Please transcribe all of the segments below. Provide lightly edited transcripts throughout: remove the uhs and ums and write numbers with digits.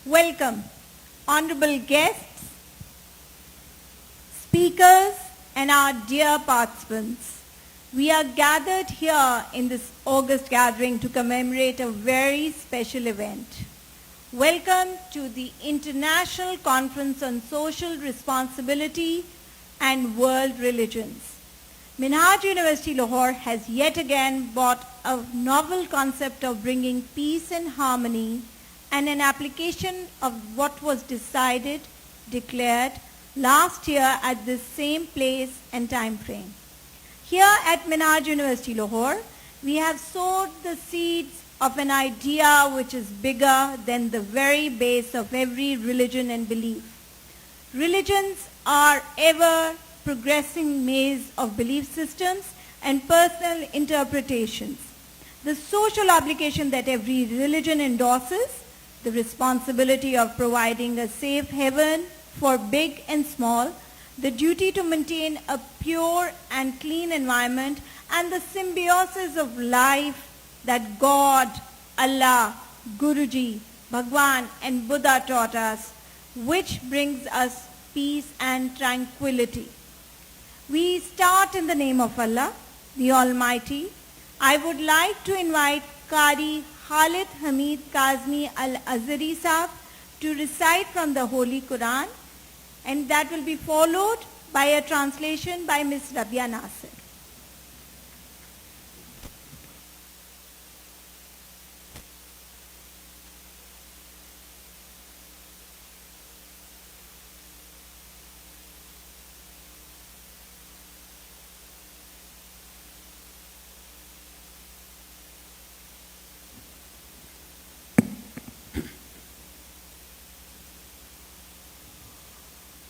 Welcome, honorable guests, speakers, and our dear participants. We are gathered here in this August gathering to commemorate a very special event. Welcome to the International Conference on Social Responsibility and World Religions. Minhaj University Lahore has yet again brought a novel concept of bringing peace and harmony and an application of what was decided, declared last year at this same place and time frame. Here at Minhaj University Lahore, we have sowed the seeds of an idea which is bigger than the very base of every religion and belief. Religions are ever progressing maze of belief systems and personal interpretations. The social obligation that every religion endorses, the responsibility of providing a safe haven for big and small, the duty to maintain a pure and clean environment, and the symbiosis of life that God, Allah, Guruji, Bhagwan, and Buddha taught us, which brings us peace and tranquility. We start in the name of Allah, the Almighty. I would like to invite Qari Khalid Hamid Kazmi Al-Azhari Sahib to recite from the Holy Quran, and that will be followed by a translation by Ms. Rabia Nasir.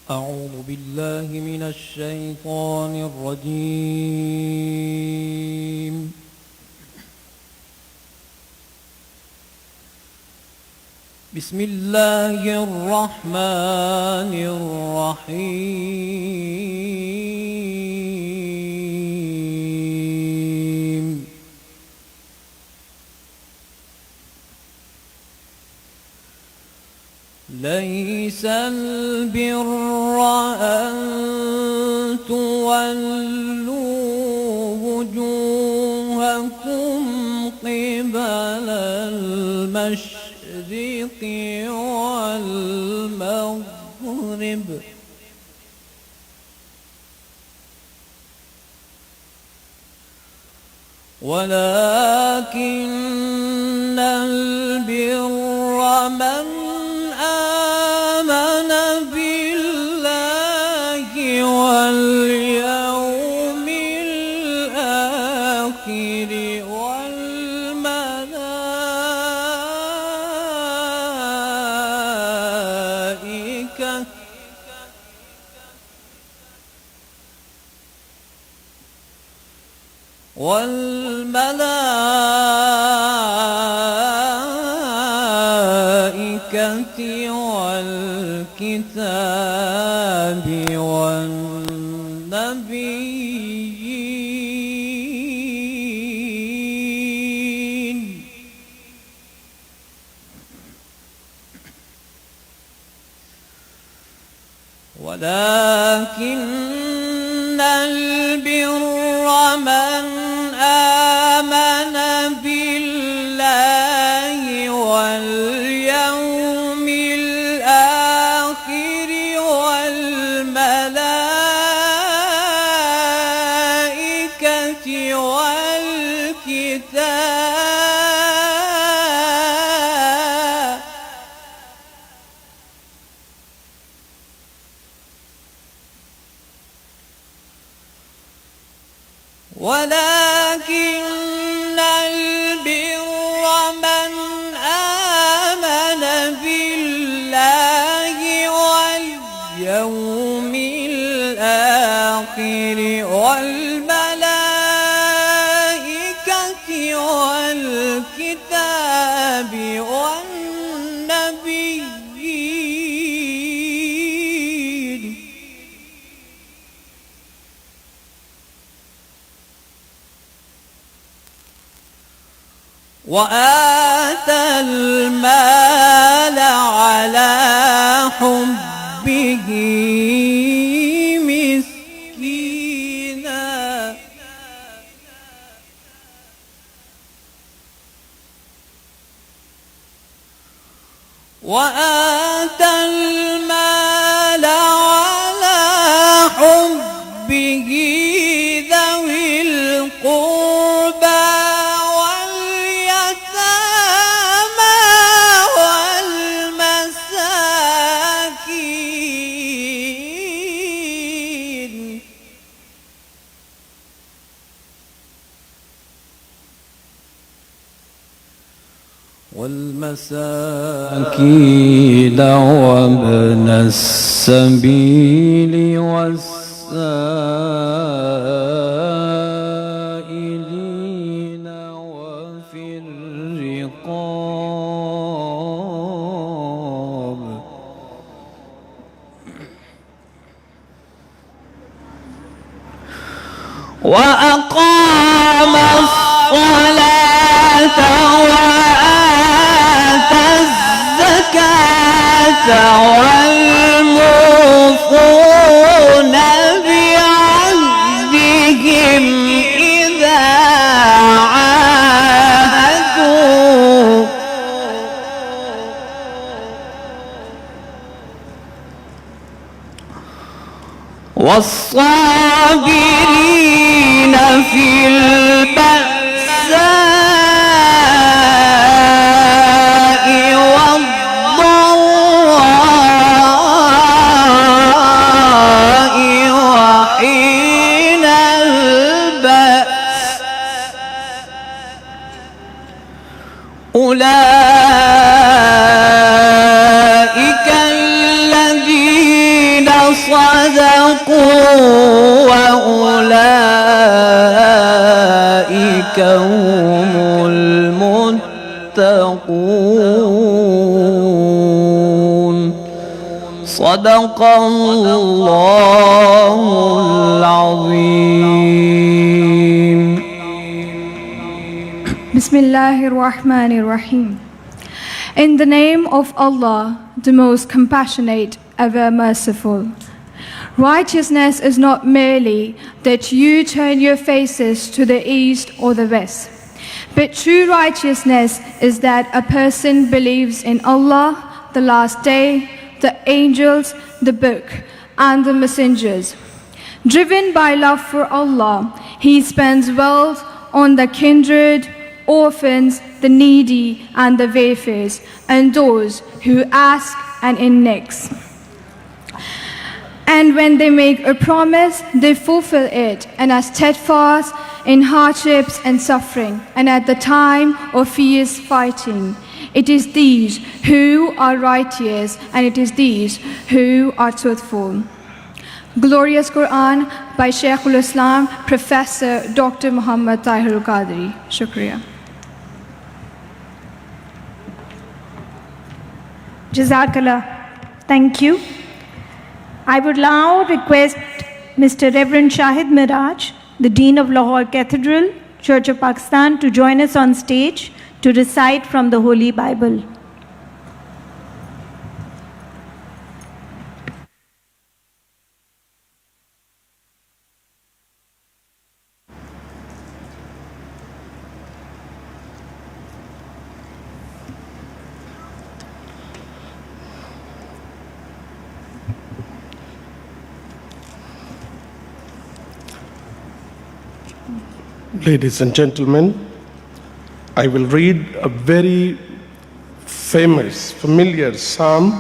أعوذ بالله من الشيطان الرجيم بسم الله الرحمن الرحيم ليس البر أن تولوا وجوهكم قبل المشرق والمغرب ولكن البر من آمن بالله واليوم الآخر والملائكة والكتاب والنبيين ولكن البر من آمن بالله واليوم الآخر والملائكة والكتاب ولكن البر من آمن بالله واليوم الآخر والملائكة والكتاب والنبيين وآتى المال على وآتى المال على حبه ذوي القربى واليتامى والمساكين وابن السبيل والسائلين وفي الرقاب وأقام الصلاة وآتى الزكاة والموفون بعهدهم إذا عاهدوا والصابرين في البأساء والضراء وحين البأس أولئك الذين صدقوا وأولئك هم المتقون صدق الله العظيم. Bismillahirrahmanirrahim. In the name of Allah, the most compassionate, ever merciful. Righteousness is not merely that you turn your faces to the east or the west, but true righteousness is that a person believes in Allah, the last day, the angels, the book, and the messengers. Driven by love for Allah, he spends wealth on the kindred, orphans, the needy, and the wayfarers, and those who ask and in next. And when they make a promise, they fulfill it and are steadfast in hardships and suffering, and at the time of fierce fighting. It is these who are righteous, and it is these who are truthful. Glorious Quran by Shaykhul Islam, Professor Dr. Muhammad Tahir Qadri. Shukriya. Jazakallah. Thank you. I would now request Mr. Reverend Shahid Miraj, the Dean of Lahore Cathedral, Church of Pakistan, to join us on stage to recite from the Holy Bible. Ladies and gentlemen, I will read a very famous, familiar psalm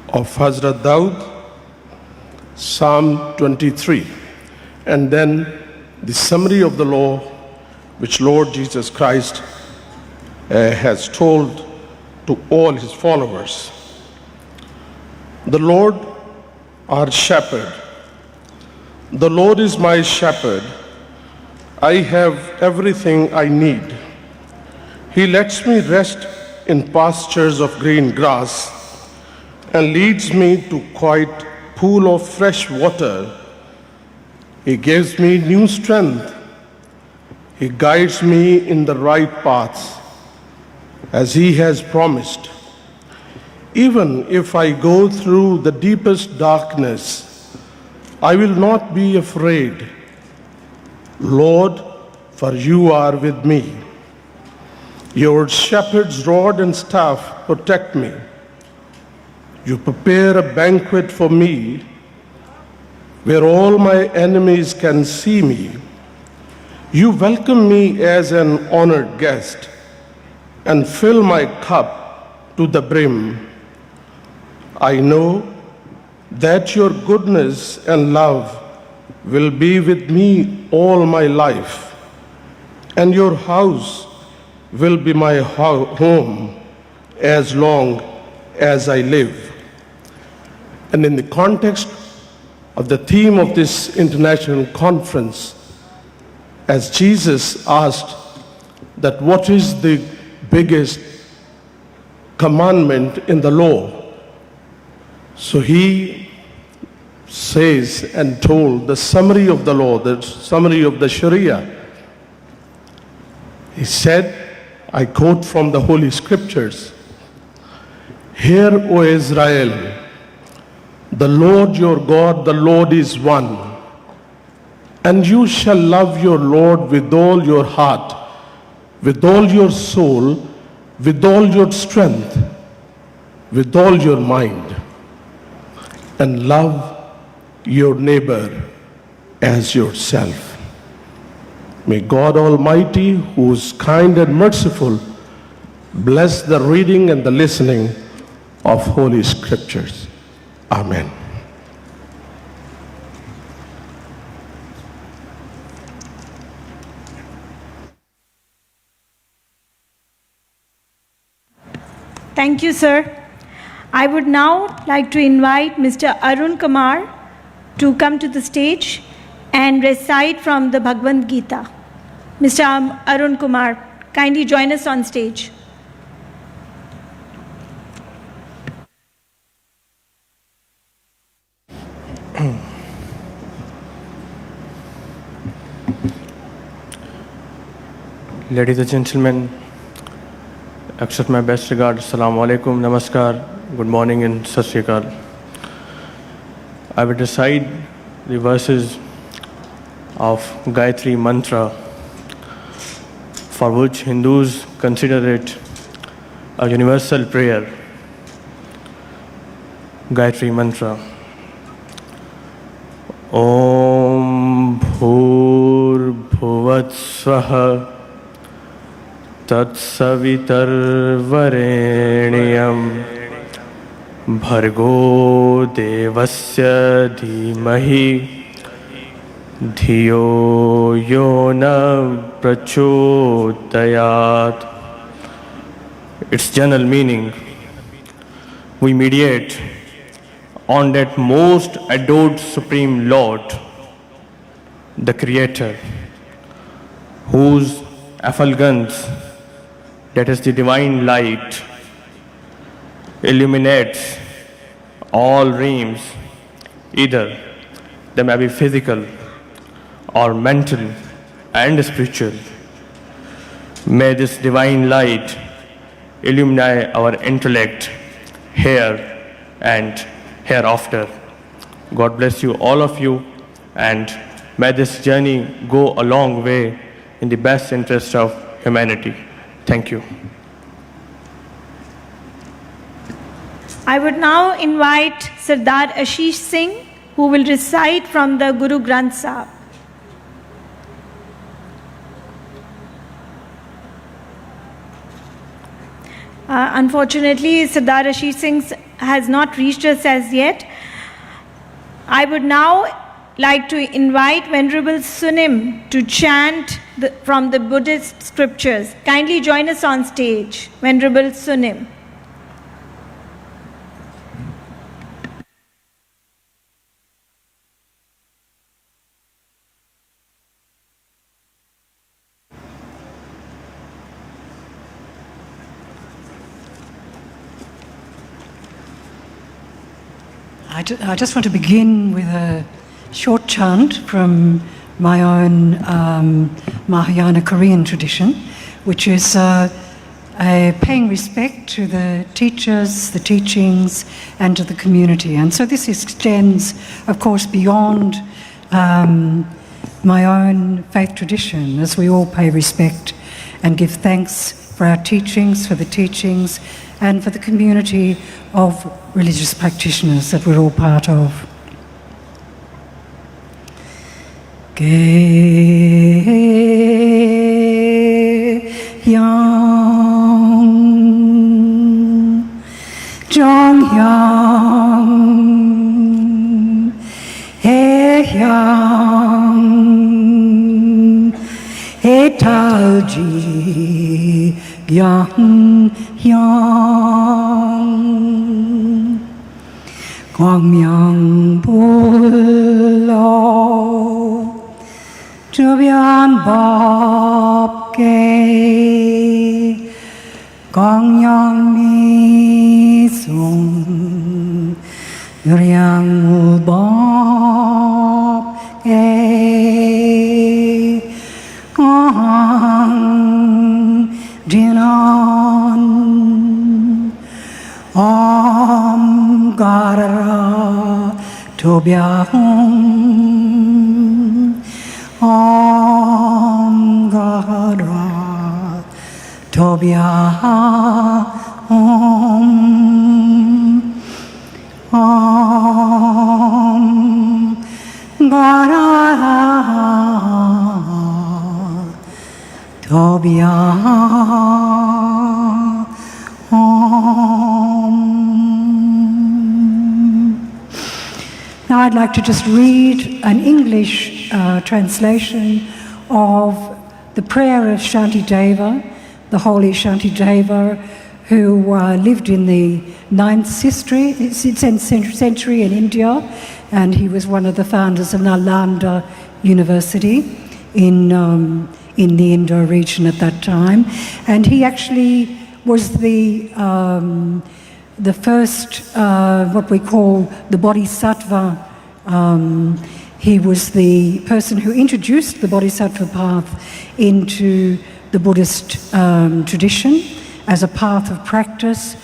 of Hazrat Daud, Psalm 23, and then the summary of the law which Lord Jesus Christ has told to all his followers. The Lord, our shepherd. The Lord is my shepherd. I have everything I need. He lets me rest in pastures of green grass and leads me to quiet pool of fresh water. He gives me new strength. He guides me in the right paths as he has promised. Even if I go through the deepest darkness, I will not be afraid. Lord, for you are with me. Your shepherd's rod and staff protect me. You prepare a banquet for me where all my enemies can see me. You welcome me as an honored guest and fill my cup to the brim. I know that your goodness and love will be with me all my life, and your house will be my home as long as I live. And in the context of the theme of this international conference, as Jesus asked that what is the biggest commandment in the law, so he says and told the summary of the law, the summary of the Sharia. He said, I quote from the Holy Scriptures, "Hear, O Israel, the Lord your God, the Lord is one, and you shall love your Lord with all your heart, with all your soul, with all your strength, with all your mind, and love your neighbor as yourself." May God Almighty, who is kind and merciful, bless the reading and the listening of Holy Scriptures. Amen. Thank you, sir. I would now like to invite Mr. Arun Kumar to come to the stage and recite from the Bhagavad Gita. Mr. Arun Kumar, kindly join us on stage. Ladies and gentlemen, accept my best regards. Assalamu alaikum, namaskar, good morning and sat sri akal. I will recite the verses of Gayatri Mantra, for which Hindus consider it a universal prayer. Gayatri Mantra. Om Bhur Bhuvat Swaha Tatsavitarvarenyam Bhargo Devasya Dhimahi Dhiyo Yona Prachodayat. Its general meaning: we mediate on that most adored Supreme Lord, the Creator, whose effulgence, that is the divine light, illuminates all realms, either they may be physical or mental and spiritual. May this divine light illuminate our intellect here and hereafter. God bless you, all of you, and may this journey go a long way in the best interest of humanity. Thank you. I would now invite Sardar Ashish Singh, who will recite from the Guru Granth Sahib. Unfortunately, Sardar Ashish Singh has not reached us as yet. I would now like to invite Venerable Sunim to chant from the Buddhist scriptures. Kindly join us on stage, Venerable Sunim. I just want to begin with a short chant from my own Mahayana Korean tradition, which is paying respect to the teachers, the teachings, and to the community. And so this extends, of course, beyond my own faith tradition, as we all pay respect and give thanks for our teachings, for the teachings, and for the community of religious practitioners that we're all part of. Ge-yang, Zhong-yang, He-yang, He-tao-ji, Yang-yang, Guang-yang-bu-lo, Zhubian-bop-ge, Gong-yang-mi-sung, Yuryang-wu-bop-ge, Gong-jinan, Om-gara, Tobyahong, Om-gara, Tobyahong, Om-gara, Tobyahong. Now I'd like to just read an English translation of the prayer of Shantideva, the holy Shantideva, who lived in the 9th century in India, and he was one of the founders of Nalanda University in the Indo region at that time. And he actually was the first, what we call the Bodhisattva. He was the person who introduced the Bodhisattva path into the Buddhist tradition as a path of practice,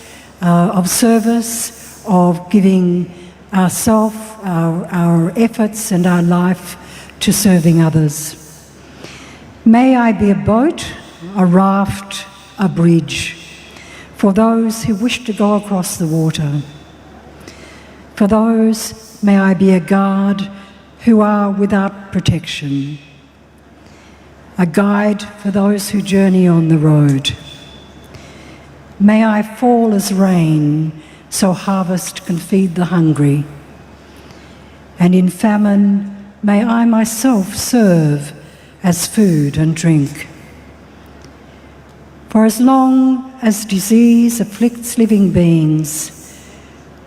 of service, of giving ourself, our efforts and our life to serving others. May I be a boat, a raft, a bridge for those who wish to go across the water. For those, may I be a guard who are without protection, a guide for those who journey on the road. May I fall as rain, so harvest can feed the hungry. And in famine, may I myself serve as food and drink. For as long as disease afflicts living beings,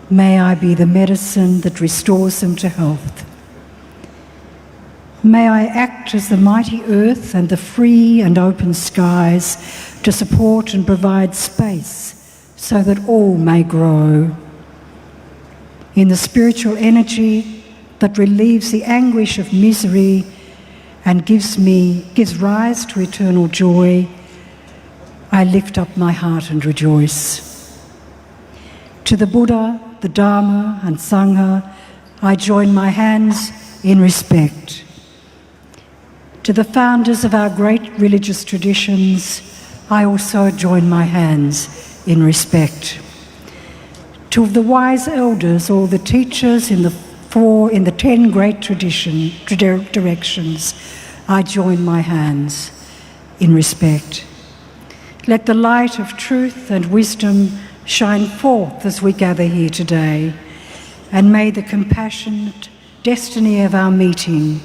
may I be the medicine that restores them to health. May I act as the mighty earth and the free and open skies to support and provide space so that all may grow. In the spiritual energy that relieves the anguish of misery and gives rise to eternal joy, I lift up my heart and rejoice. To the Buddha, the Dharma and Sangha, I join my hands in respect. To the founders of our great religious traditions, I also join my hands in respect. To the wise elders, all the teachers in the 10 great directions, I join my hands in respect. Let the light of truth and wisdom shine forth as we gather here today, and may the compassionate destiny of our meeting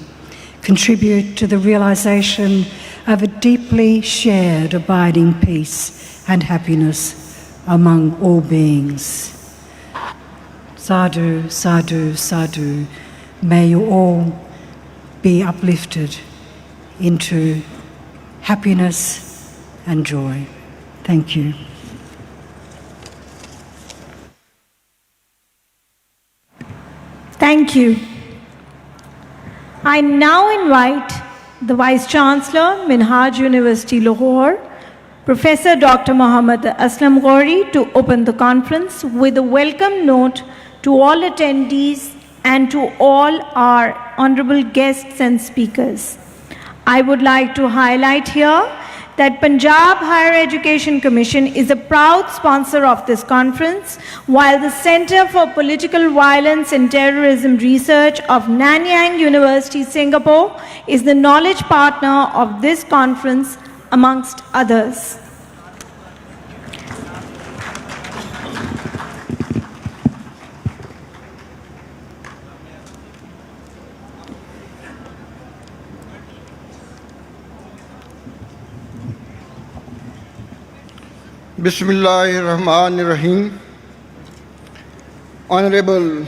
contribute to the realization of a deeply shared abiding peace and happiness among all beings. Sadhu, sadhu, sadhu. May you all be uplifted into happiness and joy. Thank you. Thank you. I now invite the Vice Chancellor, Minhaj University, Lahore, Professor Dr. Muhammad Aslam Ghori, to open the conference with a welcome note to all attendees and to all our honorable guests and speakers. I would like to highlight here that Punjab Higher Education Commission is a proud sponsor of this conference, while the Center for Political Violence and Terrorism Research of Nanyang University, Singapore, is the knowledge partner of this conference, amongst others. Bismillahirrahmanirrahim. Honorable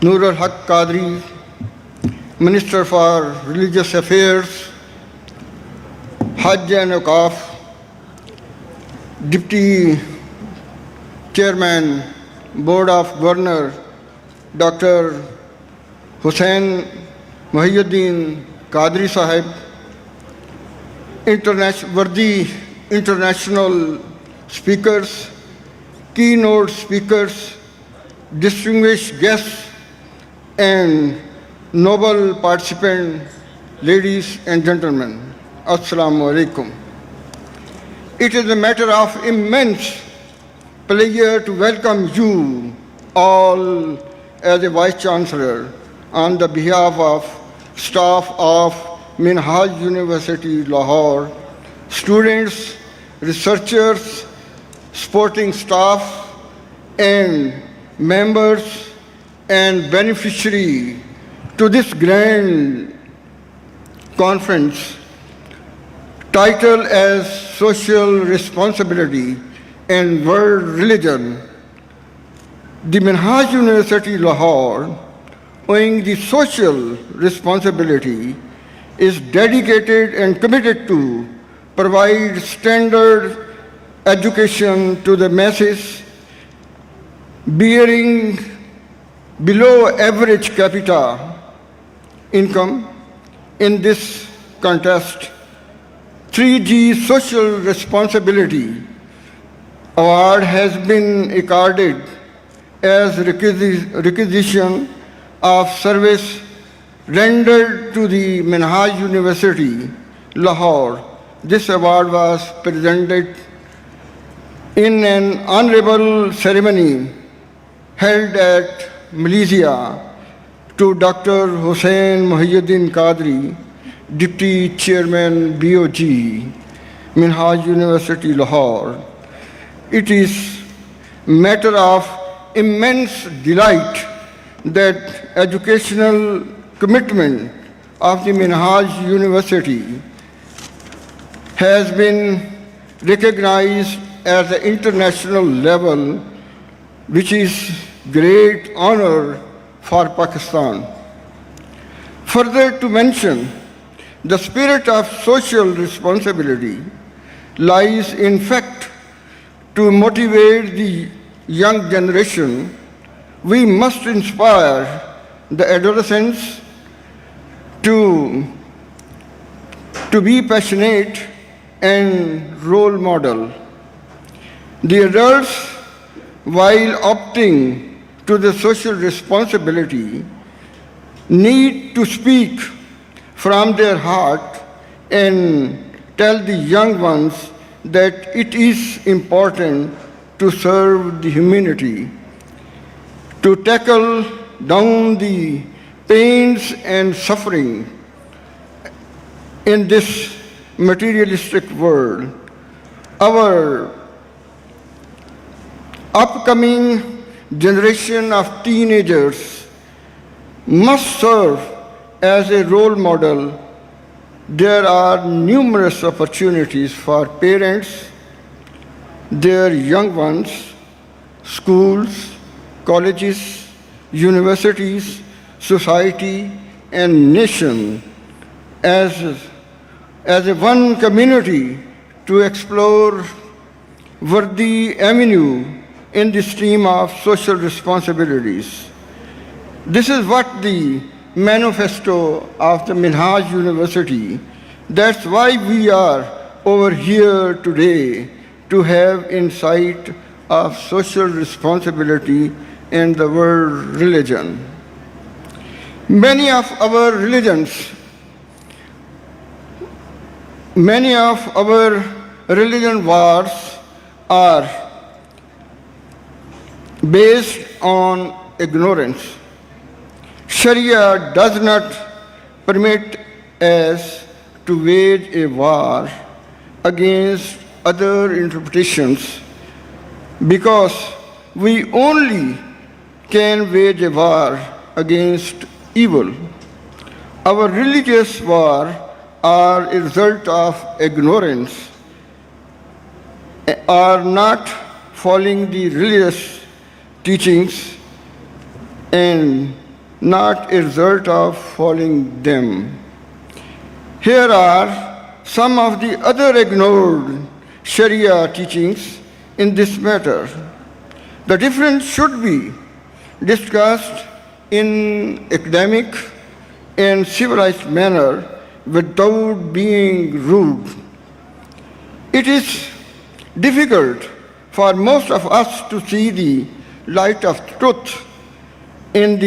Nur al-Haq Qadri, Minister for Religious Affairs, Hajj and Awqaf, Deputy Chairman, Board of Governors, Dr. Hussain Muhyiddin Qadri Sahib, international speakers, keynote speakers, distinguished guests, and noble participants, ladies and gentlemen, Assalamu alaikum. It is a matter of immense pleasure to welcome you all as a Vice Chancellor on the behalf of staff of Minhaj University, Lahore, students, researchers, supporting staff, and members and beneficiaries to this grand conference titled as Social Responsibility and World Religion. The Minhaj University, Lahore, owing the social responsibility, is dedicated and committed to provide standard education to the masses bearing below average capita income. In this context, 3G Social Responsibility Award has been accorded as requisition of service rendered to the Minhaj University, Lahore. This award was presented in an honorable ceremony held at Malaysia to Dr. Hussain Muhyiddin Qadri, Deputy Chairman BOG, Minhaj University, Lahore. It is a matter of immense delight that educational commitment of the Minhaj University has been recognized at the international level, which is great honor for Pakistan. Further to mention, the spirit of social responsibility lies in fact to motivate the young generation. We must inspire the adolescents to be passionate and role model. The adults, while opting to the social responsibility, need to speak from their heart and tell the young ones that it is important to serve the humanity, to tackle down the pains and suffering in this materialistic world. Our upcoming generation of teenagers must serve as a role model. There are numerous opportunities for parents, their young ones, schools, colleges, universities, society, and nation as a one community to explore worthy avenue in the stream of social responsibilities. This is what the manifesto of the Minhaj University. That's why we are over here today, to have insight of social responsibility in the world religion. Many of our religion wars are based on ignorance. Sharia does not permit us to wage a war against other interpretations because we only can wage a war against evil. Our religious war are a result of ignorance, are not following the religious teachings and not a result of following them. Here are some of the other ignored Sharia teachings in this matter. The difference should be discussed in academic and civilized manner without being rude. It is difficult for most of us to see the light of truth in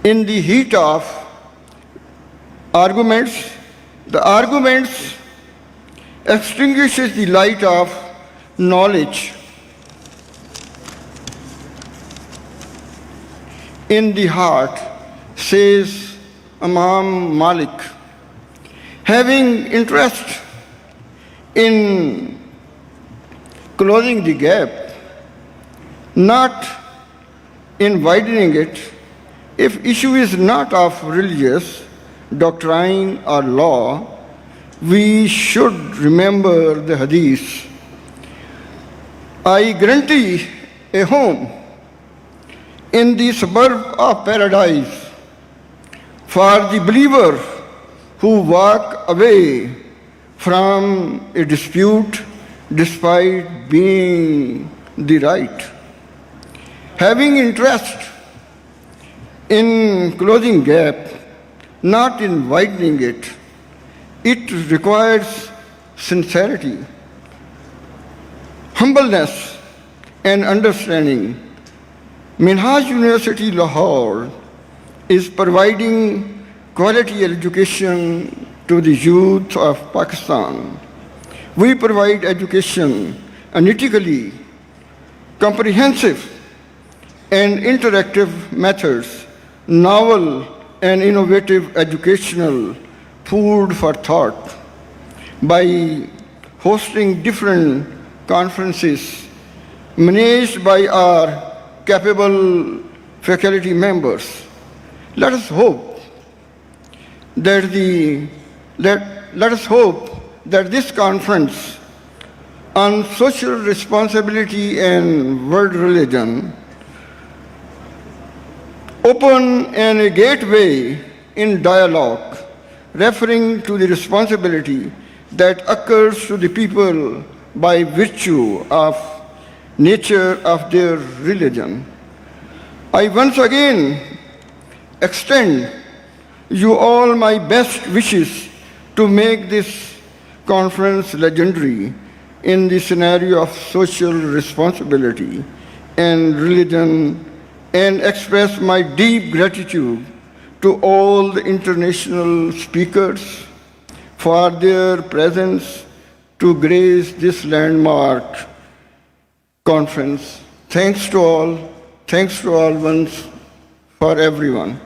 the heat of arguments. The arguments extinguishes the light of knowledge in the heart, says Imam Malik. Having interest in closing the gap, not in widening it, if issue is not of religious doctrine or law, we should remember the hadith. I guarantee a home in the suburb of paradise for the believer who walk away from a dispute despite being the right. Having interest in closing gap, not in widening it, it requires sincerity, humbleness, and understanding. Minhaj University, Lahore is providing quality education to the youth of Pakistan. We provide education analytically, comprehensive and interactive methods, novel and innovative educational food for thought by hosting different conferences managed by our capable faculty members. Let us hope that this conference on social responsibility and world religion open a gateway in dialogue, referring to the responsibility that occurs to the people by virtue of nature of their religion. I once again extend you all my best wishes to make this conference legendary in the scenario of social responsibility and religion, and express my deep gratitude to all the international speakers for their presence to grace this landmark conference. Thanks to all once for everyone.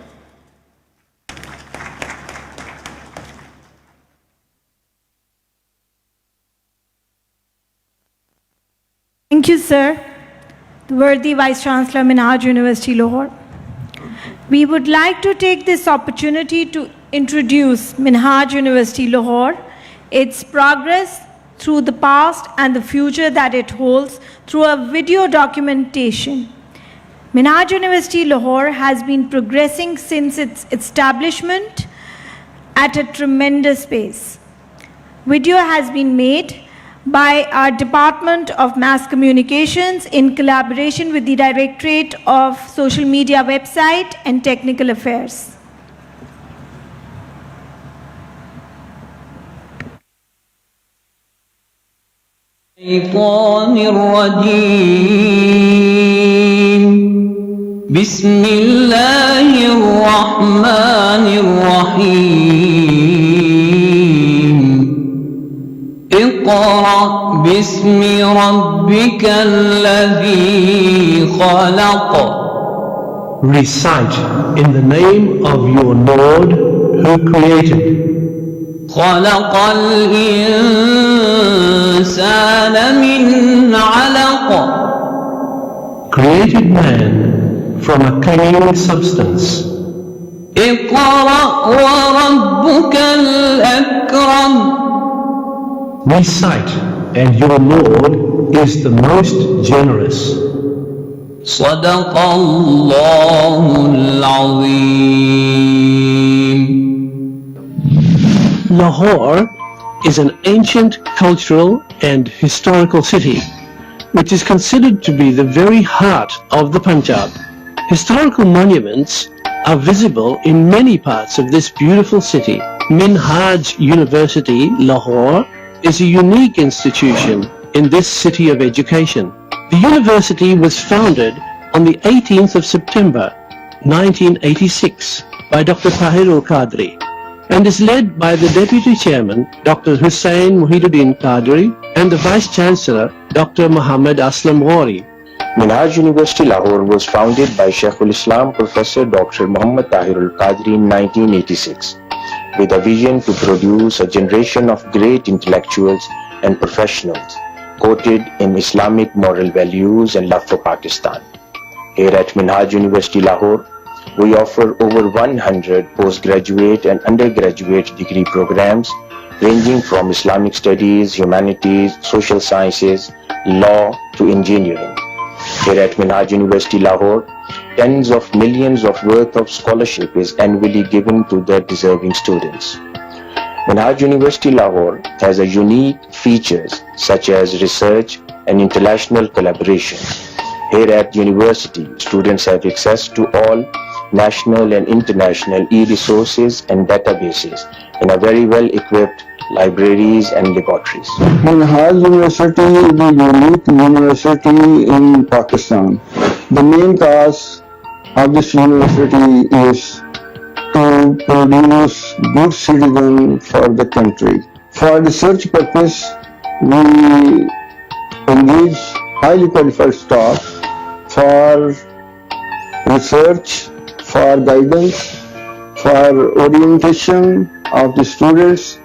Thank you, sir. The worthy Vice Chancellor, Minhaj University, Lahore. We would like to take this opportunity to introduce Minhaj University, Lahore, its progress through the past and the future that it holds through a video documentation. Minhaj University, Lahore has been progressing since its establishment at a tremendous pace. Video has been made by our Department of Mass Communications in collaboration with the Directorate of Social Media Website and Technical Affairs. الشيطان الرجيم بسم الله الرحمن الرحيم اقرأ باسم ربك الذي خلق. Recite in the name of your Lord who created. خلق الإنسان من علق. Created man from a clinging substance. اقرأ وربك الأكرم. Recite, and your Lord is the most generous. صدق الله العظيم. Lahore is an ancient cultural and historical city, which is considered to be the very heart of the Punjab. Historical monuments are visible in many parts of this beautiful city. Minhaj University, Lahore, is a unique institution in this city of education. The university was founded on the 18th of September 1986 by Dr. Tahir al-Qadri and is led by the Deputy Chairman, Dr. Hussain Muhyiddin Qadri, and the Vice Chancellor, Dr. Muhammad Aslam Ghori. Minhaj University Lahore was founded by Sheikhul Islam Professor Dr. Muhammad Tahir al-Qadri in 1986 with a vision to produce a generation of great intellectuals and professionals coated in Islamic moral values and love for Pakistan. Here at Minhaj University Lahore, we offer over 100 postgraduate and undergraduate degree programs ranging from Islamic studies, humanities, social sciences, law to engineering. Here at Minhaj University Lahore, tens of millions of worth of scholarship is annually given to their deserving students. Minhaj University Lahore has a unique features such as research and international collaboration. Here at university, students have access to all national and international e-resources and databases in a very well-equipped libraries and laboratories. Minhaj University is a unique university in Pakistan. The main cause of this university is to produce good citizens for the country. For research purpose, we engage highly qualified staff for research, for guidance, for orientation of the students.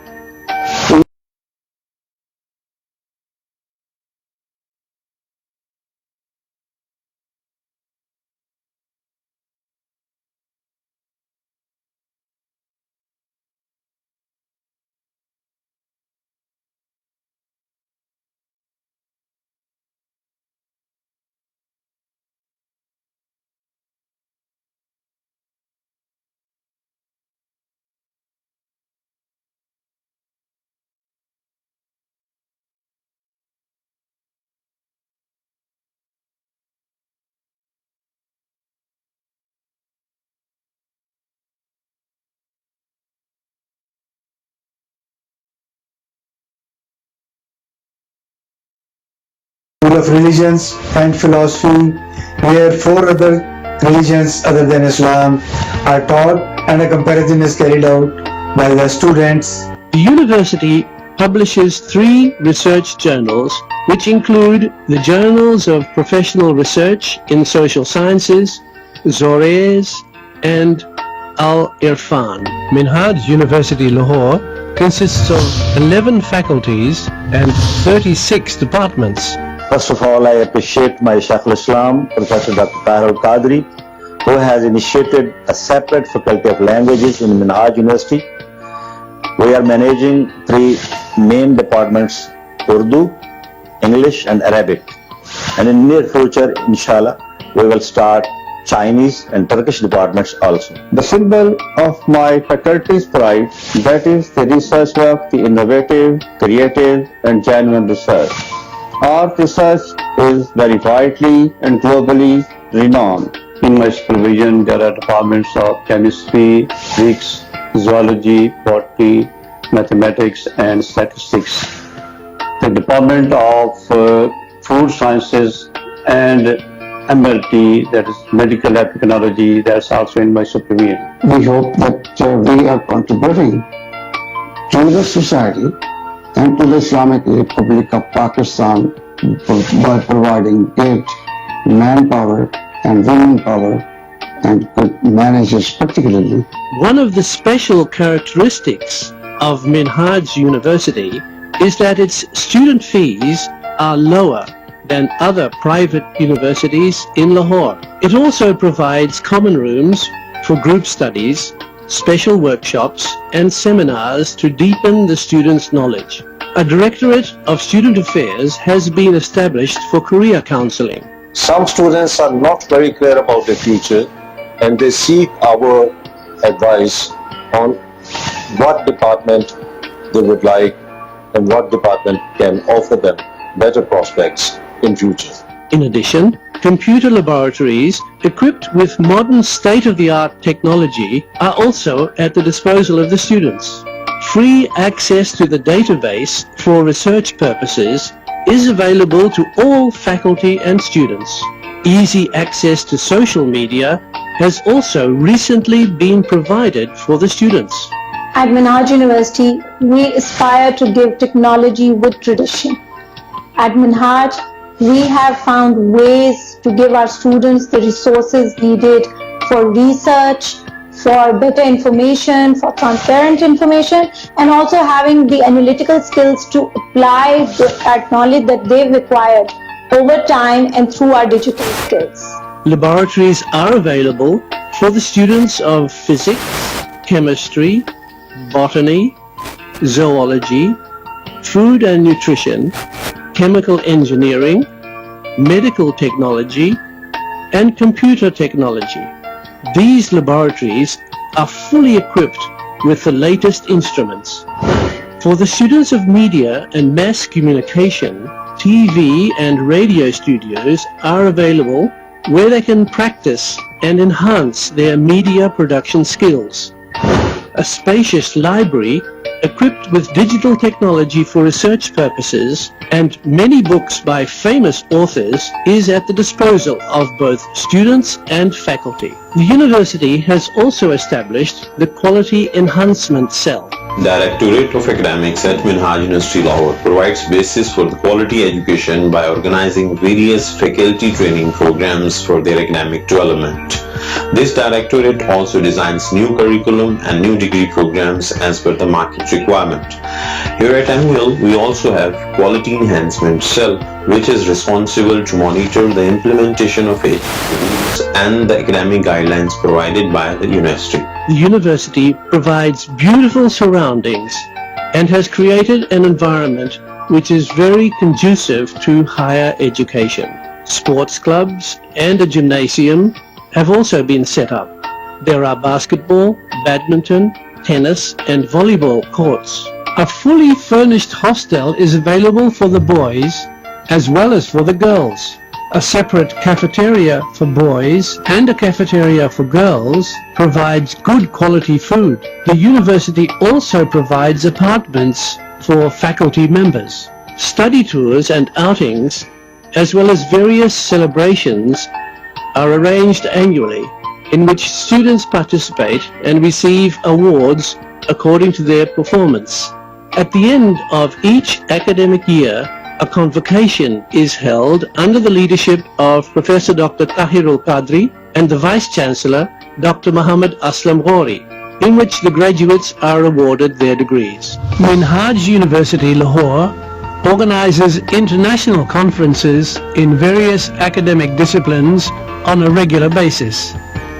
School of Religions and Philosophy, where 4 other religions other than Islam are taught and a comparison is carried out by the students. The university publishes 3 research journals, which include the Journals of Professional Research in Social Sciences, Zorays, and Al-Irfan. Minhaj University Lahore consists of 11 faculties and 36 departments. First of all, I appreciate my Sheikhul Islam, Professor Dr. Tahir al-Qadri, who has initiated a separate faculty of languages in Minhaj University. We are managing 3 main departments, Urdu, English and Arabic. And in near future, inshallah, we will start Chinese and Turkish departments also. The symbol of my faculty's pride, that is the research work, the innovative, creative and genuine research. Our research is very widely and globally renowned. In my supervision, there are departments of chemistry, physics, zoology, botany, mathematics and statistics. The Department of Food Sciences and MLT, that is Medical Epidemiology, that's also in my supervision. We hope that we are contributing to the society and to the Islamic Republic of Pakistan by providing great manpower and women power and good managers particularly. One of the special characteristics of Minhaj University is that its student fees are lower than other private universities in Lahore. It also provides common rooms for group studies, special workshops and seminars to deepen the students' knowledge. A Directorate of Student Affairs has been established for career counseling. Some students are not very clear about their future and they seek our advice on what department they would like and what department can offer them better prospects in future. In addition, computer laboratories equipped with modern state-of-the-art technology are also at the disposal of the students. Free access to the database for research purposes is available to all faculty and students. Easy access to social media has also recently been provided for the students. At Minhaj University, we aspire to give technology with tradition. At Minhaj, we have found ways to give our students the resources needed for research, for better information, for transparent information, and also having the analytical skills to apply that knowledge that they've acquired over time and through our digital skills. Laboratories are available for the students of physics, chemistry, botany, zoology, food and nutrition, chemical engineering, medical technology, and computer technology. These laboratories are fully equipped with the latest instruments. For the students of media and mass communication, TV and radio studios are available where they can practice and enhance their media production skills. A spacious library equipped with digital technology for research purposes and many books by famous authors is at the disposal of both students and faculty. The university has also established the Quality Enhancement Cell. Directorate of Academics at Minhaj University Lahore provides basis for the quality education by organizing various faculty training programs for their academic development. This directorate also designs new curriculum and new degree programs as per the market requirement. Here at MUL, we also have Quality Enhancement Cell, which is responsible to monitor the implementation of it and the academic guidelines provided by the university. The university provides beautiful surroundings and has created an environment which is very conducive to higher education. Sports clubs and a gymnasium have also been set up. There are basketball, badminton, tennis and volleyball courts. A fully furnished hostel is available for the boys as well as for the girls. A separate cafeteria for boys and a cafeteria for girls provides good quality food. The university also provides apartments for faculty members. Study tours and outings, as well as various celebrations, are arranged annually in which students participate and receive awards according to their performance. At the end of each academic year, a convocation is held under the leadership of Professor Dr. Tahirul Qadri and the Vice-Chancellor Dr. Muhammad Aslam Ghori, in which the graduates are awarded their degrees. Minhaj University Lahore organizes international conferences in various academic disciplines on a regular basis.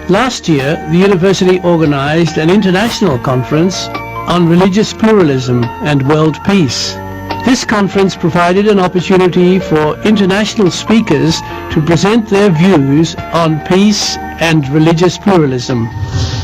Last year, the university organized an international conference on religious pluralism and world peace. This conference provided an opportunity for international speakers to present their views on peace and religious pluralism.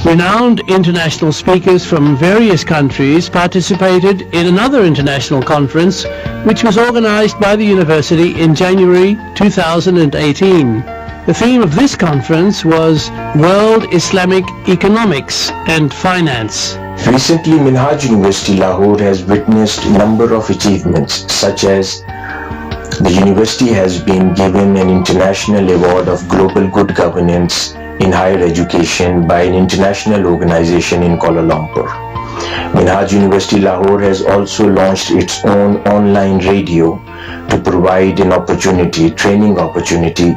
Renowned international speakers from various countries participated in another international conference which was organized by the university in January 2018. The theme of this conference was World Islamic Economics and Finance. Recently, Minhaj University Lahore has witnessed a number of achievements, such as the university has been given an international award of global good governance in higher education by an international organization in Kuala Lumpur. Minhaj University Lahore has also launched its own online radio to provide an opportunity, training opportunity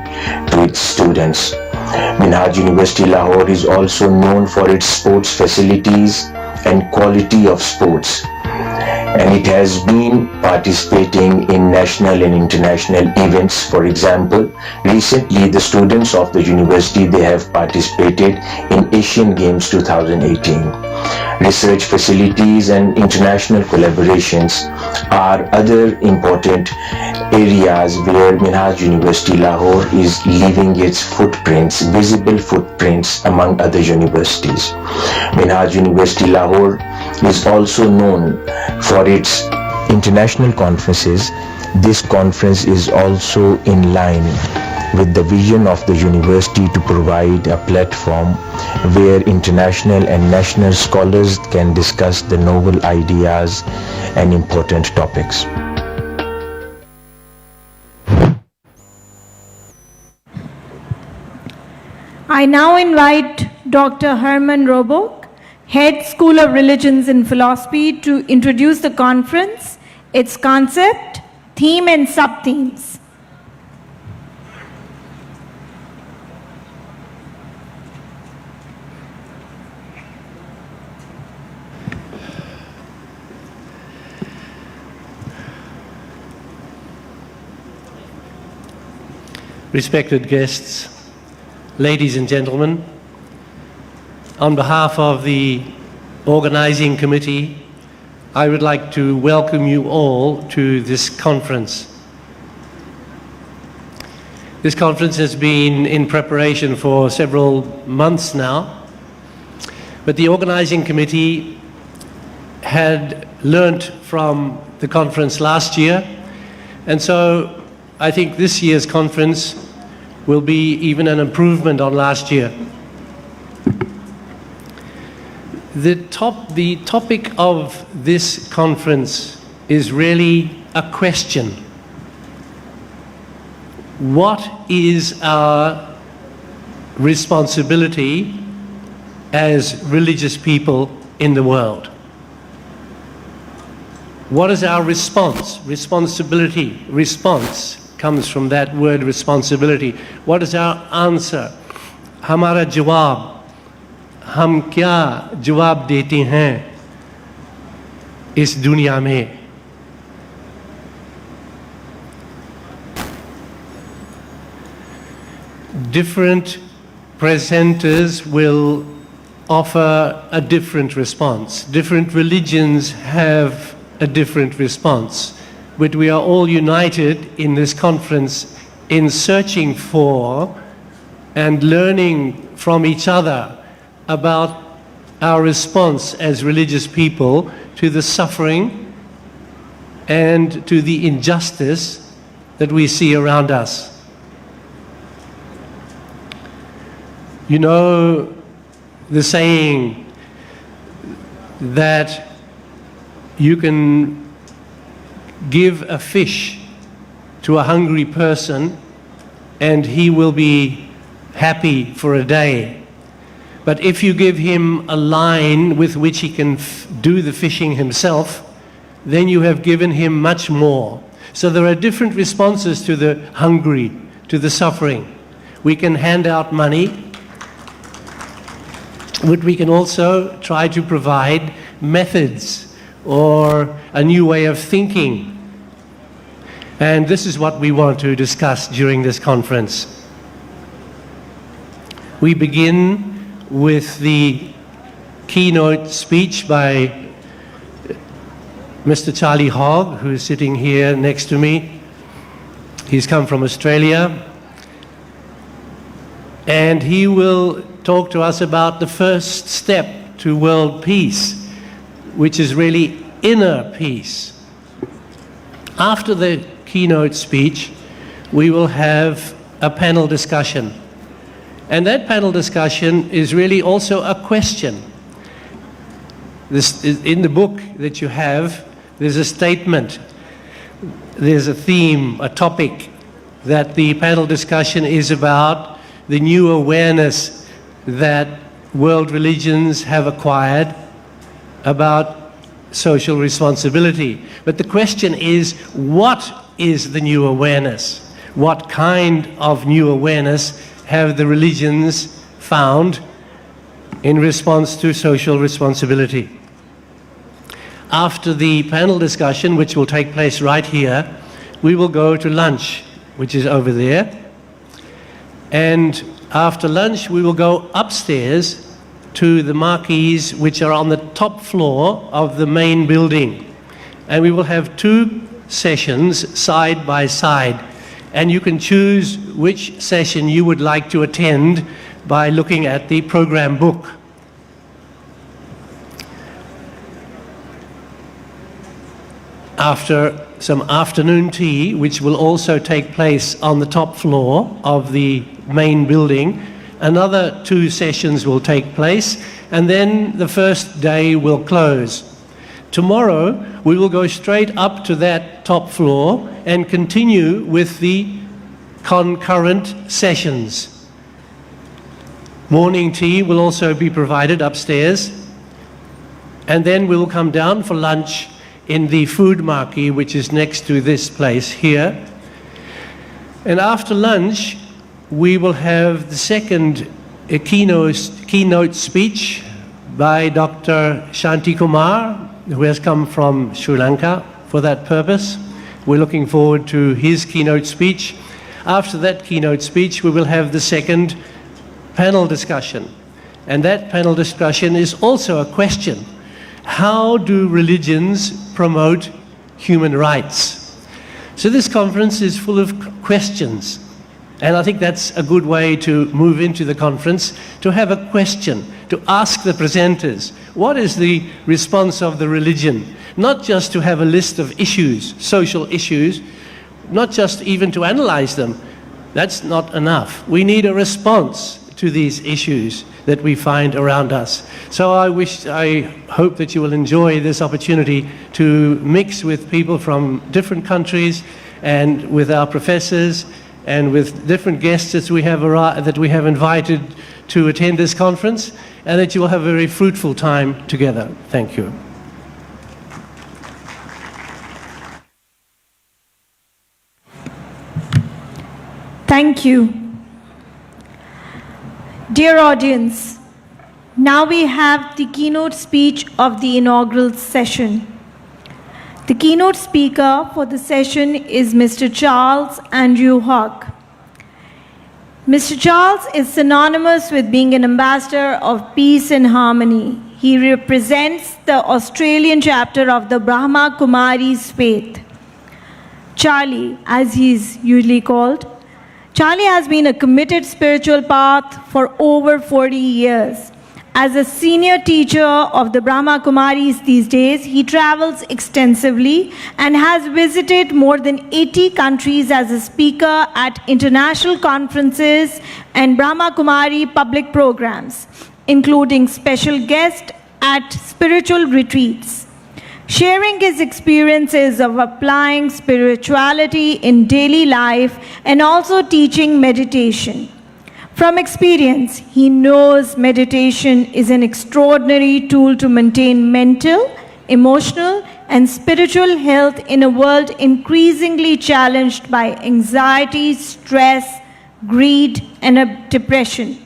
to its students. Minhaj University Lahore is also known for its sports facilities and quality of sports, and it has been participating in national and international events. For example, recently the students of the university, they have participated in Asian Games 2018. Research facilities and international collaborations are other important areas where Minhaj University Lahore is leaving its footprints, visible footprints among other universities. Minhaj University Lahore is also known for its international conferences. This conference is also in line with the vision of the university to provide a platform where international and national scholars can discuss the novel ideas and important topics. I now invite Dr. Herman Robock, Head School of Religions and Philosophy, to introduce the conference, its concept, theme and sub-themes. Respected guests, ladies and gentlemen, on behalf of the organizing committee, I would like to welcome you all to this conference. This conference has been in preparation for several months now, but the organizing committee had learnt from the conference last year, and so I think this year's conference will be even an improvement on last year. The topic of this conference is really a question. What is our responsibility as religious people in the world? What is our response? Responsibility, response comes from that word responsibility. What is our answer? Hamara jawab. हम क्या जवाब देते हैं इस दुनिया में? Different presenters will offer a different response. Different religions have a different response. But we are all united in this conference in searching for and learning from each other about our response as religious people to the suffering and to the injustice that we see around us. You know the saying that you can give a fish to a hungry person and he will be happy for a day. But if you give him a line with which he can do the fishing himself, then you have given him much more. So there are different responses to the hungry, to the suffering. We can hand out money, but we can also try to provide methods or a new way of thinking. And this is what we want to discuss during this conference. We begin with the keynote speech by Mr. Charlie Hogg, who is sitting here next to me. He's come from Australia. And he will talk to us about the first step to world peace, which is really inner peace. After the keynote speech, we will have a panel discussion. And that panel discussion is really also a question. This is in the book that you have, there's a statement, there's a theme, a topic that the panel discussion is about, the new awareness that world religions have acquired about social responsibility. But the question is, what is the new awareness? What kind of new awareness have the religions found in response to social responsibility? After the panel discussion, which will take place right here, we will go to lunch, which is over there. And after lunch, we will go upstairs to the marquees, which are on the top floor of the main building. And we will have 2 sessions side by side. And you can choose which session you would like to attend by looking at the program book. After some afternoon tea, which will also take place on the top floor of the main building, another 2 sessions will take place, and then the first day will close. Tomorrow, we will go straight up to that top floor and continue with the concurrent sessions. Morning tea will also be provided upstairs, and then we will come down for lunch in the food marquee, which is next to this place here. And after lunch, we will have the second keynote speech by Dr. Shanti Kumar, who has come from Sri Lanka for that purpose. We're looking forward to his keynote speech. After that keynote speech, we will have the second panel discussion. And that panel discussion is also a question. How do religions promote human rights? So this conference is full of questions. And I think that's a good way to move into the conference, to have a question, to ask the presenters, what is the response of the religion? Not just to have a list of issues, social issues, not just even to analyze them. That's not enough. We need a response to these issues that we find around us. So I hope that you will enjoy this opportunity to mix with people from different countries and with our professors and with different guests that we have invited to attend this conference, and that you will have a very fruitful time together. Thank you. Thank you. Dear audience, now we have the keynote speech of the inaugural session. The keynote speaker for the session is Mr. Charles Andrew Hogg. Mr. Charles is synonymous with being an ambassador of peace and harmony. He represents the Australian chapter of the Brahma Kumaris faith. Charlie, as he is usually called, Charlie has been a committed spiritual path for over 40 years. As a senior teacher of the Brahma Kumaris these days, he travels extensively and has visited more than 80 countries as a speaker at international conferences and Brahma Kumari public programs, including special guests at spiritual retreats, sharing his experiences of applying spirituality in daily life and also teaching meditation. From experience, he knows meditation is an extraordinary tool to maintain mental, emotional, and spiritual health in a world increasingly challenged by anxiety, stress, greed, and depression.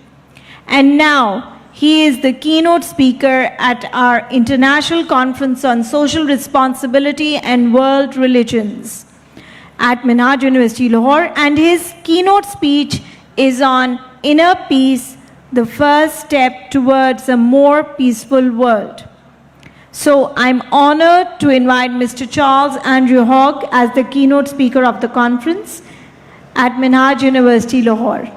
And now, he is the keynote speaker at our International Conference on Social Responsibility and World Religions at Minhaj University, Lahore, and his keynote speech is on Inner Peace, the first step towards a more peaceful world. So I'm honored to invite Mr. Charles Andrew Hogg as the keynote speaker of the conference at Minhaj University, Lahore.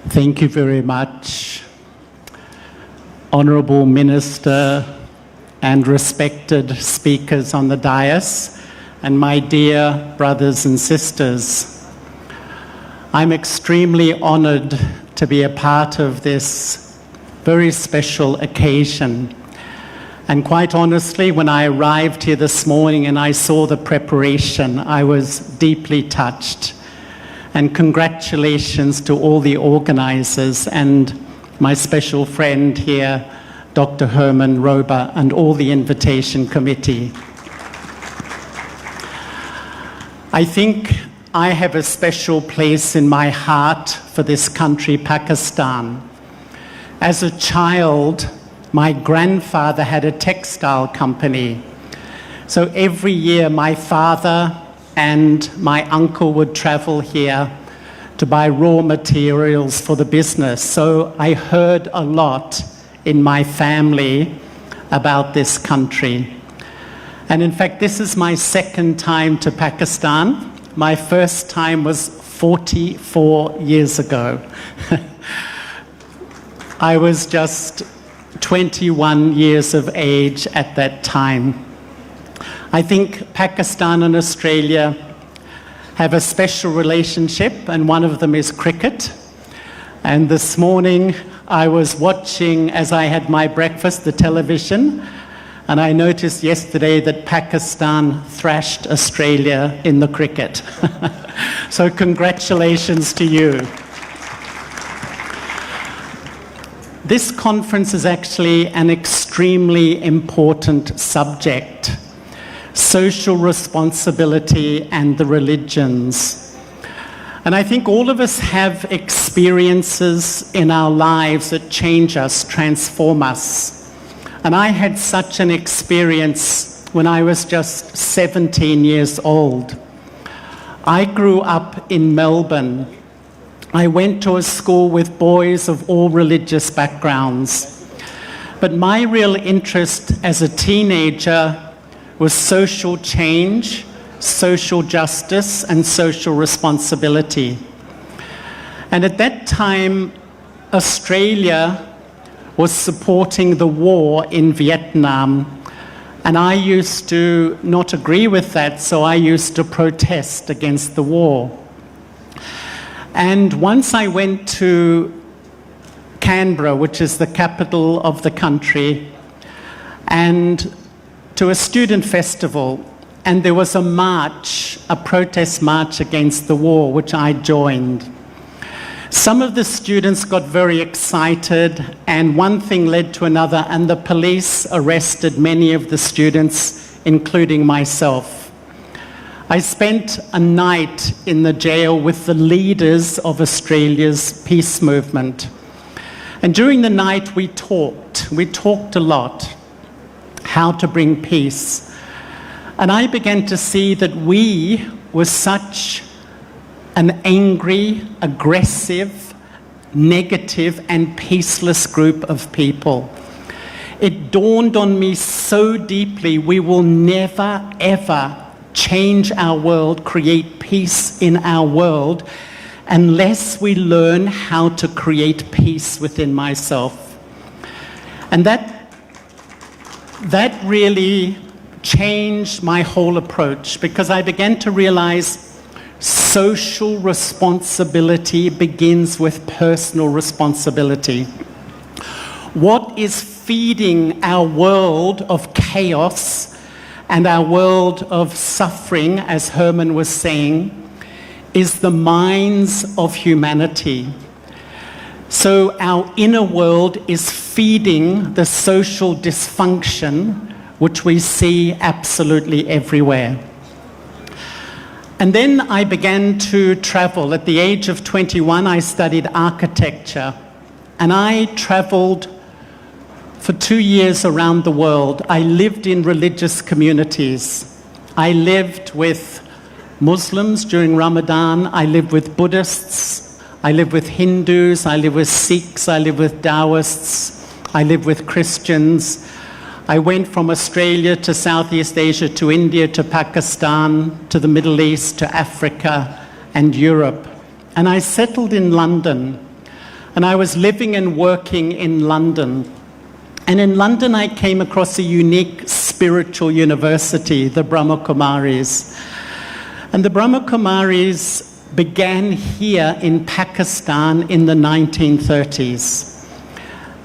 Thank you very much, Honorable Minister and respected speakers on the dais, and my dear brothers and sisters. I'm extremely honored to be a part of this very special occasion. And quite honestly, when I arrived here this morning and I saw the preparation, I was deeply touched. And congratulations to all the organizers and my special friend here, Dr. Herman Rober, and all the invitation committee. I think I have a special place in my heart for this country, Pakistan. As a child, my grandfather had a textile company. So every year my father and my uncle would travel here to buy raw materials for the business. So I heard a lot in my family about this country. And in fact, this is my second time to Pakistan. My first time was 44 years ago. I was just 21 years of age at that time. I think Pakistan and Australia have a special relationship, and one of them is cricket. And this morning I was watching, as I had my breakfast, the television, and I noticed yesterday that Pakistan thrashed Australia in the cricket. So congratulations to you. This conference is actually an extremely important subject: social responsibility and the religions. And I think all of us have experiences in our lives that change us, transform us. And I had such an experience when I was just 17 years old. I grew up in Melbourne. I went to a school with boys of all religious backgrounds. But my real interest as a teenager was social change, social justice, and social responsibility. And at that time, Australia was supporting the war in Vietnam. And I used to not agree with that, so I used to protest against the war. And once I went to Canberra, which is the capital of the country, and to a student festival, and there was a march, a protest march against the war, which I joined. Some of the students got very excited, and one thing led to another, and the police arrested many of the students, including myself. I spent a night in the jail with the leaders of Australia's peace movement. And during the night we talked a lot, how to bring peace. And I began to see that we were such an angry, aggressive, negative, and peaceless group of people. It dawned on me so deeply, we will never, ever change our world, create peace in our world, unless we learn how to create peace within myself. And that really changed my whole approach, because I began to realize social responsibility begins with personal responsibility. What is feeding our world of chaos and our world of suffering, as Herman was saying, is the minds of humanity. So our inner world is feeding the social dysfunction which we see absolutely everywhere. And then I began to travel. At the age of 21, I studied architecture, and I traveled for 2 years around the world. I lived in religious communities. I lived with Muslims during Ramadan. I lived with Buddhists. I lived with Hindus. I lived with Sikhs. I lived with Taoists. I lived with Christians. I went from Australia to Southeast Asia, to India, to Pakistan, to the Middle East, to Africa and Europe. And I settled in London. And I was living and working in London. And in London I came across a unique spiritual university, the Brahma Kumaris. And the Brahma Kumaris began here in Pakistan in the 1930s.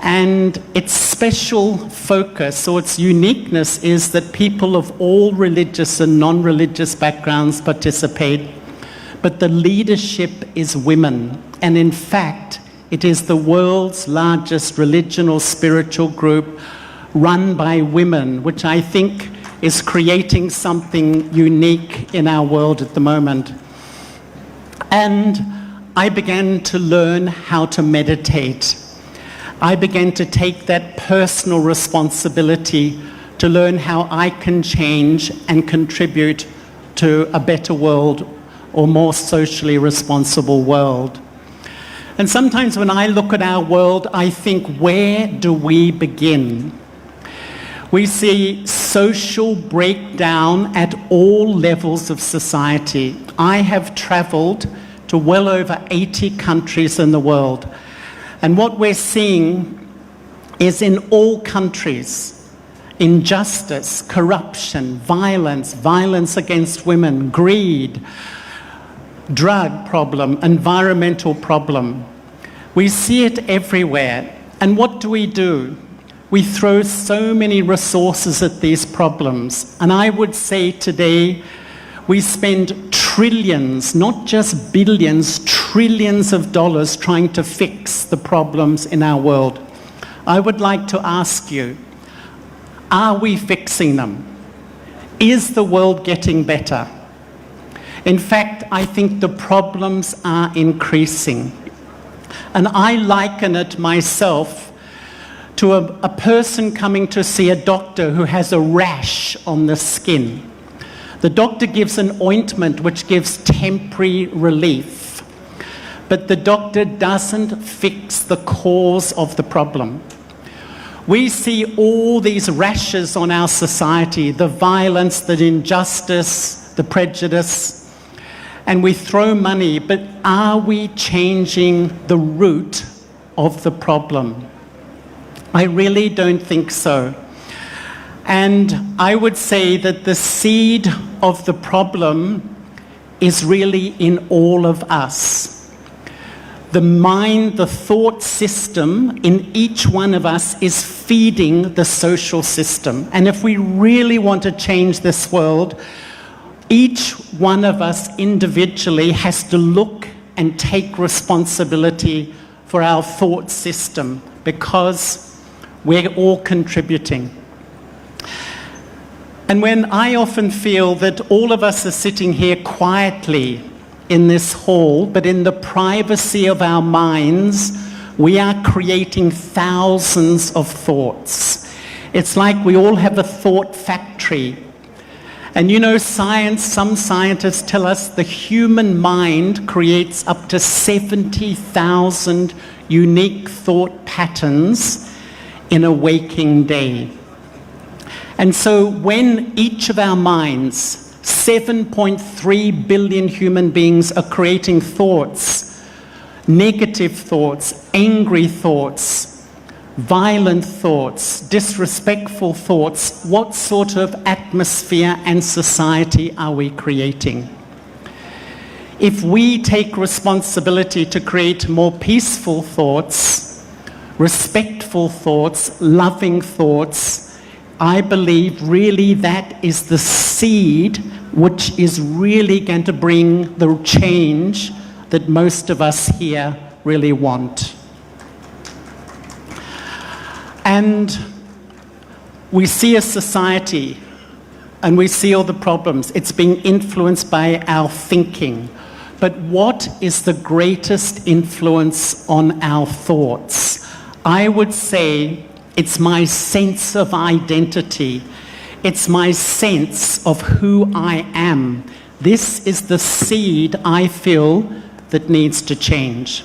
And its special focus, or its uniqueness, is that people of all religious and non-religious backgrounds participate, but the leadership is women. And in fact, it is the world's largest religion or spiritual group run by women, which I think is creating something unique in our world at the moment. And I began to learn how to meditate. I began to take that personal responsibility to learn how I can change and contribute to a better world or more socially responsible world. And sometimes when I look at our world, I think, where do we begin? We see social breakdown at all levels of society. I have traveled to well over 80 countries in the world. And what we're seeing is in all countries, injustice, corruption, violence against women, greed, drug problem, environmental problem. We see it everywhere. And what do? We throw so many resources at these problems. And I would say today, we spend trillions, not just billions, trillions of dollars trying to fix the problems in our world. I would like to ask you, are we fixing them? Is the world getting better? In fact, I think the problems are increasing. And I liken it myself to a person coming to see a doctor who has a rash on the skin. The doctor gives an ointment which gives temporary relief, but the doctor doesn't fix the cause of the problem. We see all these rashes on our society, the violence, the injustice, the prejudice, and we throw money, but are we changing the root of the problem? I really don't think so. And I would say that the seed of the problem is really in all of us. The mind, the thought system in each one of us is feeding the social system. And if we really want to change this world, each one of us individually has to look and take responsibility for our thought system, because we're all contributing. And when I often feel that all of us are sitting here quietly in this hall, but in the privacy of our minds, we are creating thousands of thoughts. It's like we all have a thought factory. And you know, some scientists tell us the human mind creates up to 70,000 unique thought patterns in a waking day. And so when each of our minds, 7.3 billion human beings, are creating thoughts, negative thoughts, angry thoughts, violent thoughts, disrespectful thoughts, what sort of atmosphere and society are we creating? If we take responsibility to create more peaceful thoughts, respectful thoughts, loving thoughts, I believe really that is the seed which is really going to bring the change that most of us here really want. And we see a society and we see all the problems. It's being influenced by our thinking. But what is the greatest influence on our thoughts? I would say it's my sense of identity. It's my sense of who I am. This is the seed I feel that needs to change.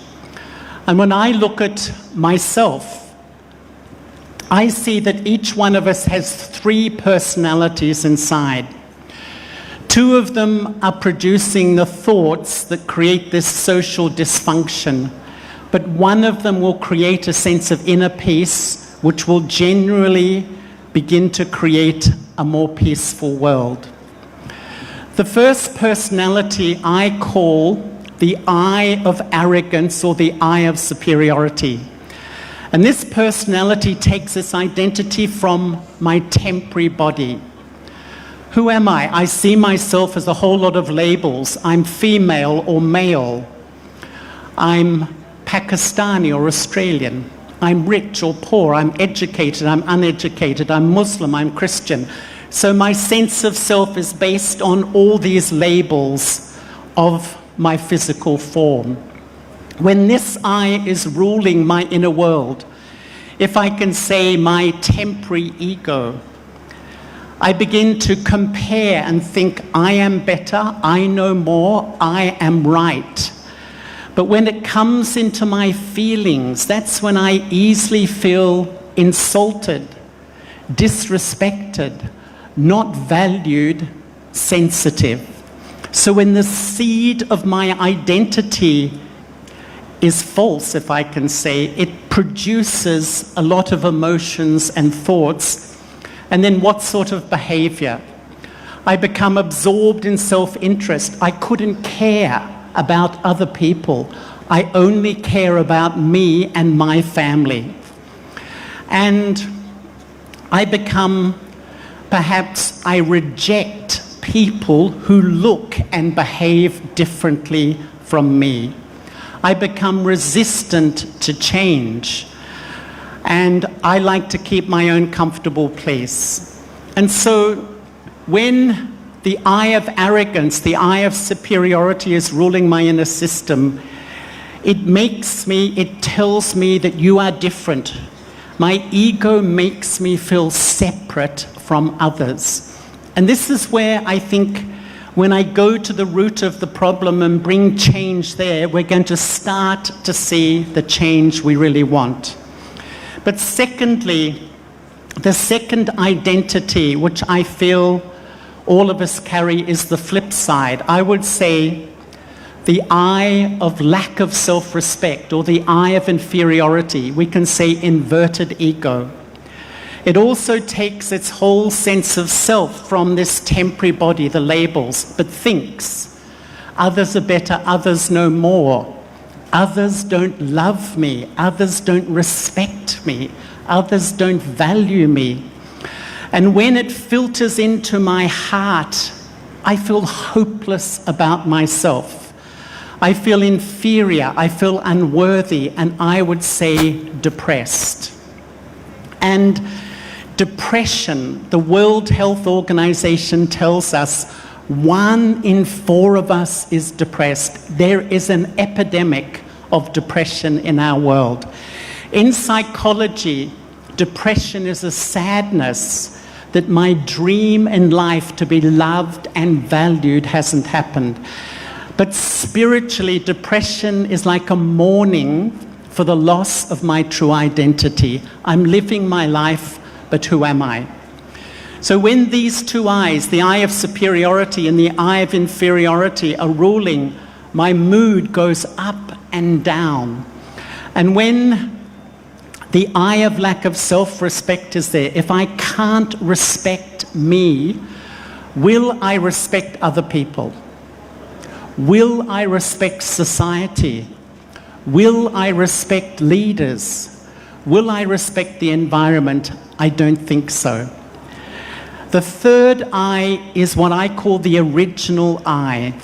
And when I look at myself, I see that each one of us has 3 personalities inside. 2 of them are producing the thoughts that create this social dysfunction, but one of them will create a sense of inner peace, which will generally begin to create a more peaceful world. The first personality I call the I of arrogance, or the I of superiority. And this personality takes its identity from my temporary body. Who am I? I see myself as a whole lot of labels. I'm female or male. I'm Pakistani or Australian. I'm rich or poor. I'm educated, I'm uneducated. I'm Muslim, I'm Christian. So my sense of self is based on all these labels of my physical form. When this I is ruling my inner world, if I can say my temporary ego, I begin to compare and think I am better, I know more, I am right. But when it comes into my feelings, that's when I easily feel insulted, disrespected, not valued, sensitive. So when the seed of my identity is false, if I can say, it produces a lot of emotions and thoughts. And then what sort of behavior? I become absorbed in self-interest. I couldn't care about other people. I only care about me and my family. And I become, perhaps I reject people who look and behave differently from me. I become resistant to change. And I like to keep my own comfortable place. And so when the eye of arrogance, the eye of superiority is ruling my inner system, it tells me that you are different. My ego makes me feel separate from others. And this is where I think when I go to the root of the problem and bring change there, we're going to start to see the change we really want. But secondly, the second identity, which I feel all of us carry, is the flip side. I would say the I of lack of self-respect, or the I of inferiority. We can say inverted ego. It also takes its whole sense of self from this temporary body, the labels, but thinks others are better, others know more. Others don't love me, others don't respect me, others don't value me. And when it filters into my heart, I feel hopeless about myself. I feel inferior, I feel unworthy, and I would say depressed. And depression, the World Health Organization tells us 1 in 4 of us is depressed. There is an epidemic of depression in our world. In psychology, depression is a sadness that my dream in life to be loved and valued hasn't happened. But spiritually, depression is like a mourning for the loss of my true identity. I'm living my life, but who am I? So when these two eyes, the eye of superiority and the eye of inferiority, are ruling, my mood goes up and down. And when the eye of lack of self-respect is there, if I can't respect me, will I respect other people? Will I respect society? Will I respect leaders? Will I respect the environment? I don't think so. The third I is what I call the original I.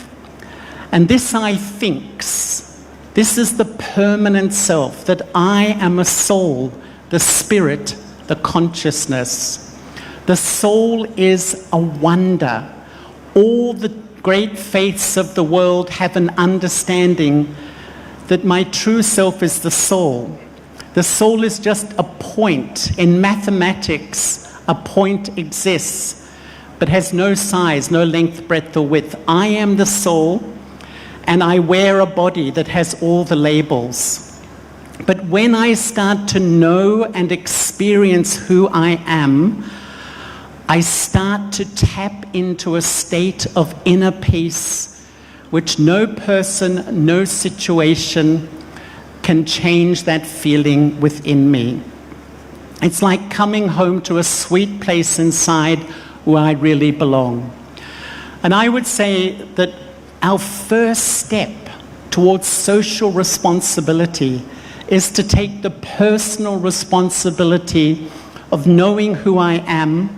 And this I thinks. This is the permanent self, that I am a soul, the spirit, the consciousness. The soul is a wonder. All the great faiths of the world have an understanding that my true self is the soul. The soul is just a point. In mathematics, a point exists, but has no size, no length, breadth, or width. I am the soul, and I wear a body that has all the labels. But when I start to know and experience who I am, I start to tap into a state of inner peace, which no person, no situation can change that feeling within me. It's like coming home to a sweet place inside where I really belong. And I would say that our first step towards social responsibility is to take the personal responsibility of knowing who I am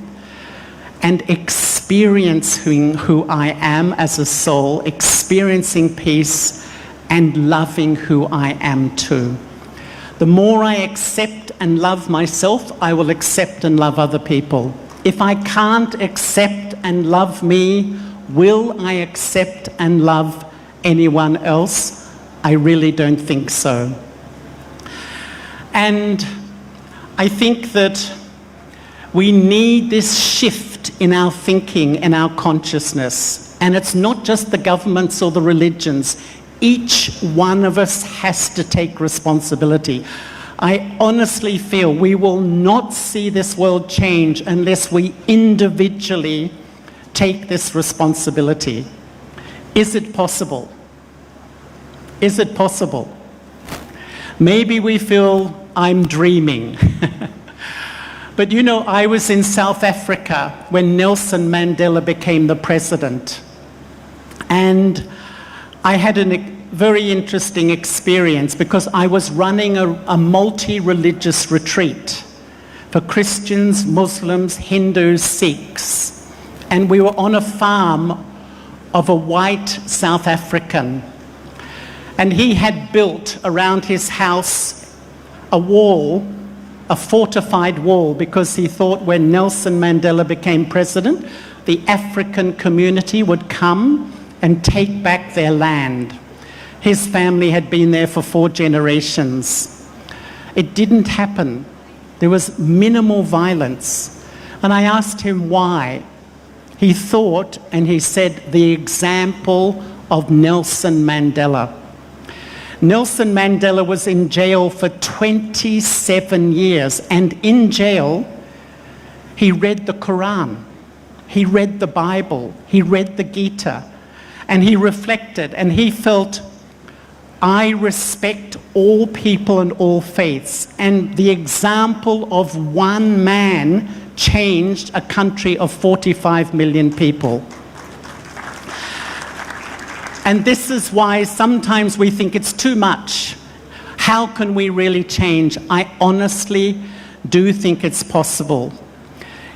and express experiencing who I am as a soul, experiencing peace, and loving who I am too. The more I accept and love myself, I will accept and love other people. If I can't accept and love me, will I accept and love anyone else? I really don't think so. And I think that we need this shift in our thinking and our consciousness. And it's not just the governments or the religions. Each one of us has to take responsibility. I honestly feel we will not see this world change unless we individually take this responsibility. Is it possible? Is it possible? Maybe we feel I'm dreaming. But you know, I was in South Africa when Nelson Mandela became the president. And I had a very interesting experience because I was running a multi-religious retreat for Christians, Muslims, Hindus, Sikhs. And we were on a farm of a white South African. And he had built around his house a wall, a fortified wall, because he thought when Nelson Mandela became president, the African community would come and take back their land. His family had been there for 4 generations. It didn't happen. There was minimal violence. And I asked him why. He thought, and he said, the example of Nelson Mandela. Nelson Mandela was in jail for 27 years, and in jail, he read the Quran, he read the Bible, he read the Gita, and he reflected, and he felt, I respect all people and all faiths, and the example of one man changed a country of 45 million people. And this is why sometimes we think it's too much. How can we really change? I honestly do think it's possible.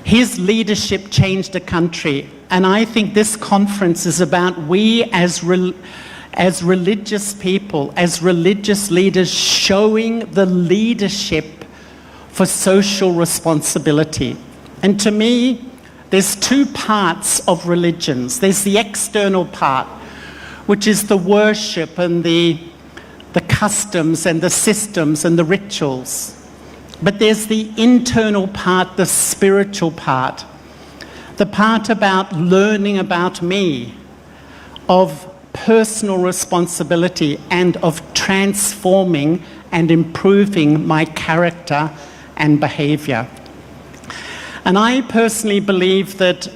His leadership changed a country, and I think this conference is about we as religious people, as religious leaders, showing the leadership for social responsibility. And to me, there's 2 parts of religions. There's the external part, which is the worship and the customs and the systems and the rituals. But there's the internal part, the spiritual part, the part about learning about me, of personal responsibility, and of transforming and improving my character and behavior. And I personally believe that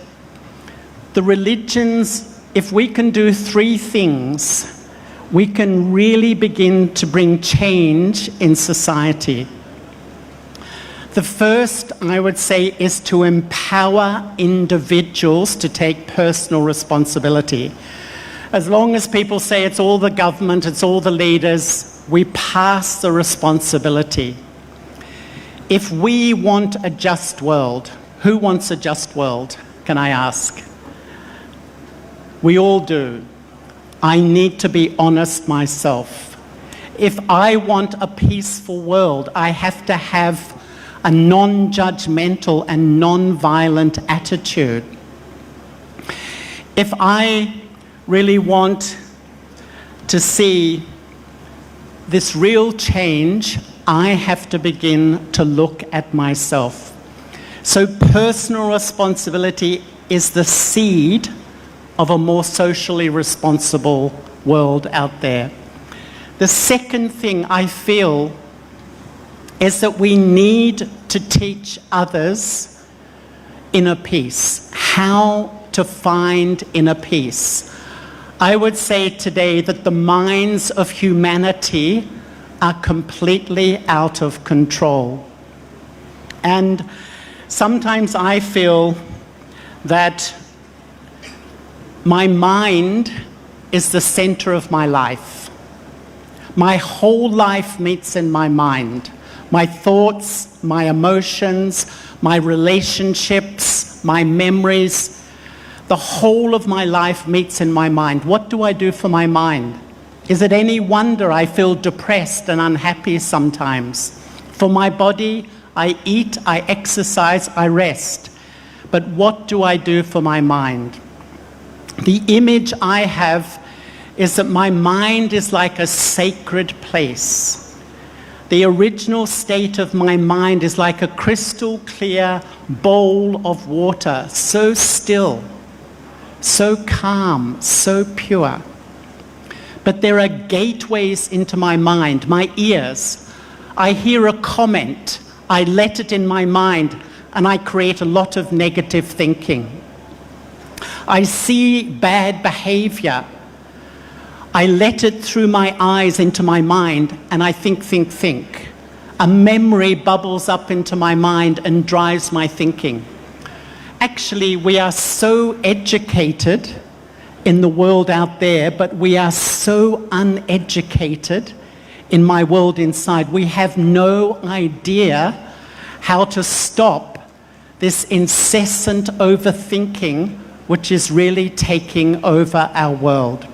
the religions, if we can do 3 things, we can really begin to bring change in society. The first, I would say, is to empower individuals to take personal responsibility. As long as people say it's all the government, it's all the leaders, we pass the responsibility. If we want a just world, who wants a just world, can I ask? We all do. I need to be honest myself. If I want a peaceful world, I have to have a non-judgmental and non-violent attitude. If I really want to see this real change, I have to begin to look at myself. So personal responsibility is the seed of a more socially responsible world out there. The second thing I feel is that we need to teach others inner peace, how to find inner peace. I would say today that the minds of humanity are completely out of control. And sometimes I feel that my mind is the center of my life. My whole life meets in my mind. My thoughts, my emotions, my relationships, my memories. The whole of my life meets in my mind. What do I do for my mind? Is it any wonder I feel depressed and unhappy sometimes? For my body, I eat, I exercise, I rest. But what do I do for my mind? The image I have is that my mind is like a sacred place. The original state of my mind is like a crystal clear bowl of water, so still, so calm, so pure. But there are gateways into my mind, my ears. I hear a comment, I let it in my mind, and I create a lot of negative thinking. I see bad behavior. I let it through my eyes into my mind, and I think. A memory bubbles up into my mind and drives my thinking. Actually, we are so educated in the world out there, but we are so uneducated in my world inside. We have no idea how to stop this incessant overthinking, which is really taking over our world.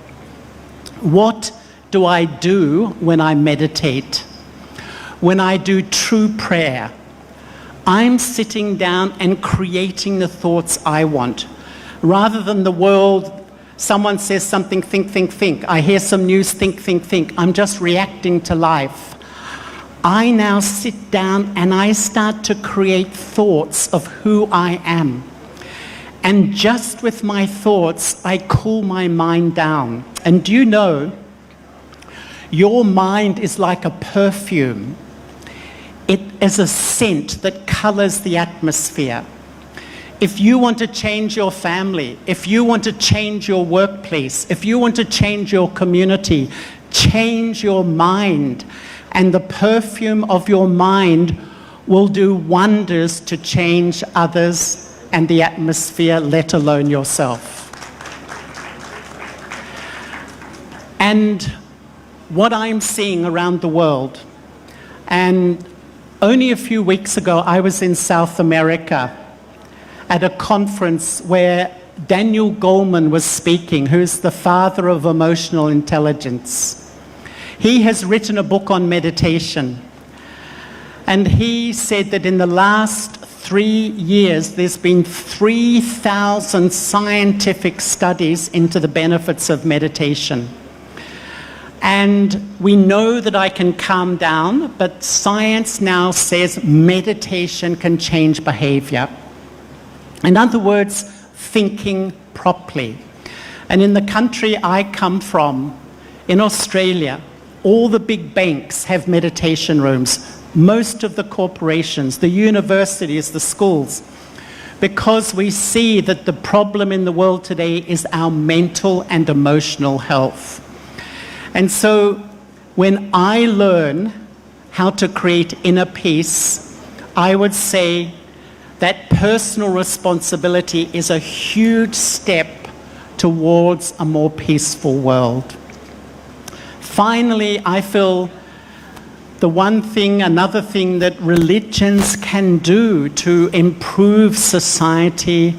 What do I do when I meditate? When I do true prayer, I'm sitting down and creating the thoughts I want. Rather than the world, someone says something, think. I hear some news, think. I'm just reacting to life. I now sit down and I start to create thoughts of who I am. And just with my thoughts, I cool my mind down. And do you know, your mind is like a perfume. It is a scent that colors the atmosphere. If you want to change your family, if you want to change your workplace, if you want to change your community, change your mind. And the perfume of your mind will do wonders to change others and the atmosphere, let alone yourself. And what I'm seeing around the world, and only a few weeks ago I was in South America at a conference where Daniel Goleman was speaking, who's the father of emotional intelligence. He has written a book on meditation, and he said that in the last 3 years, there's been 3,000 scientific studies into the benefits of meditation. And we know that I can calm down, but science now says meditation can change behavior. In other words, thinking properly. And in the country I come from, in Australia, all the big banks have meditation rooms. Most of the corporations, the universities, the schools, because we see that the problem in the world today is our mental and emotional health. And so when I learn how to create inner peace, I would say that personal responsibility is a huge step towards a more peaceful world. Finally, I feel another thing that religions can do to improve society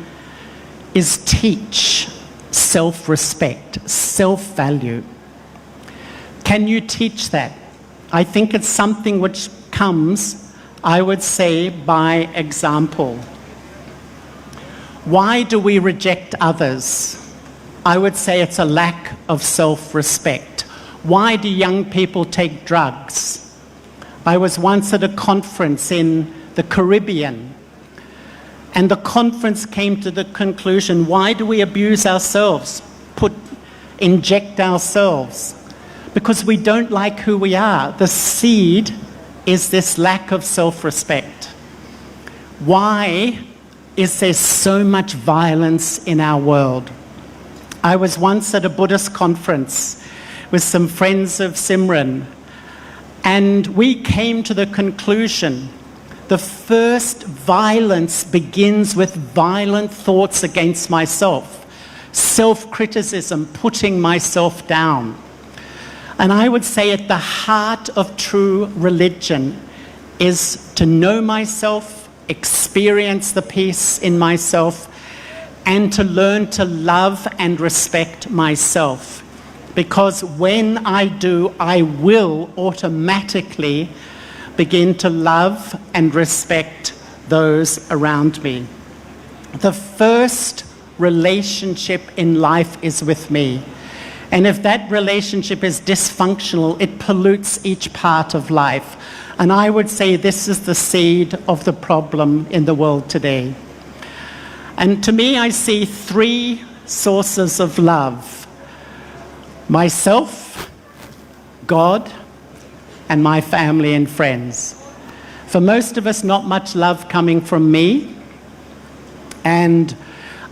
is teach self-respect, self-value. Can you teach that? I think it's something which comes, I would say, by example. Why do we reject others? I would say it's a lack of self-respect. Why do young people take drugs? I was once at a conference in the Caribbean, and the conference came to the conclusion, why do we abuse ourselves, inject ourselves? Because we don't like who we are. The seed is this lack of self-respect. Why is there so much violence in our world? I was once at a Buddhist conference with some friends of Simran, and we came to the conclusion the first violence begins with violent thoughts against myself, self-criticism, putting myself down. And I would say at the heart of true religion is to know myself, experience the peace in myself, and to learn to love and respect myself. Because when I do, I will automatically begin to love and respect those around me. The first relationship in life is with me. And if that relationship is dysfunctional, it pollutes each part of life. And I would say this is the seed of the problem in the world today. And to me, I see three sources of love: myself, God, and my family and friends. For most of us, not much love coming from me. And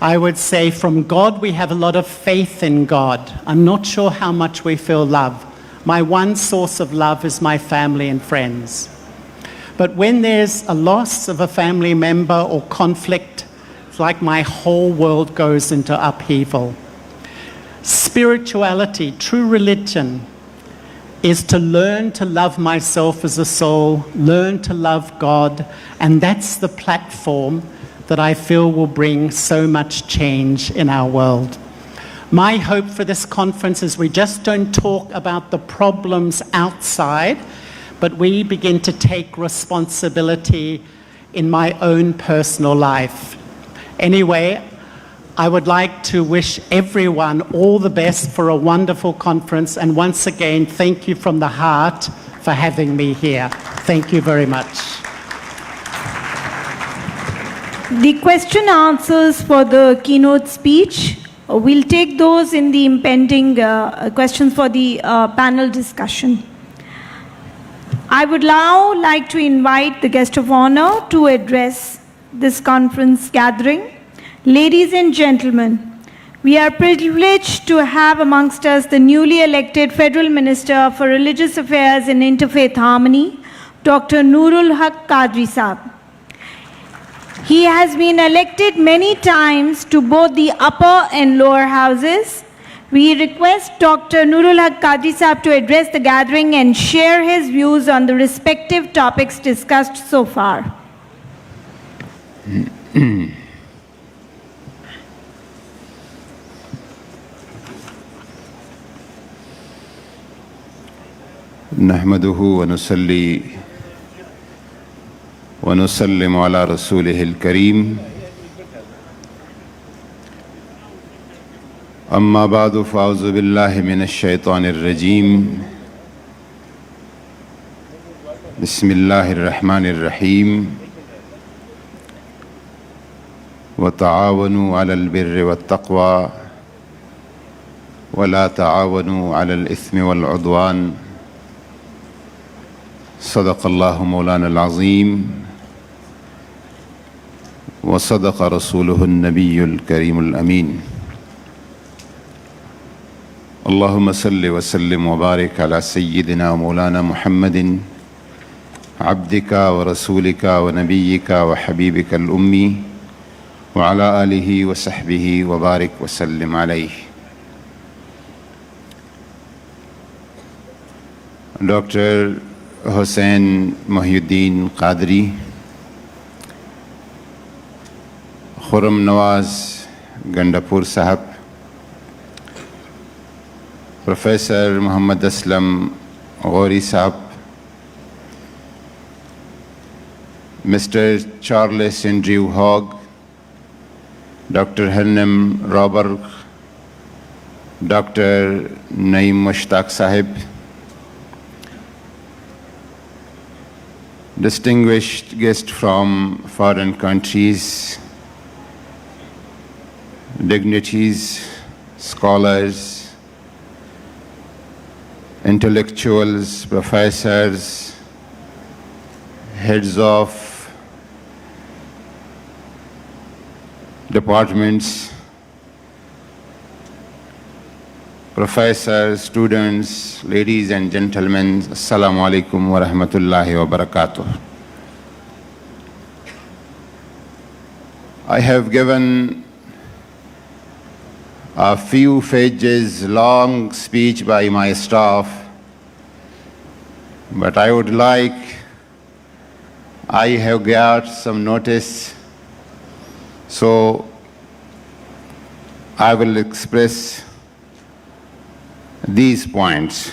I would say from God, we have a lot of faith in God. I'm not sure how much we feel love. My one source of love is my family and friends. But when there's a loss of a family member or conflict, it's like my whole world goes into upheaval. Spirituality, true religion, is to learn to love myself as a soul, learn to love God, and that's the platform that I feel will bring so much change in our world. My hope for this conference is we just don't talk about the problems outside, but we begin to take responsibility in my own personal life. Anyway, I would like to wish everyone all the best for a wonderful conference, and once again, thank you from the heart for having me here. Thank you very much. The question answers for the keynote speech, we'll take those in the impending questions for the panel discussion. I would now like to invite the guest of honor to address this conference gathering. Ladies and gentlemen, we are privileged to have amongst us the newly elected Federal Minister for Religious Affairs and Interfaith Harmony, Dr. Nurul Haq Qadri Saab. He has been elected many times to both the upper and lower houses. We request Dr. Nurul Haq Qadri Saab to address the gathering and share his views on the respective topics discussed so far. نحمده ونصلي ونسلم على رسوله الكريم أما بعد فأعوذ بالله من الشيطان الرجيم بسم الله الرحمن الرحيم وتعاونوا على البر والتقوى ولا تعاونوا على الإثم والعدوان صدق الله مولانا العظيم وصدق رسوله النبي الكريم الأمين اللهم صل وسلم وبارك على سيدنا ومولانا محمد عبدك ورسولك ونبيك وحبيبك الأمي وعلى آله وصحبه وبارك وسلم عليه. Dr. Hussain Muhyiddin Qadri, Khurram Nawaz Gandapur Sahab, Professor Muhammad Aslam Ghori Sahab, Mr. Charles Andrew Hogg, Dr. Hanem Robert, Dr. Naeem Mushtaq Sahib, distinguished guests from foreign countries, dignitaries, scholars, intellectuals, professors, heads of departments, professors, students, ladies and gentlemen, Assalamu alaikum wa rahmatullahi wa barakatuh. I have given a few pages long speech by my staff, but I have got some notice, so I will express these points.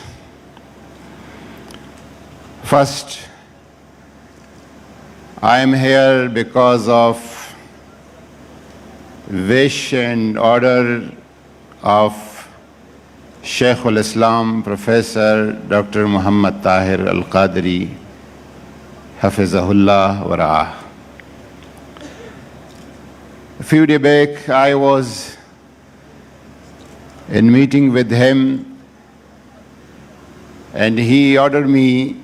First, I am here because of wish and order of Shaykh al-Islam, Professor Dr. Muhammad Tahir al-Qadri, Hafizahullah wa Ra'ah. A few days back, I was in meeting with him, and he ordered me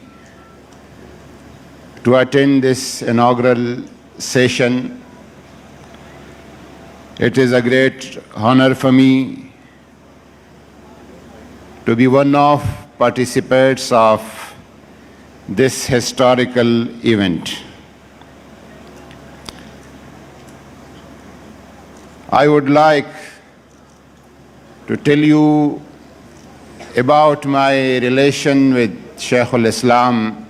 to attend this inaugural session. It is a great honor for me to be one of participants of this historical event. I would like to tell you about my relation with Shaykh al-Islam.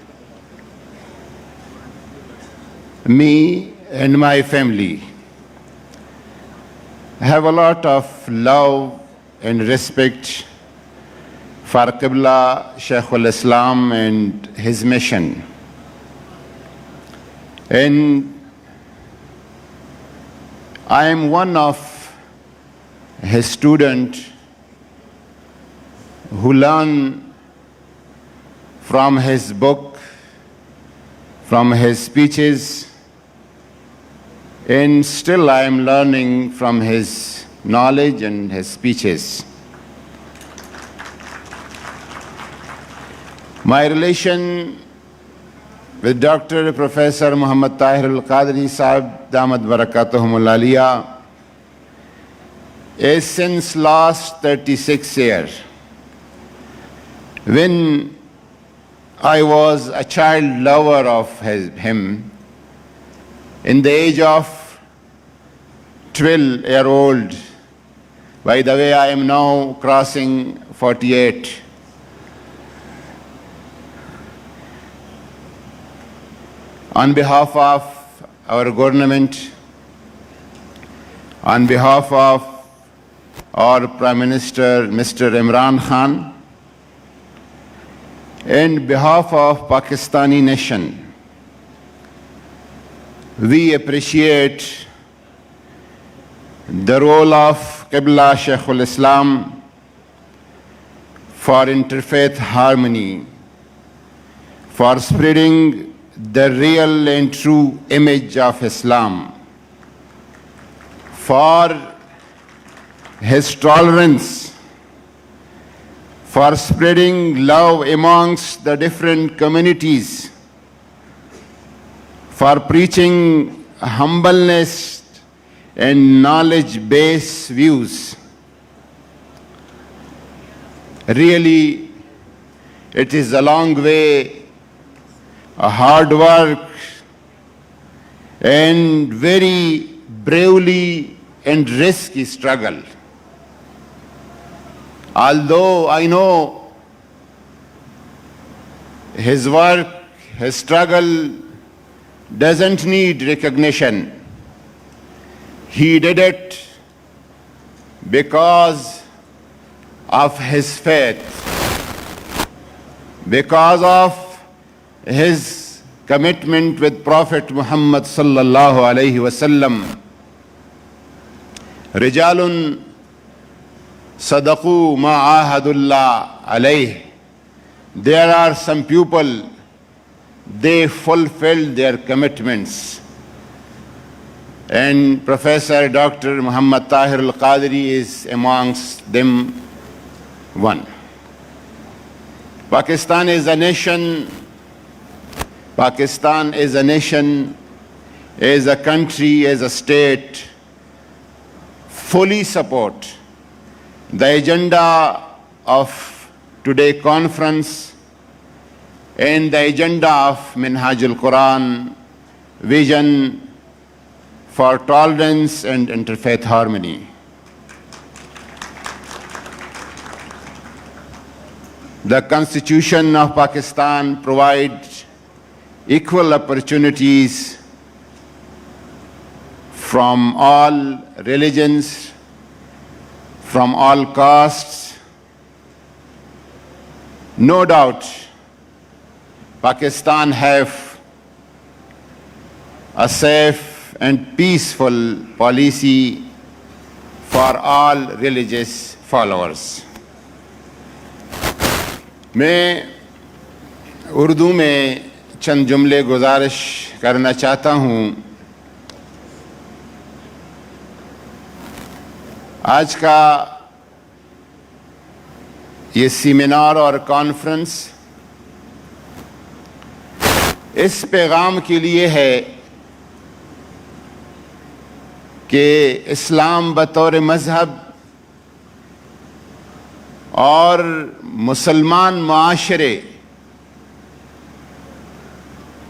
Me and my family have a lot of love and respect for Qibla, Shaykh al-Islam and his mission. And I am one of his students who learn from his book, from his speeches, and still I am learning from his knowledge and his speeches. My relation with Dr. Professor Muhammad Tahir al-Qadri Sahib Damat Barakatuhumul Aliyah is since last 36 years. When I was a child lover of him, in the age of 12-year-old, by the way, I am now crossing 48. On behalf of our government, on behalf of our Prime Minister, Mr. Imran Khan, and behalf of Pakistani nation, we appreciate the role of Qibla Shaykh al-Islam for interfaith harmony, for spreading the real and true image of Islam, for his tolerance, for spreading love amongst the different communities, for preaching humbleness and knowledge-based views. Really, it is a long way, a hard work, and very bravely and risky struggle. Although I know his work, his struggle doesn't need recognition. He did it because of his faith, because of his commitment with Prophet Muhammad sallallahu alayhi wasallam. Rijalun sadaqu ma ahadullah alayh. There are some people, they fulfilled their commitments. And Professor Dr. Muhammad Tahir al-Qadri is amongst them one. Pakistan is a nation, is a country, is a state, fully support the agenda of today's conference and the agenda of Minhaj al-Quran, vision for tolerance and interfaith harmony. The Constitution of Pakistan provides equal opportunities from all religions from all castes. No doubt, Pakistan have a safe and peaceful policy for all religious followers. میں اردو میں چند جملے گزارش کرنا چاہتا ہوں. آج کا یہ سیمینار اور کانفرنس اس پیغام کے لیے ہے کہ اسلام بطور مذہب اور مسلمان معاشرے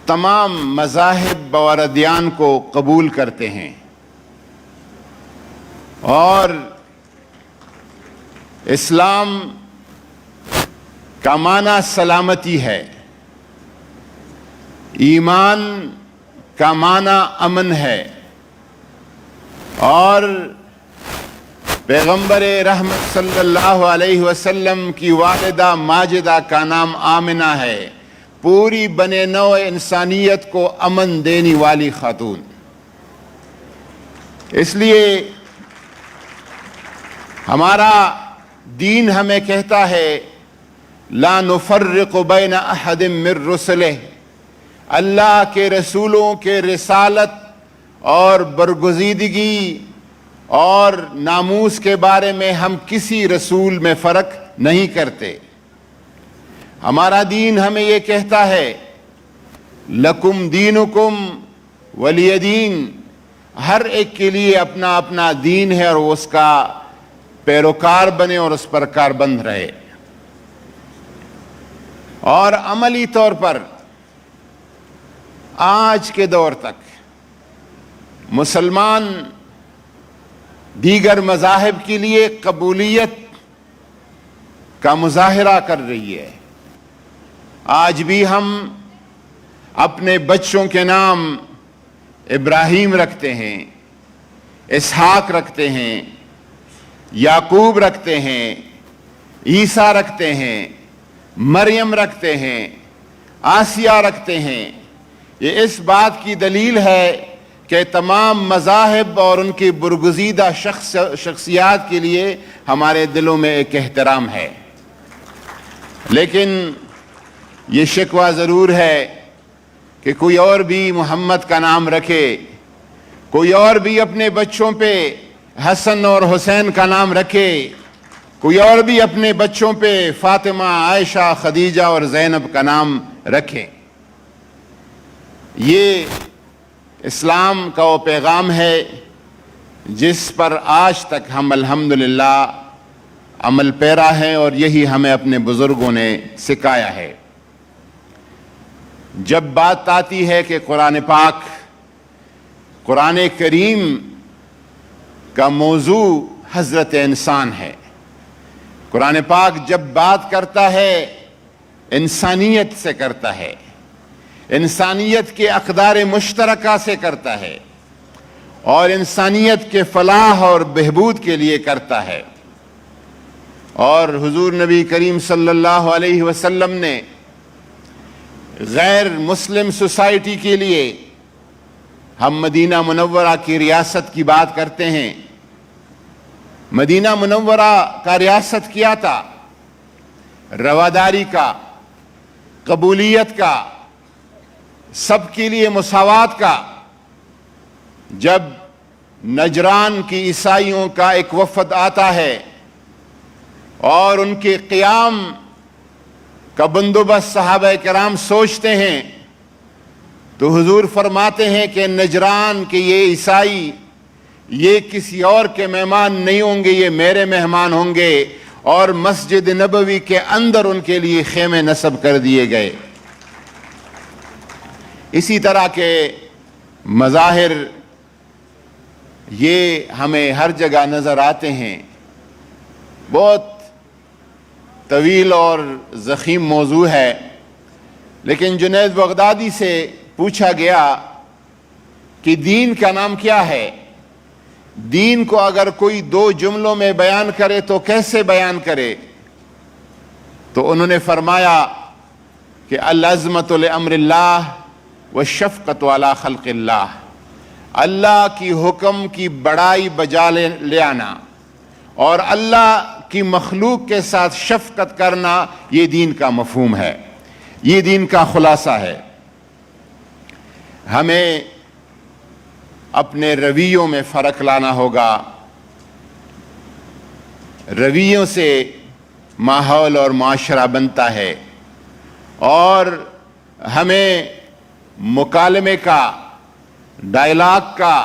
تمام مذاہب اور ادیان کو قبول کرتے ہیں اور اسلام کا معنی سلامتی ہے، ایمان کا معنی امن ہے، اور پیغمبر رحمت صلی اللہ علیہ وسلم کی والدہ ماجدہ کا نام آمنہ ہے، پوری بنے نوع انسانیت کو امن دینے والی خاتون. اس لیے ہمارا دین ہمیں کہتا ہے لا نفرق بین احد من رسلہ، اللہ کے رسولوں کے رسالت اور برگزیدگی اور ناموس کے بارے میں ہم کسی رسول میں فرق نہیں کرتے. ہمارا دین ہمیں یہ کہتا ہے لکم دینکم ولی دین، ہر ایک کے لیے اپنا اپنا دین ہے اور وہ اس کا پیروکار بنے اور اس پر کاربند رہے. اور عملی طور پر آج کے دور تک مسلمان دیگر مذاہب کے لیے قبولیت کا مظاہرہ کر رہی ہے. آج بھی ہم اپنے بچوں کے نام ابراہیم رکھتے ہیں، اسحاق رکھتے ہیں، یعقوب رکھتے ہیں، عیسیٰ رکھتے ہیں، مریم رکھتے ہیں، آسیہ رکھتے ہیں. یہ اس بات کی دلیل ہے کہ تمام مذاہب اور ان کی برگزیدہ شخصیات کے لیے ہمارے دلوں میں ایک احترام ہے. لیکن یہ شکوہ ضرور ہے کہ کوئی اور بھی محمد کا نام رکھے، کوئی اور بھی اپنے بچوں پہ حسن اور حسین کا نام رکھے، کوئی اور بھی اپنے بچوں پہ فاطمہ، عائشہ، خدیجہ اور زینب کا نام رکھے. یہ اسلام کا وہ پیغام ہے جس پر آج تک ہم الحمدللہ عمل پیرا ہیں اور یہی ہمیں اپنے بزرگوں نے سکھایا ہے. جب بات آتی ہے کہ قرآن پاک، قرآن کریم کا موضوع حضرت انسان ہے، قرآن پاک جب بات کرتا ہے انسانیت سے کرتا ہے، انسانیت کے اقدار مشترکہ سے کرتا ہے اور انسانیت کے فلاح اور بہبود کے لیے کرتا ہے. اور حضور نبی کریم صلی اللہ علیہ وسلم نے غیر مسلم سوسائٹی کے لیے، ہم مدینہ منورہ کی ریاست کی بات کرتے ہیں، مدینہ منورہ کا ریاست کیا تھا؟ رواداری کا، قبولیت کا، سب کے لیے مساوات کا. جب نجران کی عیسائیوں کا ایک وفد آتا ہے اور ان کے قیام کا بندوبست صحابہ کرام سوچتے ہیں تو حضور فرماتے ہیں کہ نجران کے یہ عیسائی یہ کسی اور کے مہمان نہیں ہوں گے، یہ میرے مہمان ہوں گے. اور مسجد نبوی کے اندر ان کے لیے خیمے نصب کر دیے گئے. اسی طرح کے مظاہر یہ ہمیں ہر جگہ نظر آتے ہیں. بہت طویل اور ضخیم موضوع ہے، لیکن جنید بغدادی سے پوچھا گیا کہ دین کا نام کیا ہے؟ دین کو اگر کوئی 2 جملوں میں بیان کرے تو کیسے بیان کرے؟ تو انہوں نے فرمایا کہ العظمت لامر اللہ والشفقت علی خلق اللہ، اللہ کی حکم کی بڑائی بجا لے آنا اور اللہ کی مخلوق کے ساتھ شفقت کرنا، یہ دین کا مفہوم ہے، یہ دین کا خلاصہ ہے۔ ہمیں اپنے رویوں میں فرق لانا ہوگا، رویوں سے ماحول اور معاشرہ بنتا ہے، اور ہمیں مکالمے کا، ڈائلاگ کا،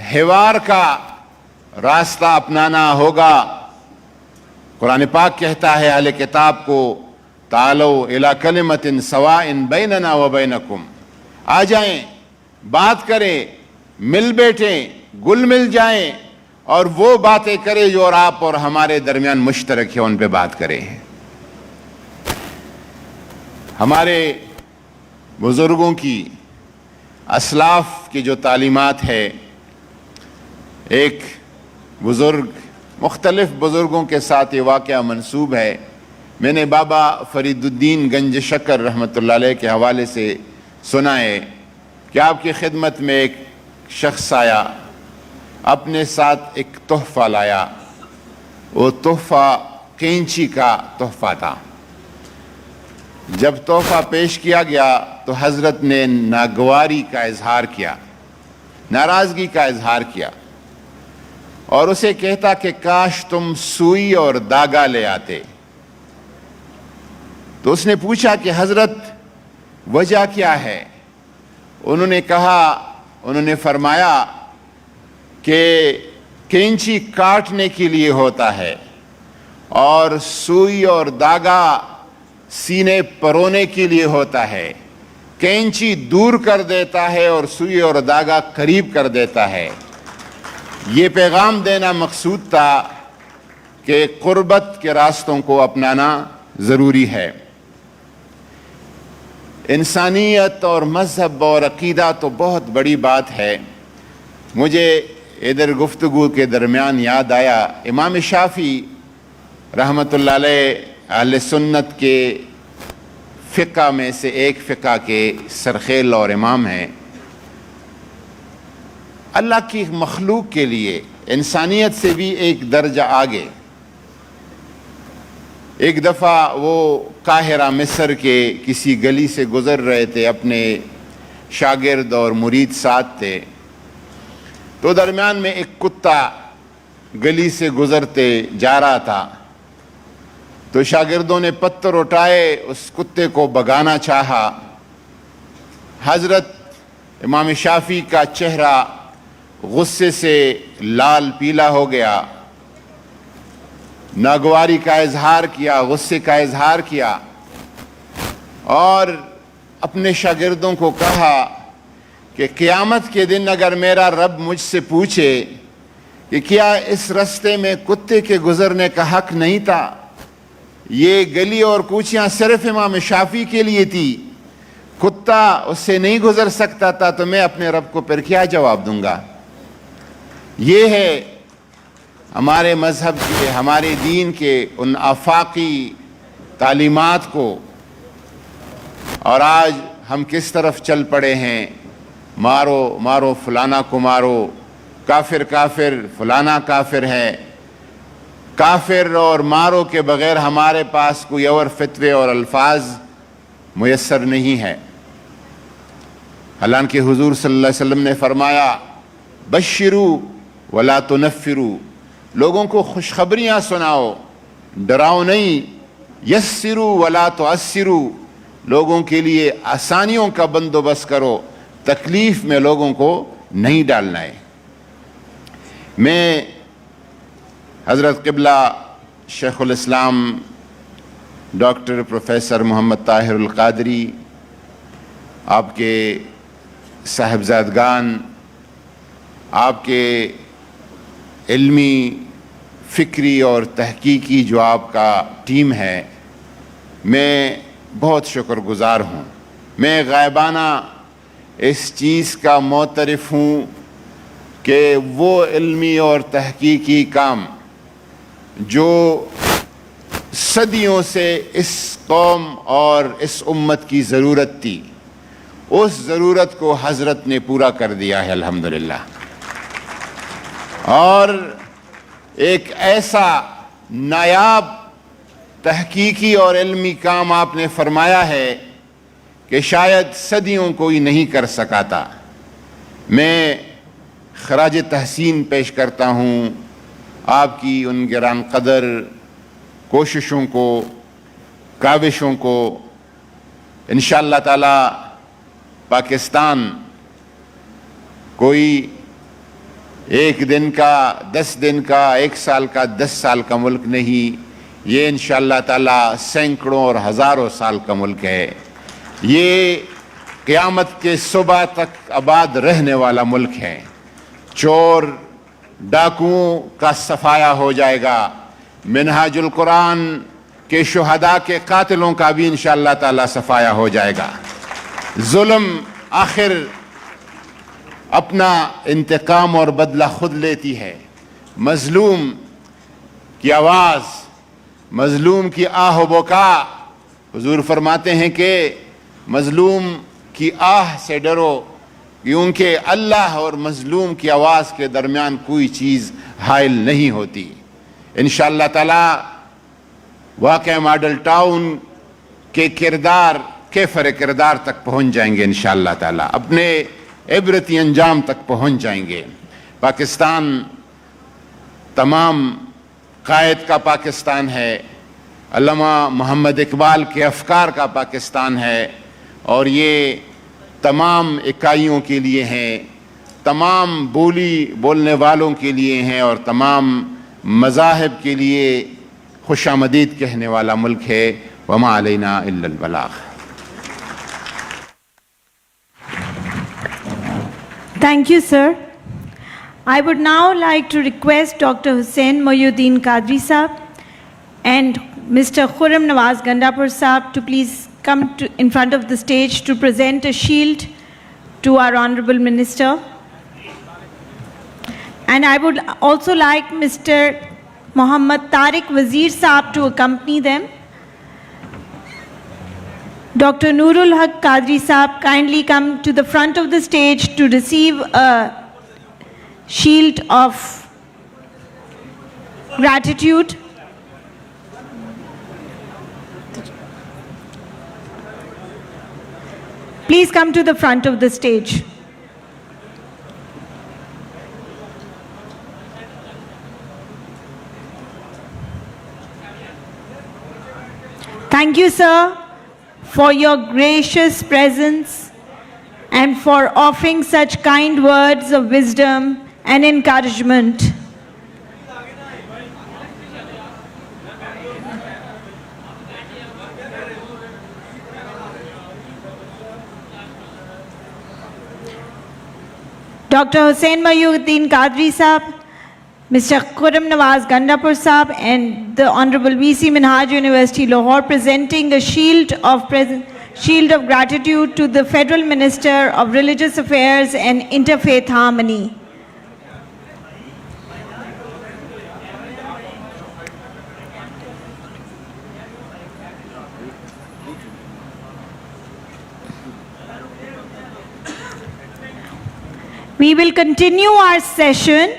حوار کا راستہ اپنانا ہوگا۔ قرآن پاک کہتا ہے اہل کتاب کو، تعالوا الی کلمۃ سواء بیننا وبینکم، آ جائیں، بات کریں، مل بیٹھیں، گل مل جائیں، اور وہ باتیں کریں جو اور آپ اور ہمارے درمیان مشترک ہے، ان پہ بات کریں۔ ہمارے بزرگوں کی، اسلاف کی جو تعلیمات ہے، ایک بزرگ، مختلف بزرگوں کے ساتھ یہ واقعہ منسوب ہے، میں نے بابا فرید الدین گنج شکر رحمۃ اللہ علیہ کے حوالے سے سنا ہے کہ آپ کی خدمت میں ایک شخص آیا، اپنے ساتھ ایک تحفہ لایا، وہ تحفہ کینچی کا تحفہ تھا۔ جب تحفہ پیش کیا گیا تو حضرت نے ناگواری کا اظہار کیا، ناراضگی کا اظہار کیا، اور اسے کہتا کہ کاش تم سوئی اور داغا لے آتے۔ تو اس نے پوچھا کہ حضرت وجہ کیا ہے؟ انہوں نے فرمایا کہ کینچی کاٹنے کے لیے ہوتا ہے اور سوئی اور داغا سینے پرونے کے لیے ہوتا ہے۔ کینچی دور کر دیتا ہے اور سوئی اور داغا قریب کر دیتا ہے۔ یہ پیغام دینا مقصود تھا کہ قربت کے راستوں کو اپنانا ضروری ہے۔ انسانیت اور مذہب اور عقیدہ تو بہت بڑی بات ہے۔ مجھے ادھر گفتگو کے درمیان یاد آیا، امام شافعی رحمۃ اللہ علیہ اہل سنت کے فقہ میں سے ایک فقہ کے سرخیل اور امام ہیں۔ اللہ کی مخلوق کے لیے انسانیت سے بھی ایک درجہ آگے۔ ایک دفعہ وہ قاہرہ مصر کے کسی گلی سے گزر رہے تھے، اپنے شاگرد اور مرید ساتھ تھے، تو درمیان میں ایک کتا گلی سے گزرتے جا رہا تھا، تو شاگردوں نے پتھر اٹھائے، اس کتے کو بھگانا چاہا۔ حضرت امام شافعی کا چہرہ غصے سے لال پیلا ہو گیا، ناگواری کا اظہار کیا، غصے کا اظہار کیا، اور اپنے شاگردوں کو کہا کہ قیامت کے دن اگر میرا رب مجھ سے پوچھے کہ کیا اس رستے میں کتے کے گزرنے کا حق نہیں تھا، یہ گلی اور کوچیاں صرف امام شافعی کے لیے تھی، کتا اس سے نہیں گزر سکتا تھا، تو میں اپنے رب کو پھر کیا جواب دوں گا؟ یہ ہے ہمارے مذہب کے، ہمارے دین کے ان آفاقی تعلیمات کو، اور آج ہم کس طرف چل پڑے ہیں، مارو مارو فلانا کو مارو، کافر کافر فلانا کافر ہے، کافر اور مارو کے بغیر ہمارے پاس کوئی اور فتوے اور الفاظ میسر نہیں ہے۔ حالانکہ حضور صلی اللہ علیہ وسلم نے فرمایا بشرو ولا تنفرو، لوگوں کو خوشخبریاں سناؤ، ڈراؤ نہیں، یسرو ولا تعسرو، لوگوں کے لیے آسانیوں کا بندوبست کرو، تکلیف میں لوگوں کو نہیں ڈالنا ہے۔ میں حضرت قبلہ شیخ الاسلام ڈاکٹر پروفیسر محمد طاہر القادری، آپ کے صاحبزادگان، آپ کے علمی، فکری اور تحقیقی جو آپ کا ٹیم ہے، میں بہت شکر گزار ہوں۔ میں غائبانہ اس چیز کا معترف ہوں कि वो इल्मी और तहकीकी काम जो सदियों से इस कौम और इस उम्मत की ज़रूरत थी, उस ज़रूरत को हज़रत ने पूरा कर दिया है अल्हम्दुलिल्लाह। और एक ऐसा नायाब तहकीकी और इल्मी काम आपने फरमाया है कि शायद सदियों कोई नहीं कर सका था। मैं खराज तहसीन पेश करता हूँ आपकी उन गिरान कदर कोशिशों को, काविशों को। इंशाअल्लाह ताला पाकिस्तान कोई एक दिन का, 10 दिन का, 1 साल का, 10 साल का मुल्क नहीं, ये इंशाअल्लाह ताला सैकड़ों और हज़ारों साल का मुल्क है। ये क़यामत के सुबह तक आबाद रहने वाला मुल्क है। चोर डाकुओं का सफाया हो जाएगा, मिनहाजुल कुरान के शुहदा के कातिलों का भी इंशाअल्लाह ताला सफाया हो जाएगा। जुल्म आखिर अपना इंतकाम और बदला खुद लेती है। मजलूम की आवाज़, मजलूम की आह बोका, हुजूर फरमाते हैं कि मजलूम की आह से डरो, क्योंकि अल्लाह और मजलूम की आवाज़ के दरमियान कोई चीज़ हाइल नहीं होती। इंशाअल्लाह ताला वाक़ई मॉडल टाउन के किरदार के फ़र्क किरदार तक पहुँच जाएंगे इंशाअल्लाह ताला, अपने इबरती अंजाम तक पहुँच जाएंगे। पाकिस्तान तमाम कायद का पाकिस्तान है, अल्लामा मोहम्मद इकबाल के अफ़कार का पाकिस्तान है, और ये तमाम इकाइयों के लिए हैं, तमाम बोली बोलने वालों के लिए हैं, और तमाम मज़ाहिब के लिए खुशामदीद कहने वाला मुल्क है। वमा अलैना इल्लल बलाग। Thank you, sir. I would now like to request Dr. Hussain Mohyuddin Qadri Sahab and Mr. Khurram Nawaz Gandapur Sahab to please come in front of the stage to present a shield to our Honorable Minister. And I would also like Mr. Muhammad Tariq Wazir Sahab to accompany them. Dr. Noorul Haq Qadri Sahab, kindly come to the front of the stage to receive a shield of gratitude. Please come to the front of the stage. Thank you, sir, for your gracious presence and for offering such kind words of wisdom and encouragement. Dr. Hussain Mohyuddin Qadri Sahab, Mr. Khurram Nawaz Gandapur Sahab and the Honorable VC Minhaj University Lahore presenting a shield of gratitude to the Federal Minister of Religious Affairs and Interfaith Harmony. We will continue our session,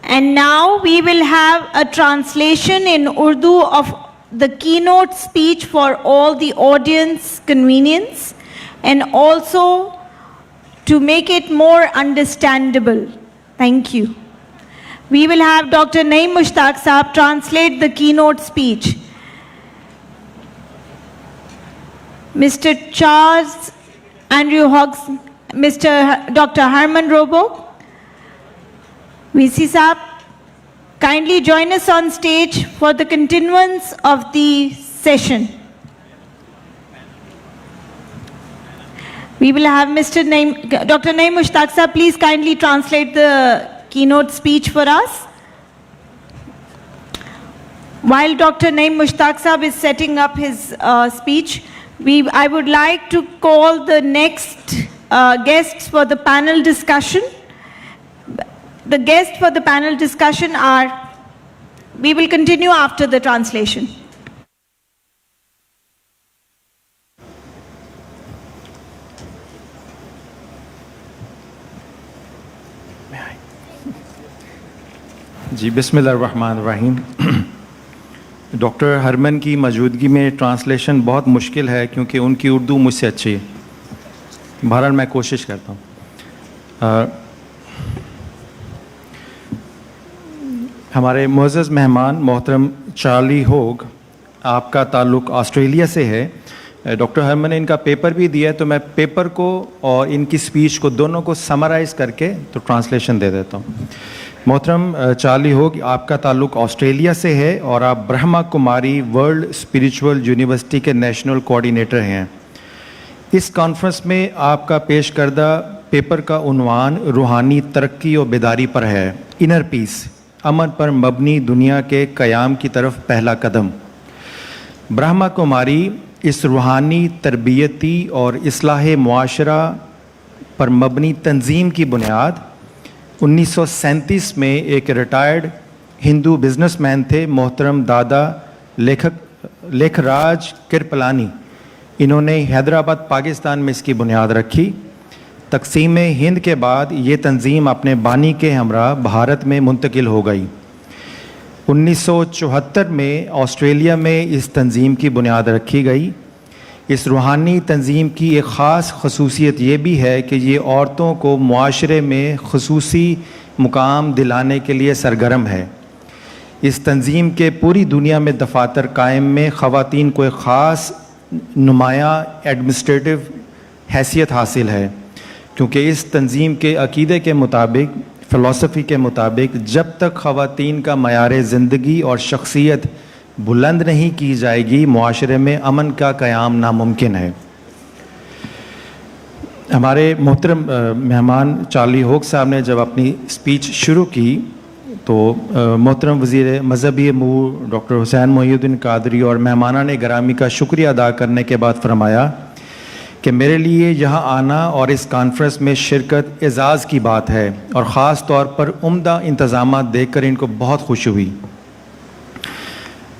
and now we will have a translation in Urdu of the keynote speech for all the audience convenience and also to make it more understandable. Thank you. We will have Dr. Naeem Mushtaq Sahab translate the keynote speech. Mr. Charles Andrew Hoggs, Dr. Harman Robo, VC Sahab, kindly join us on stage for the continuance of the session. We will have Dr. Naeem Mushtaq Sahab, please kindly translate the keynote speech for us. While Dr. Naeem Mushtaq Sahab is setting up his speech, I would like to call the next guests for the panel discussion. The guests for the panel discussion are, we will continue after the translation. جی بسم اللہ الرحمن الرحیم. Doctor Hermann کی موجودگی میں translation بہت مشکل ہے کیونکہ ان کی اردو مجھ سے اچھی ہے. بہرحال میں کوشش کرتا ہوں. ہمارے معزز مہمان محترم چارلی ہوگ، آپ کا تعلق آسٹریلیا سے ہے. ڈاکٹر ہرمن نے ان کا پیپر بھی دیا ہے، تو میں پیپر کو اور ان کی اسپیچ کو دونوں کو سمرائز کر کے تو ٹرانسلیشن دے دیتا ہوں. محترم چارلی ہوگ، آپ کا تعلق آسٹریلیا سے ہے اور آپ برہما کماری ورلڈ اسپریچول یونیورسٹی کے نیشنل کوآرڈینیٹر ہیں. اس کانفرنس میں آپ کا پیش کردہ پیپر کا عنوان روحانی ترقی و بیداری پر ہے، انر پیس، امن پر مبنی دنیا کے قیام کی طرف پہلا قدم. برہما کماری اس روحانی تربیتی اور اصلاح معاشرہ پر مبنی تنظیم کی بنیاد 1937 میں ایک ریٹائرڈ ہندو بزنس مین تھے محترم دادا لیکھ راج کرپلانی. انہوں نے حیدرآباد پاکستان میں اس کی بنیاد رکھی. تقسیم ہند کے بعد یہ تنظیم اپنے بانی کے ہمراہ بھارت میں منتقل ہو گئی. 1974 میں آسٹریلیا میں اس تنظیم کی بنیاد رکھی گئی. اس روحانی تنظیم کی ایک خاص خصوصیت یہ بھی ہے کہ یہ عورتوں کو معاشرے میں خصوصی مقام دلانے کے لیے سرگرم ہے. اس تنظیم کے پوری دنیا میں دفاتر قائم میں خواتین کو ایک خاص نمایاں ایڈمنسٹریٹو حیثیت حاصل ہے، کیونکہ اس تنظیم کے عقیدے کے مطابق، فلسفی کے مطابق، جب تک خواتین کا معیار زندگی اور شخصیت بلند نہیں کی جائے گی، معاشرے میں امن کا قیام ناممکن ہے. ہمارے محترم مہمان چارلی ہوگ صاحب نے جب اپنی اسپیچ شروع کی تو محترم وزیر مذہبی امور ڈاکٹر حسین محی الدین قادری اور مہمانان گرامی کا شکریہ ادا کرنے کے بعد فرمایا کہ میرے لیے یہاں آنا اور اس کانفرنس میں شرکت اعزاز کی بات ہے، اور خاص طور پر عمدہ انتظامات دیکھ کر ان کو بہت خوشی ہوئی.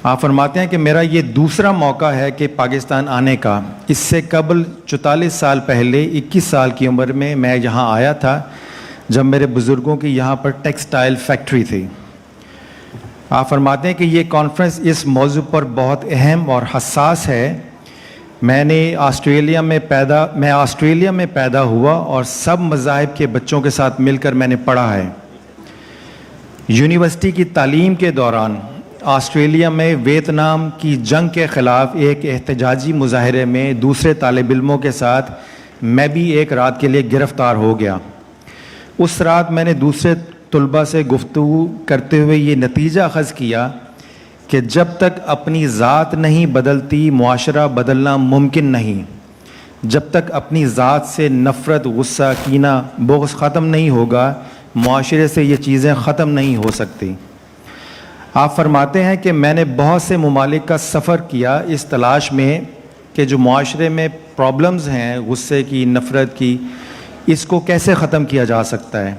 آپ فرماتے ہیں کہ میرا یہ دوسرا موقع ہے کہ پاکستان آنے کا. اس سے قبل 44 سال پہلے 21 سال کی عمر میں یہاں آیا تھا، جب میرے بزرگوں کی یہاں پر ٹیکسٹائل فیکٹری تھی. آپ فرماتے ہیں کہ یہ کانفرنس اس موضوع پر بہت اہم اور حساس ہے. میں آسٹریلیا میں پیدا ہوا اور سب مذاہب کے بچوں کے ساتھ مل کر میں نے پڑھا ہے. یونیورسٹی کی تعلیم کے دوران آسٹریلیا میں ویتنام کی جنگ کے خلاف ایک احتجاجی مظاہرے میں دوسرے طالب علموں کے ساتھ میں بھی ایک رات کے لیے گرفتار ہو گیا. اس رات میں نے دوسرے طلباء سے گفتگو کرتے ہوئے یہ نتیجہ اخذ کیا کہ جب تک اپنی ذات نہیں بدلتی، معاشرہ بدلنا ممکن نہیں. جب تک اپنی ذات سے نفرت، غصہ، کینہ، بغض ختم نہیں ہوگا، معاشرے سے یہ چیزیں ختم نہیں ہو سکتی. آپ فرماتے ہیں کہ میں نے بہت سے ممالک کا سفر کیا اس تلاش میں کہ جو معاشرے میں پرابلمز ہیں، غصے کی، نفرت کی، اس کو کیسے ختم کیا جا سکتا ہے.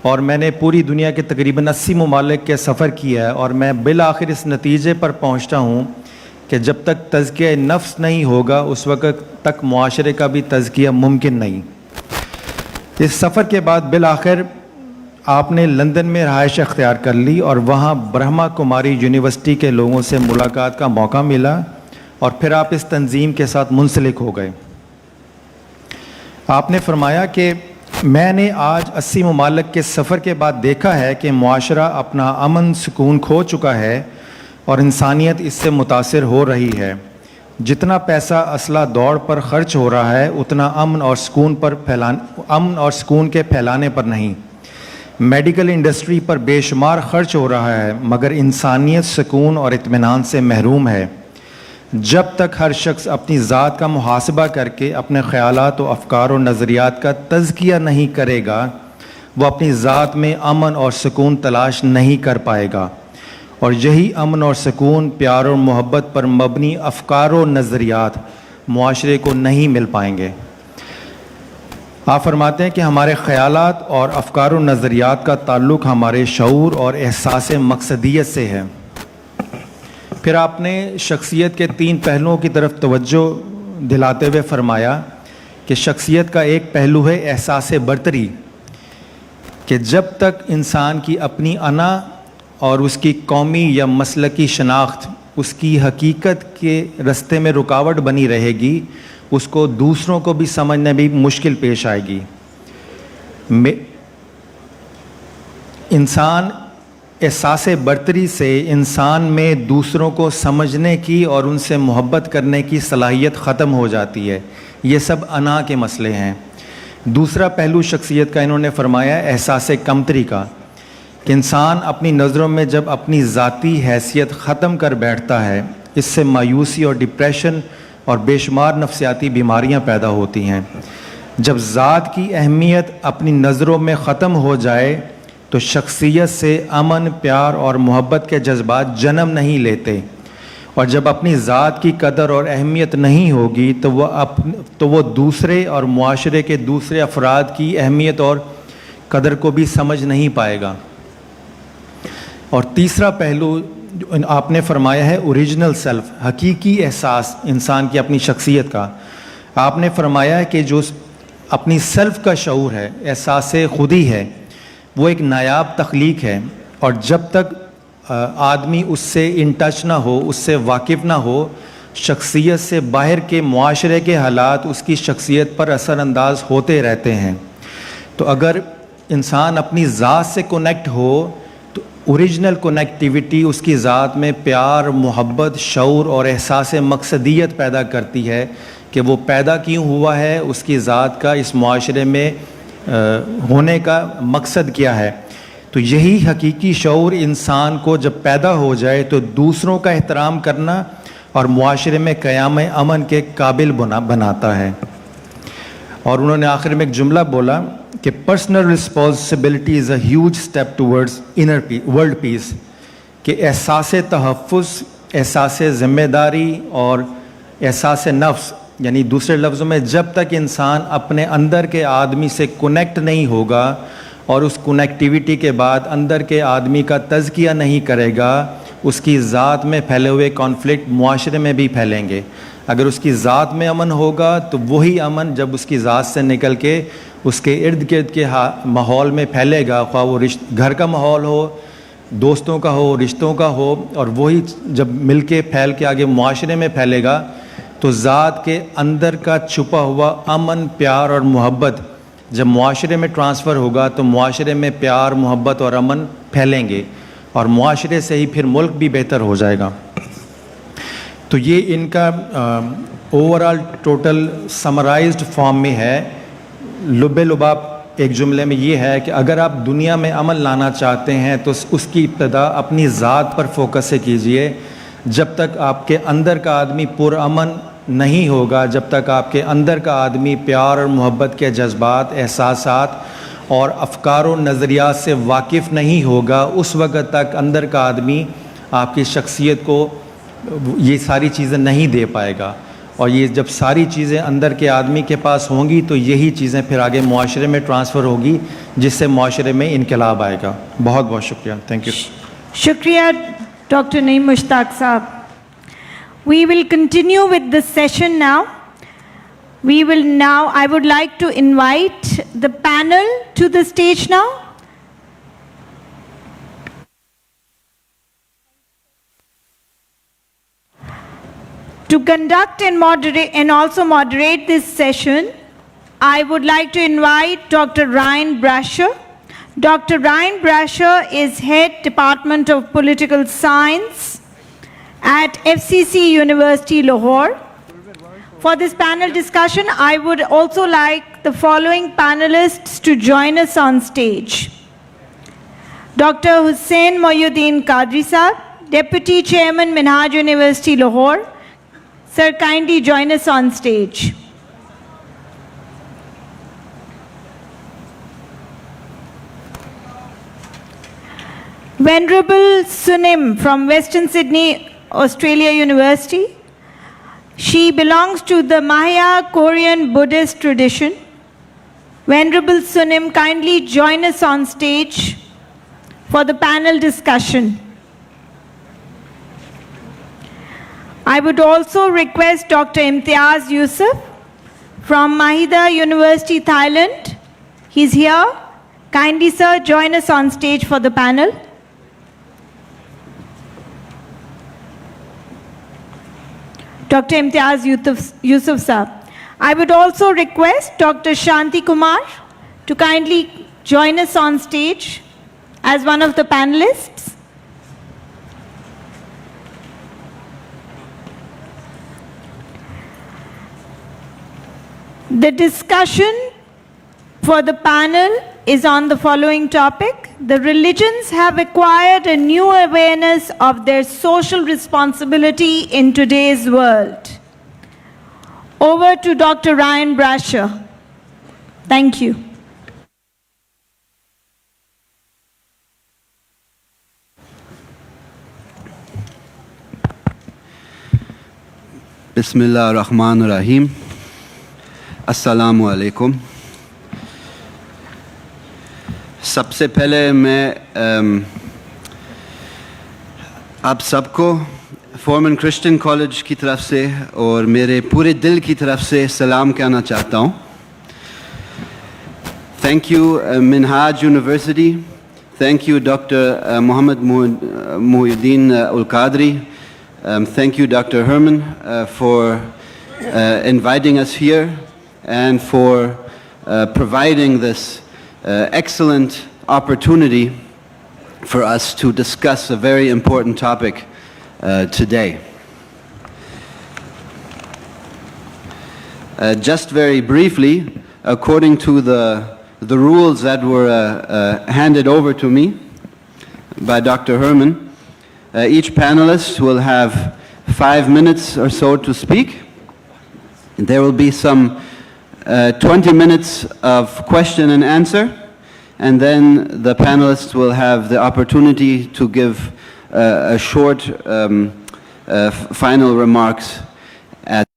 اور میں نے پوری دنیا کے تقریباً 80 ممالک کے سفر کیا ہے، اور میں بالآخر اس نتیجے پر پہنچتا ہوں کہ جب تک تزکیہ نفس نہیں ہوگا اس وقت تک معاشرے کا بھی تزکیہ ممکن نہیں. اس سفر کے بعد بالآخر آپ نے لندن میں رہائش اختیار کر لی اور وہاں برہما کماری یونیورسٹی کے لوگوں سے ملاقات کا موقع ملا، اور پھر آپ اس تنظیم کے ساتھ منسلک ہو گئے. آپ نے فرمایا کہ میں نے آج 80 ممالک کے سفر کے بعد دیکھا ہے کہ معاشرہ اپنا امن سکون کھو چکا ہے اور انسانیت اس سے متاثر ہو رہی ہے. جتنا پیسہ اسلحہ دوڑ پر خرچ ہو رہا ہے اتنا امن اور سکون کے پھیلانے پر نہیں. میڈیکل انڈسٹری پر بے شمار خرچ ہو رہا ہے، مگر انسانیت سکون اور اطمینان سے محروم ہے. جب تک ہر شخص اپنی ذات کا محاسبہ کر کے اپنے خیالات و افکار و نظریات کا تزکیہ نہیں کرے گا، وہ اپنی ذات میں امن اور سکون تلاش نہیں کر پائے گا. اور یہی امن اور سکون، پیار اور محبت پر مبنی افکار و نظریات معاشرے کو نہیں مل پائیں گے. آپ فرماتے ہیں کہ ہمارے خیالات اور افکار و نظریات کا تعلق ہمارے شعور اور احساس مقصدیت سے ہے. پھر آپ نے شخصیت کے 3 پہلوؤں کی طرف توجہ دلاتے ہوئے فرمایا کہ شخصیت کا ایک پہلو ہے احساس برتری، کہ جب تک انسان کی اپنی انا اور اس کی قومی یا مسلکی شناخت اس کی حقیقت کے رستے میں رکاوٹ بنی رہے گی، اس کو دوسروں کو بھی سمجھنے بھی مشکل پیش آئے گی. انسان احساس برتری سے انسان میں دوسروں کو سمجھنے کی اور ان سے محبت کرنے کی صلاحیت ختم ہو جاتی ہے. یہ سب انا کے مسئلے ہیں. دوسرا پہلو شخصیت کا انہوں نے فرمایا احساس کمتری کا، کہ انسان اپنی نظروں میں جب اپنی ذاتی حیثیت ختم کر بیٹھتا ہے، اس سے مایوسی اور ڈپریشن اور بے شمار نفسیاتی بیماریاں پیدا ہوتی ہیں. جب ذات کی اہمیت اپنی نظروں میں ختم ہو جائے تو شخصیت سے امن، پیار اور محبت کے جذبات جنم نہیں لیتے، اور جب اپنی ذات کی قدر اور اہمیت نہیں ہوگی تو وہ دوسرے اور معاشرے کے دوسرے افراد کی اہمیت اور قدر کو بھی سمجھ نہیں پائے گا. اور تیسرا پہلو آپ نے فرمایا ہے اوریجنل سیلف، حقیقی احساس انسان کی اپنی شخصیت کا. آپ نے فرمایا ہے کہ جو اپنی سیلف کا شعور ہے، احساس خودی ہے، وہ ایک نایاب تخلیق ہے، اور جب تک آدمی اس سے ان ٹچ نہ ہو، اس سے واقف نہ ہو، شخصیت سے باہر کے معاشرے کے حالات اس کی شخصیت پر اثر انداز ہوتے رہتے ہیں. تو اگر انسان اپنی ذات سے کنیکٹ ہو تو اوریجنل کنیکٹیویٹی اس کی ذات میں پیار، محبت، شعور اور احساس مقصدیت پیدا کرتی ہے کہ وہ پیدا کیوں ہوا ہے، اس کی ذات کا اس معاشرے میں ہونے کا مقصد کیا ہے. تو یہی حقیقی شعور انسان کو جب پیدا ہو جائے تو دوسروں کا احترام کرنا اور معاشرے میں قیام امن کے قابل بناتا ہے. اور انہوں نے آخر میں ایک جملہ بولا کہ personal responsibility is a huge step towards inner world peace, کہ احساس تحفظ، احساس ذمہ داری اور احساس نفس، یعنی دوسرے لفظوں میں جب تک انسان اپنے اندر کے آدمی سے کنیکٹ نہیں ہوگا اور اس کنیکٹیویٹی کے بعد اندر کے آدمی کا تزکیہ نہیں کرے گا، اس کی ذات میں پھیلے ہوئے کانفلکٹ معاشرے میں بھی پھیلیں گے. اگر اس کی ذات میں امن ہوگا تو وہی امن جب اس کی ذات سے نکل کے اس کے ارد گرد کے ماحول میں پھیلے گا، خواہ وہ گھر کا ماحول ہو، دوستوں کا ہو، رشتوں کا ہو، اور وہی جب مل کے پھیل کے آگے معاشرے میں پھیلے گا تو ذات کے اندر کا چھپا ہوا امن، پیار اور محبت جب معاشرے میں ٹرانسفر ہوگا تو معاشرے میں پیار، محبت اور امن پھیلیں گے، اور معاشرے سے ہی پھر ملک بھی بہتر ہو جائے گا. تو یہ ان کا اوورآل ٹوٹل سمرائزڈ فارم میں ہے. لب لباب ایک جملے میں یہ ہے کہ اگر آپ دنیا میں امن لانا چاہتے ہیں تو اس کی ابتدا اپنی ذات پر فوکس سے کیجئے. جب تک آپ کے اندر کا آدمی پرامن نہیں ہوگا، جب تک آپ کے اندر کا آدمی پیار اور محبت کے جذبات، احساسات اور افکار و نظریات سے واقف نہیں ہوگا، اس وقت تک اندر کا آدمی آپ کی شخصیت کو یہ ساری چیزیں نہیں دے پائے گا. اور یہ جب ساری چیزیں اندر کے آدمی کے پاس ہوں گی تو یہی چیزیں پھر آگے معاشرے میں ٹرانسفر ہوگی، جس سے معاشرے میں انقلاب آئے گا. بہت بہت شکریہ. Thank you. شکریہ ڈاکٹر نعیم مشتاق صاحب. We will continue with this session now. I would like to invite the panel to the stage now. To conduct and also moderate this session, I would like to invite Dr. Ryan Brasher. Dr. Ryan Brasher is Head Department of Political Science at FCC University, Lahore. For this panel discussion, I would also like the following panelists to join us on stage. Dr. Hussain Mohyuddin Qadri Sahab, Deputy Chairman, Minhaj University, Lahore. Sir, kindly join us on stage. Venerable Sunim from Western Sydney, Australia University. She belongs to the Mahaya Korean Buddhist tradition. Venerable Sunim, kindly join us on stage for the panel discussion. I would also request Dr. Imtiaz Yusuf from Mahida University, Thailand. He's here. Kindly, sir, join us on stage for the panel. Dr. Imtiaz Yusuf, sir. I would also request Dr. Shanti Kumar to kindly join us on stage as one of the panelists. The discussion for the panel is on the following topic. The religions have acquired a new awareness of their social responsibility in today's world. Over to Dr. Ryan Brasher. Thank you. Bismillah ar-Rahman ar-Rahim. Assalamu alaikum. सबसे पहले मैं आप सबको Forman Christian college की तरफ से और मेरे पूरे दिल की तरफ से सलाम कहना चाहता हूँ. Thank you Minhaj University. Thank you Dr. Muhammad Muhyiddin Al-Qadri. Thank you Dr. Herman for inviting us here and for providing this excellent opportunity for us to discuss a very important topic today. Just very briefly, according to the rules that were handed over to me by Dr. Herman, each panelist will have 5 minutes or so to speak. There will be some 20 minutes of question and answer, and then the panelists will have the opportunity to give a short final remarks at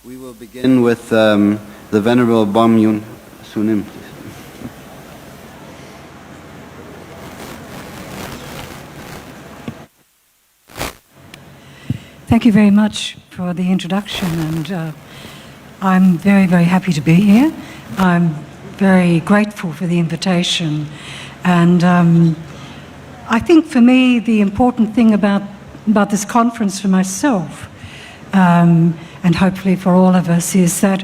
We will begin with the Venerable Bamyun Sunim. Thank you very much for the introduction, and I'm very, very happy to be here. I'm very grateful for the invitation, and I think for me the important thing about this conference for myself and hopefully for all of us is that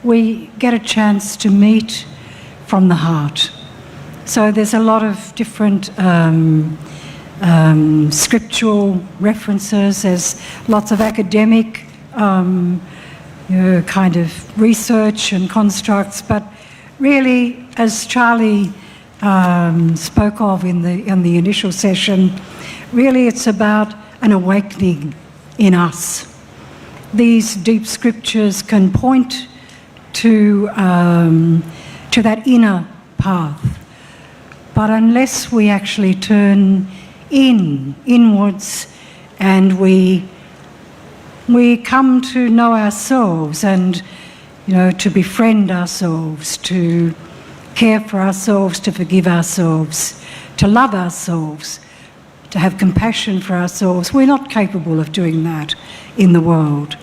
we get a chance to meet from the heart. So there's a lot of different scriptural references, there's lots of academic kind of research and constructs, but really, as Charlie spoke of in the initial session, really it's about an awakening in us. These deep scriptures can point to that inner path, but unless we actually turn inwards and we come to know ourselves and to befriend ourselves, to care for ourselves, to forgive ourselves, to love ourselves, to have compassion for ourselves, we're not capable of doing that in the world.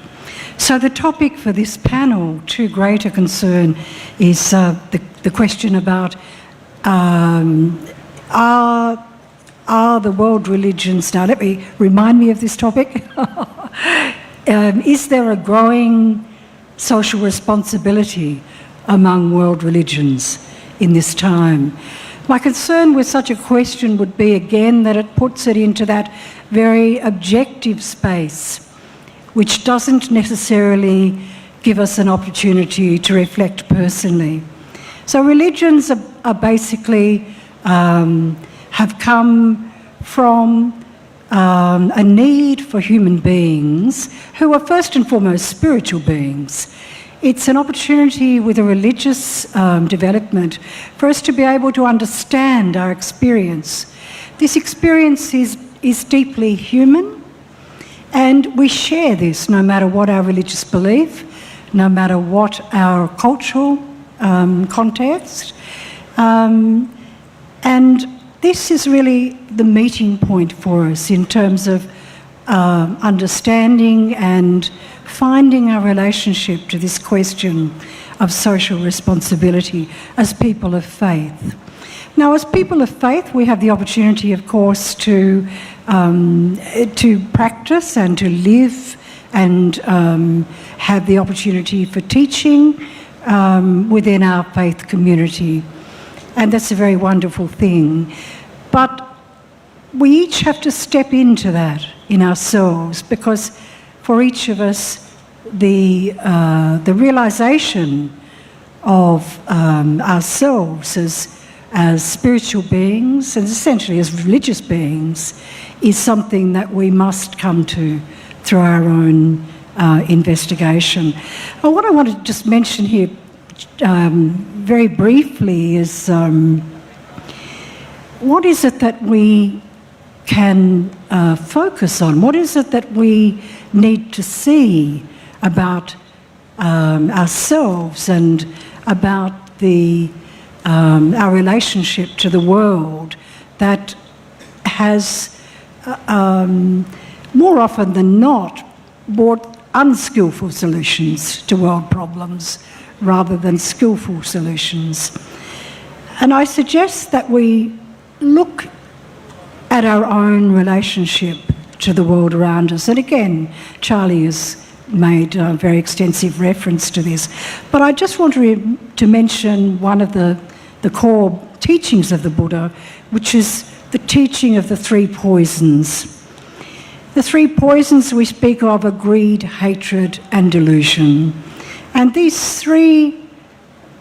So the topic for this panel, to greater concern, is the question about are the world religions, now let me remind me of this topic, is there a growing social responsibility among world religions in this time. My concern with such a question would be, again, that it puts it into that very objective space, which doesn't necessarily give us an opportunity to reflect personally. So religions are basically have come from a need for human beings who are first and foremost spiritual beings. It's an opportunity with a religious development for us to be able to understand our experience. This experience is deeply human, and we share this no matter what our religious belief, no matter what our cultural context. And this is really the meeting point for us in terms of understanding and finding our relationship to this question of social responsibility as people of faith. Now, as people of faith, we have the opportunity, of course, to practice and to live and have the opportunity for teaching within our faith community. And that's a very wonderful thing. But we each have to step into that in ourselves, because for each of us, the realization of ourselves as spiritual beings and essentially as religious beings is something that we must come to through our own investigation. What I want to just mention here very briefly is what is it that we can focus on? What is it that we need to see about ourselves and about our relationship to the world that has more often than not brought unskillful solutions to world problems rather than skillful solutions? And I suggest that we look at our own relationship to the world around us. And again, Charlie has made very extensive reference to this. But I just want to mention one of the core teachings of the Buddha, which is the teaching of the three poisons. The three poisons we speak of are greed, hatred, and delusion. And these three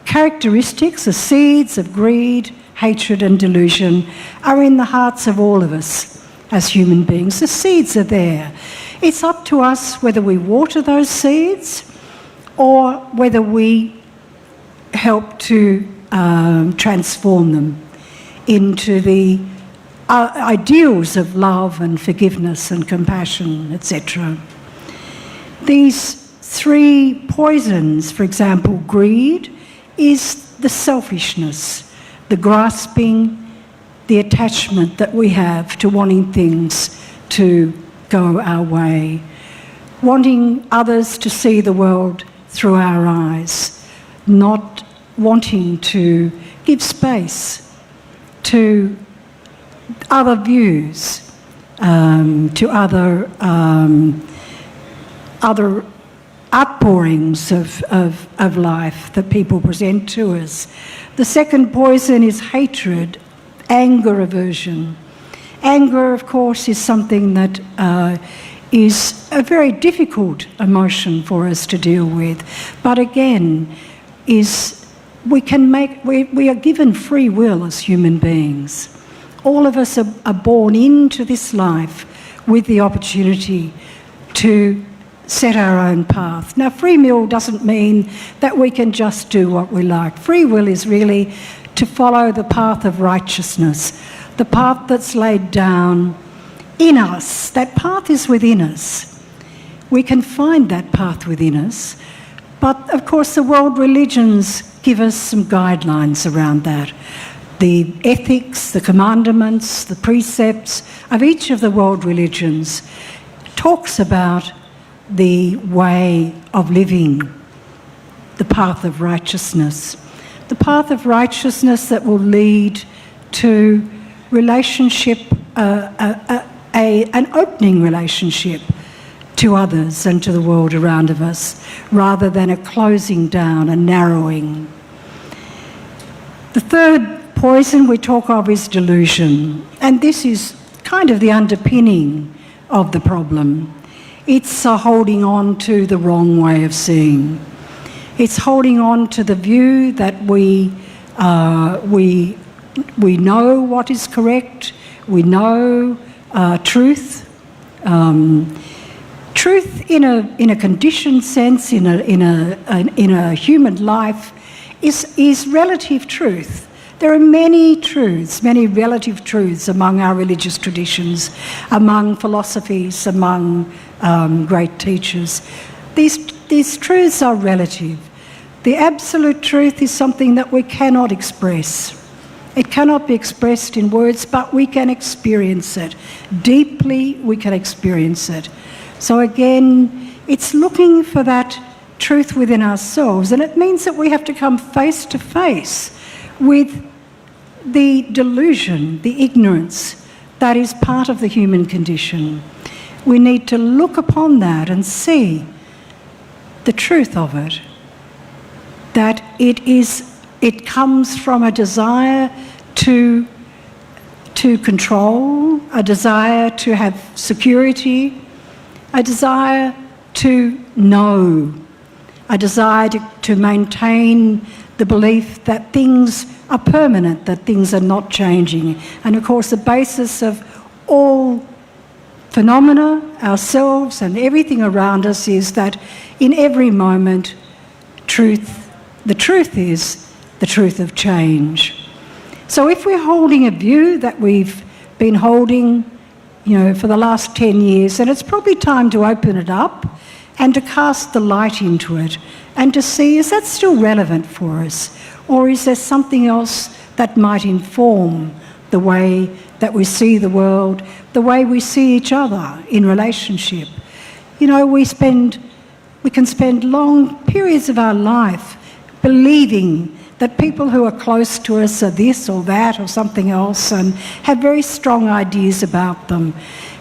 characteristics, the seeds of greed, hatred, and delusion, are in the hearts of all of us as human beings. The seeds are there. It's up to us whether we water those seeds or whether we help to transform them into the ideals of love and forgiveness and compassion, etc. These three poisons, for example, greed is the selfishness, the grasping, the attachment that we have to wanting things to go our way, wanting others to see the world through our eyes, not wanting to give space to other views, to other outpourings of life that people present to us. The second poison is hatred, anger, aversion. Anger, of course, is something that is a very difficult emotion for us to deal with. But again, we are given free will as human beings. All of us are born into this life with the opportunity to set our own path. Now, free will doesn't mean that we can just do what we like. Free will is really to follow the path of righteousness, the path that's laid down in us. That path is within us. We can find that path within us. But, of course, the world religions give us some guidelines around that. The ethics, the commandments, the precepts of each of the world religions talks about the way of living, the path of righteousness. The path of righteousness that will lead to relationship, an opening relationship to others and to the world around of us, rather than a closing down, a narrowing. The third poison we talk of is delusion, and this is kind of the underpinning of the problem. It's holding on to the wrong way of seeing. It's holding on to the view that we know what is correct. We know truth. Truth in a conditioned sense, in a human life, is relative truth. There are many truths, many relative truths among our religious traditions, among philosophies, among great teachers. These truths are relative. The absolute truth is something that we cannot express. It cannot be expressed in words, but we can experience it. Deeply, we can experience it. So again, it's looking for that truth within ourselves, and it means that we have to come face to face with the delusion, the ignorance that is part of the human condition. We need to look upon that and see the truth of it, that it comes from a desire to control, a desire to have security, a desire to know, a desire to maintain the belief that things are permanent, that things are not changing. And of course, the basis of all phenomena, ourselves and everything around us, is that in every moment, the truth is the truth of change. So if we're holding a view that we've been holding, for the last 10 years, then it's probably time to open it up and to cast the light into it and to see, is that still relevant for us? Or is there something else that might inform the way that we see the world, the way we see each other in relationship? We can spend long periods of our life believing that people who are close to us are this or that or something else, and have very strong ideas about them.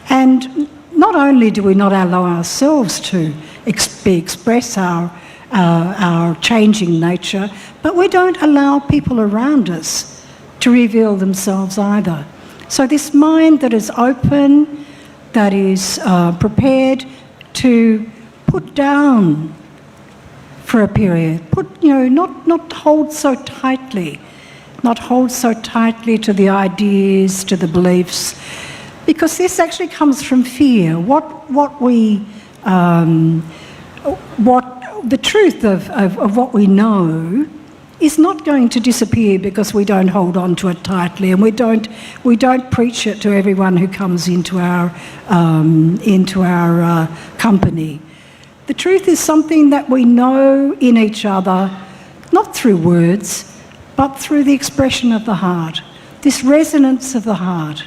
And not only do we not allow ourselves to express our changing nature, but we don't allow people around us to reveal themselves either. So this mind that is open, that is prepared to put down for a period, not hold so tightly to the ideas, to the beliefs, because this actually comes from fear. The truth of what we know is not going to disappear because we don't hold on to it tightly, and we don't preach it to everyone who comes into our company. The truth is something that we know in each other, not through words, but through the expression of the heart, this resonance of the heart.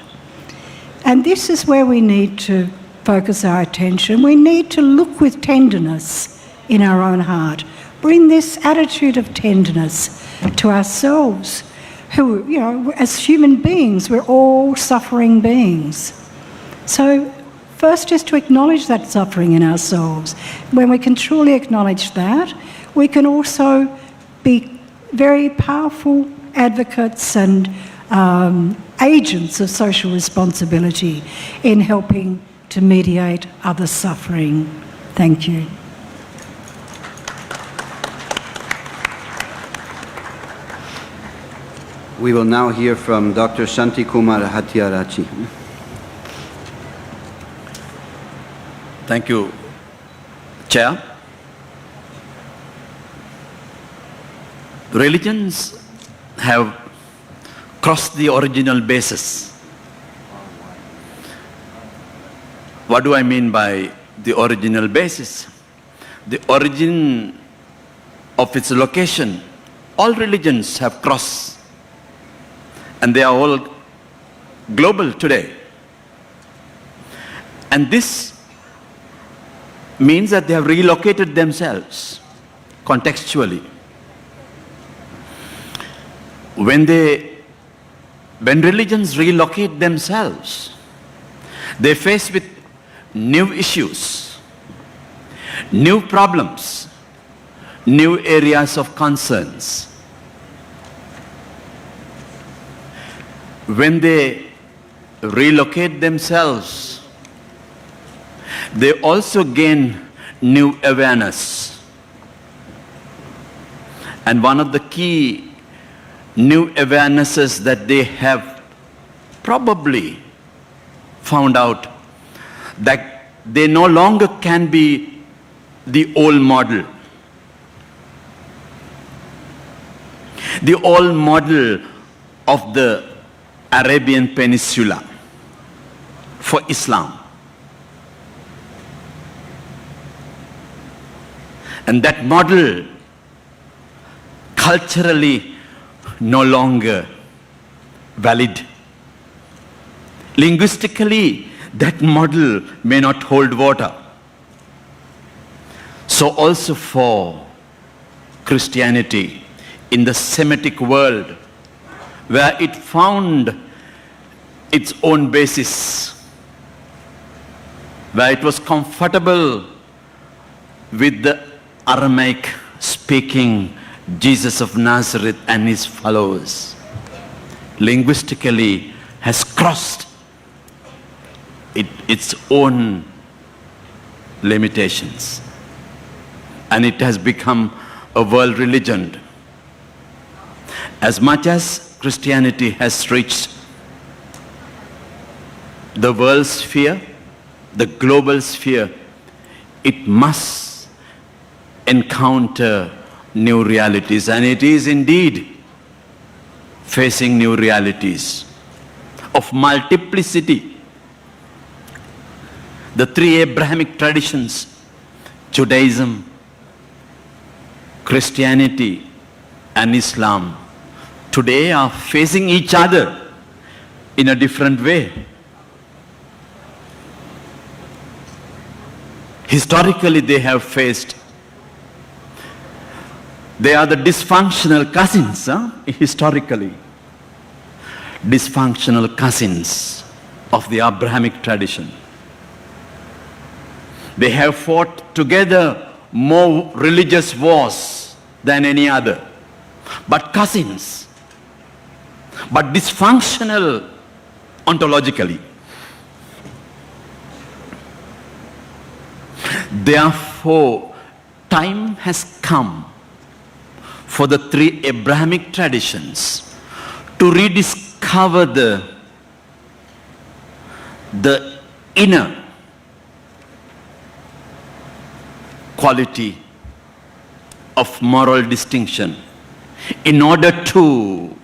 And this is where we need to focus our attention. We need to look with tenderness in our own heart. Bring this attitude of tenderness to ourselves, who, as human beings, we're all suffering beings. So first is to acknowledge that suffering in ourselves. When we can truly acknowledge that, we can also be very powerful advocates and agents of social responsibility in helping to mediate other suffering. Thank you. We will now hear from Dr. Shanti Kumar Hathiarachi. Thank you, Chair. Religions have crossed the original basis. What do I mean by the original basis? The origin of its location. All religions have crossed, and they are all global today. And this means that they have relocated themselves contextually. When religions relocate themselves, they face with new issues, new problems, new areas of concerns. when they relocate themselves, they also gain new awareness. And one of the key new awarenesses that they have probably found out that they no longer can be the old model. The old model of the Arabian Peninsula for Islam. And that model culturally no longer valid. Linguistically, that model may not hold water. So also for Christianity in the Semitic world, where it found its own basis, where it was comfortable with the Aramaic speaking Jesus of Nazareth and his followers, linguistically has crossed its own limitations, and it has become a world religion. As much as Christianity has reached the world sphere, the global sphere, it must encounter new realities, and it is indeed facing new realities of multiplicity. The three Abrahamic traditions, Judaism, Christianity, and Islam, today are facing each other in a different way. Historically, they have faced. They are the dysfunctional cousins, historically. Dysfunctional cousins of the Abrahamic tradition. They have fought together more religious wars than any other. But cousins. But dysfunctional ontologically. Therefore, time has come for the three Abrahamic traditions to rediscover the inner quality of moral distinction in order to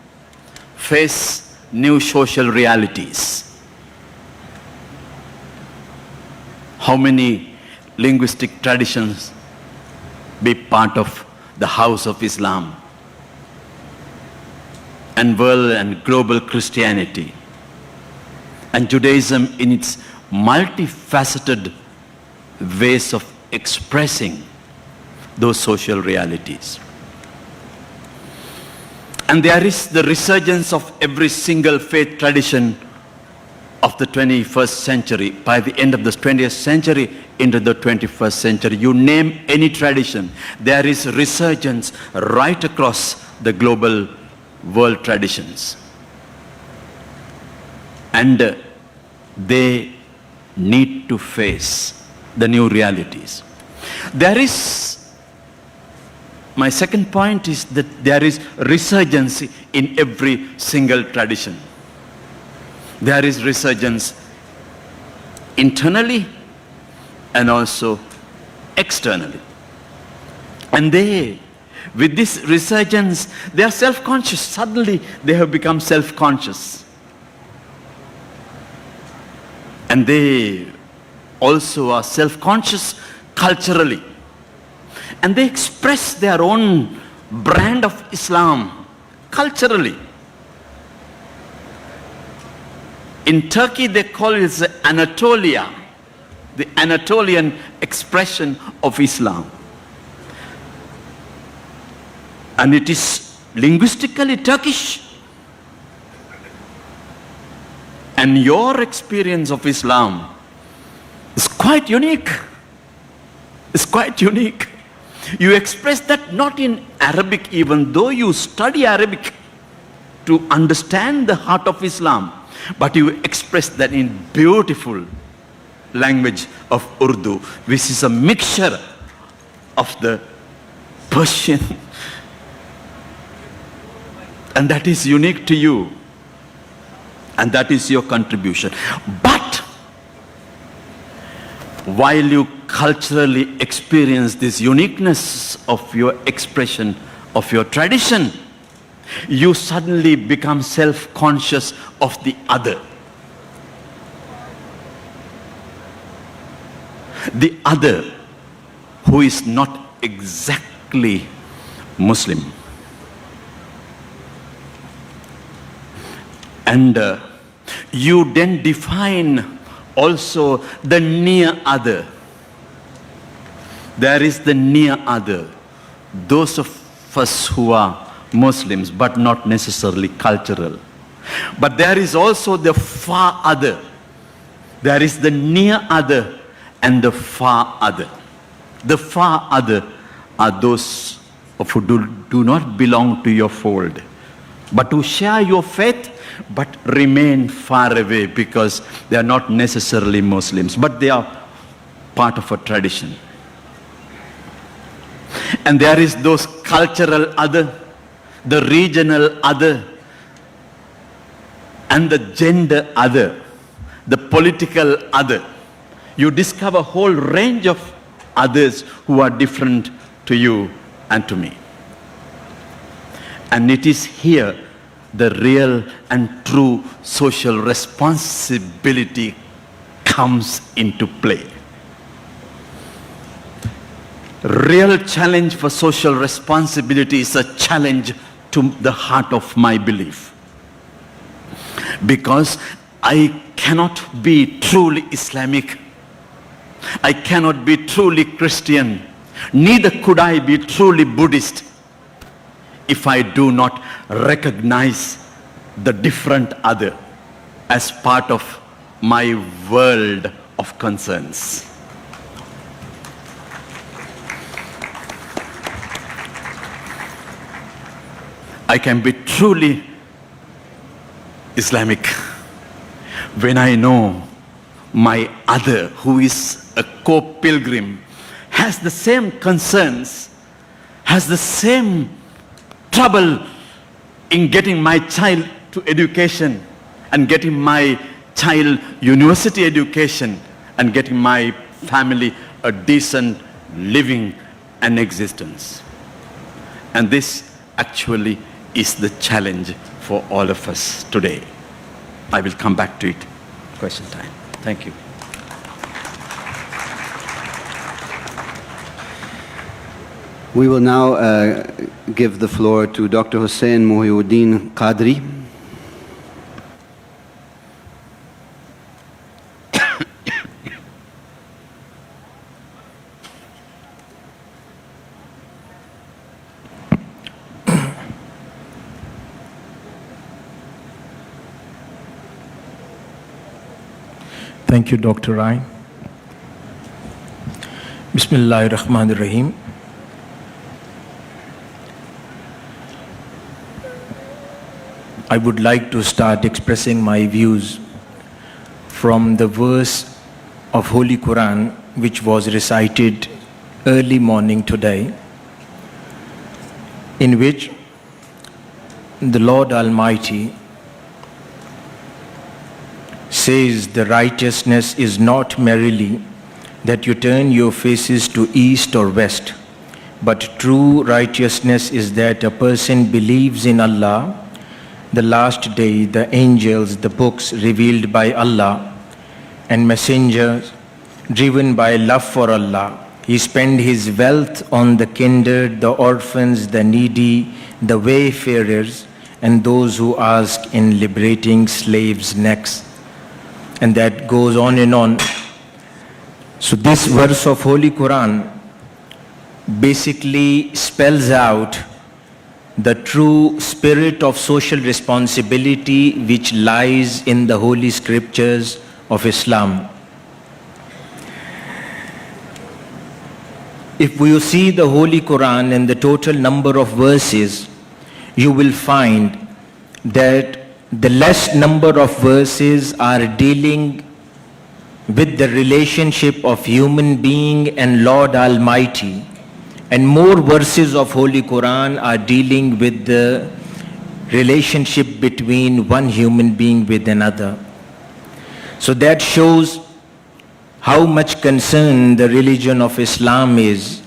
face new social realities. How many linguistic traditions be part of the house of Islam and world and global Christianity and Judaism in its multifaceted ways of expressing those social realities. And there is the resurgence of every single faith tradition of the 21st century. By the end of the 20th century into the 21st century, you name any tradition, there is resurgence right across the global world traditions. And they need to face the new realities. There is, my second point is that there is resurgence in every single tradition. There is resurgence internally and also externally. And they, with this resurgence, they are self-conscious. Suddenly they have become self-conscious. And they also are self-conscious culturally. And they express their own brand of Islam culturally. In Turkey, they call it Anatolia, the Anatolian expression of Islam. And it is linguistically Turkish. And your experience of Islam is quite unique. It's quite unique. You express that not in Arabic, even though you study Arabic. to understand the heart of Islam, but you express that in beautiful language of Urdu, which is a mixture of the Persian, and that is unique to you, and that is your contribution. But while you culturally experience this uniqueness of your expression, of your tradition, you suddenly become self-conscious of the other. The other who is not exactly Muslim. And you then define also the near other. There is the near other. Those of us who are Muslims, but not necessarily cultural. But there is also the far other. There is the near other and the far other. The far other are those who do not belong to your fold, but who share your faith, but remain far away because they are not necessarily Muslims, but they are part of a tradition. And there is those cultural other, the regional other, and the gender other, the political other. You discover a whole range of others who are different to you and to me. And it is here the real and true social responsibility comes into play. Real challenge for social responsibility is a challenge to the heart of my belief. Because I cannot be truly Islamic, I cannot be truly Christian, neither could I be truly Buddhist if I do not recognize the different other as part of my world of concerns. I can be truly Islamic when I know my other, who is a co-pilgrim, has the same concerns, has the same trouble in getting my child to education and getting my child university education and getting my family a decent living and existence. And this actually is the challenge for all of us today. I will come back to it. Question time. Thank you. We will now give the floor to Dr. Hussain Muhyiddin Qadri. Thank you, Dr. Rai. Bismillahirrahmanirrahim. I would like to start expressing my views from the verse of Holy Quran which was recited early morning today, in which the Lord Almighty says, the righteousness is not merely that you turn your faces to east or west, but true righteousness is that a person believes in Allah, the last day, the angels, the books revealed by Allah, and messengers driven by love for Allah. He spent his wealth on the kindred, the orphans, the needy, the wayfarers, and those who ask in liberating slaves' necks. And that goes on and on. So this verse of Holy Quran basically spells out the true spirit of social responsibility which lies in the holy scriptures of Islam. If you see the Holy Quran and the total number of verses, you will find that the less number of verses are dealing with the relationship of human being and Lord Almighty, and more verses of Holy Quran are dealing with the relationship between one human being with another. So that shows how much concern the religion of Islam is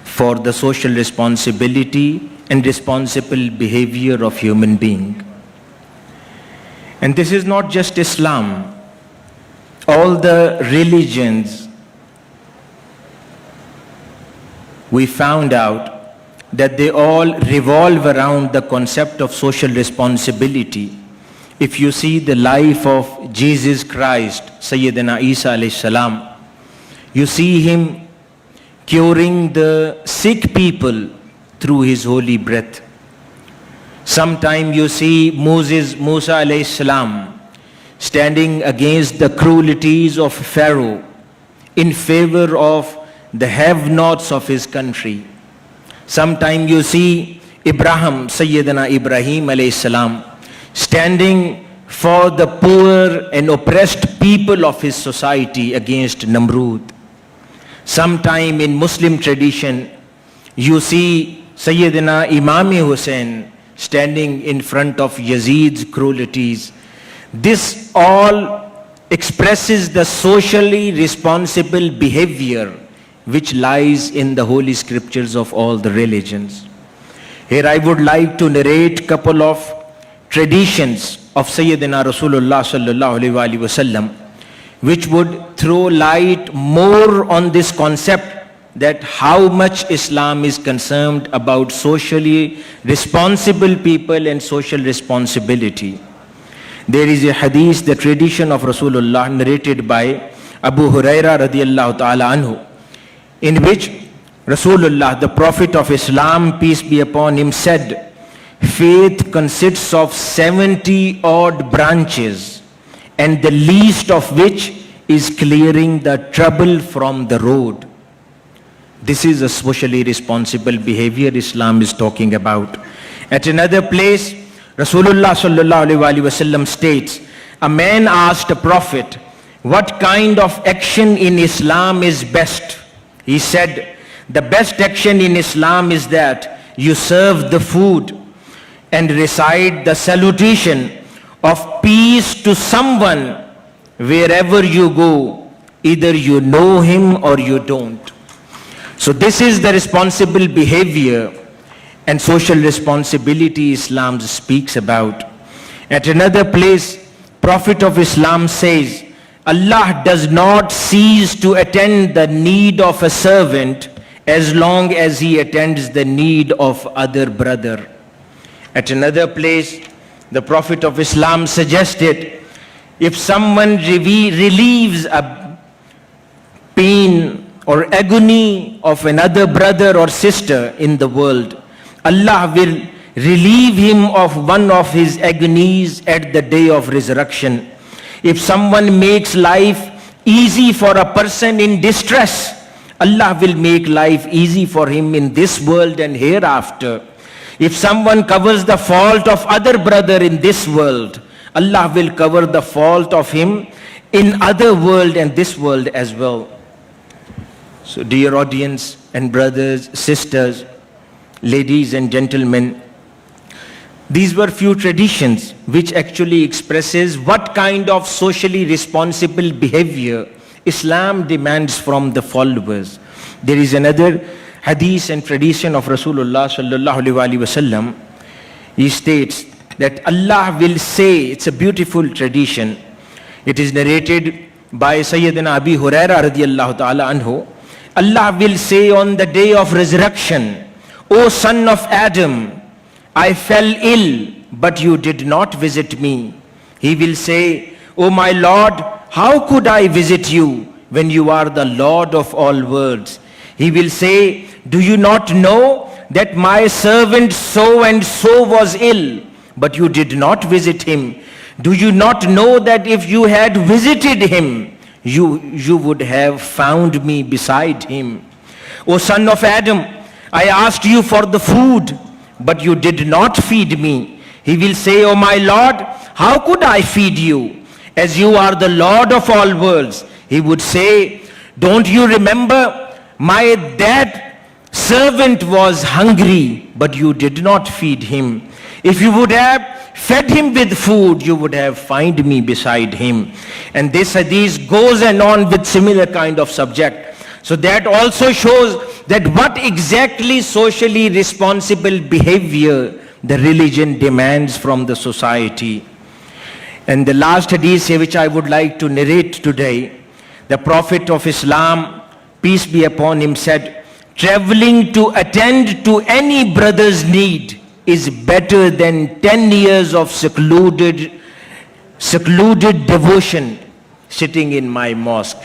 for the social responsibility and responsible behavior of human being. And this is not just Islam. All the religions, we found out that they all revolve around the concept of social responsibility. If you see the life of Jesus Christ, Sayyidina Isa alayhi salam, you see him curing the sick people through his holy breath. Sometime you see Musa alayhi salam standing against the cruelties of Pharaoh in favor of the have-nots of his country. Sometime you see Sayyidina Ibrahim alayhi salam standing for the poor and oppressed people of his society against Namrud. Sometime in Muslim tradition, you see Sayyidina Imam Hussain standing in front of Yazid's cruelties. This all expresses the socially responsible behavior which lies in the holy scriptures of all the religions. Here I would like to narrate a couple of traditions of Sayyidina Rasulullah sallallahu alaihi wasallam, which would throw light more on this concept that how much Islam is concerned about socially responsible people and social responsibility. There is a hadith, the tradition of Rasulullah, narrated by Abu Huraira radiyallahu ta'ala anhu, in which Rasulullah, the Prophet of Islam, peace be upon him, said, faith consists of 70 odd branches, and the least of which is clearing the trouble from the road. This is a socially responsible behavior Islam is talking about. At another place, Rasulullah sallallahu alaihi wasallam states, a man asked a prophet, what kind of action in Islam is best? He said, the best action in Islam is that you serve the food and recite the salutation of peace to someone wherever you go, either you know him or you don't. So this is the responsible behavior and social responsibility Islam speaks about. At another place, Prophet of Islam says, Allah does not cease to attend the need of a servant as long as he attends the need of other brother. At another place, the Prophet of Islam suggested, if someone relieves a pain or agony of another brother or sister in the world, Allah will relieve him of one of his agonies at the day of resurrection. If someone makes life easy for a person in distress, Allah will make life easy for him in this world and hereafter. If someone covers the fault of other brother in this world, Allah will cover the fault of him in other world and this world as well. So dear audience and brothers, sisters, ladies and gentlemen, these were few traditions which actually expresses what kind of socially responsible behavior Islam demands from the followers. There is another hadith and tradition of Rasulullah sallallahu alaihi wasallam. He states that Allah will say, it's a beautiful tradition. It is narrated by Sayyidina Abi Huraira radiyallahu ta'ala anhu. Allah will say on the day of resurrection, O son of Adam, I fell ill, but you did not visit me. He will say, O my Lord, how could I visit you when you are the Lord of all worlds? He will say, do you not know that my servant so and so was ill, but you did not visit him? Do you not know that if you had visited him, you would have found me beside him? O son of Adam, I asked you for the food, but you did not feed me. He will say, "O my Lord, how could I feed you, as you are the Lord of all worlds?" He would say, "Don't you remember, my dead servant was hungry, but you did not feed him. If you would have fed him with food, you would have found me beside him." And this hadith goes on with similar kind of subject. So that also shows that what exactly socially responsible behavior the religion demands from the society. And the last hadith which I would like to narrate today, the Prophet of Islam, peace be upon him, said, "Traveling to attend to any brother's need is better than 10 years of secluded devotion sitting in my mosque."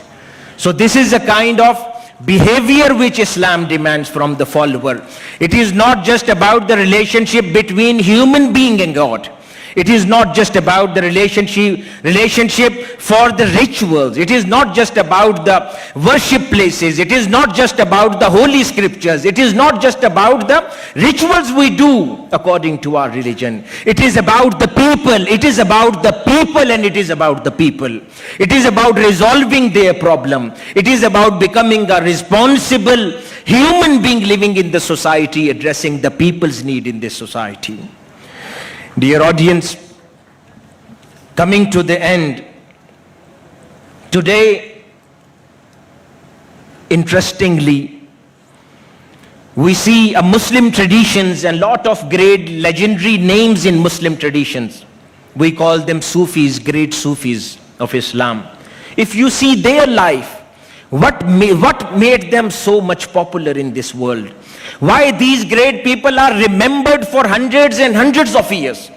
So this is a kind of behavior which Islam demands from the follower. It is not just about the relationship between human being and God. It is not just about the relationship for the rituals. It is not just about the worship places. It is not just about the holy scriptures. It is not just about the rituals we do according to our religion. It is about the people. It is about the people, and it is about the people. It is about resolving their problem. It is about becoming a responsible human being living in the society, addressing the people's need in this society. Dear audience, coming to the end, today, interestingly, we see a Muslim traditions and lot of great legendary names in Muslim traditions. We call them Sufis, great Sufis of Islam. If you see their life, what made them so much popular in this world? Why these great people are remembered for hundreds and hundreds of years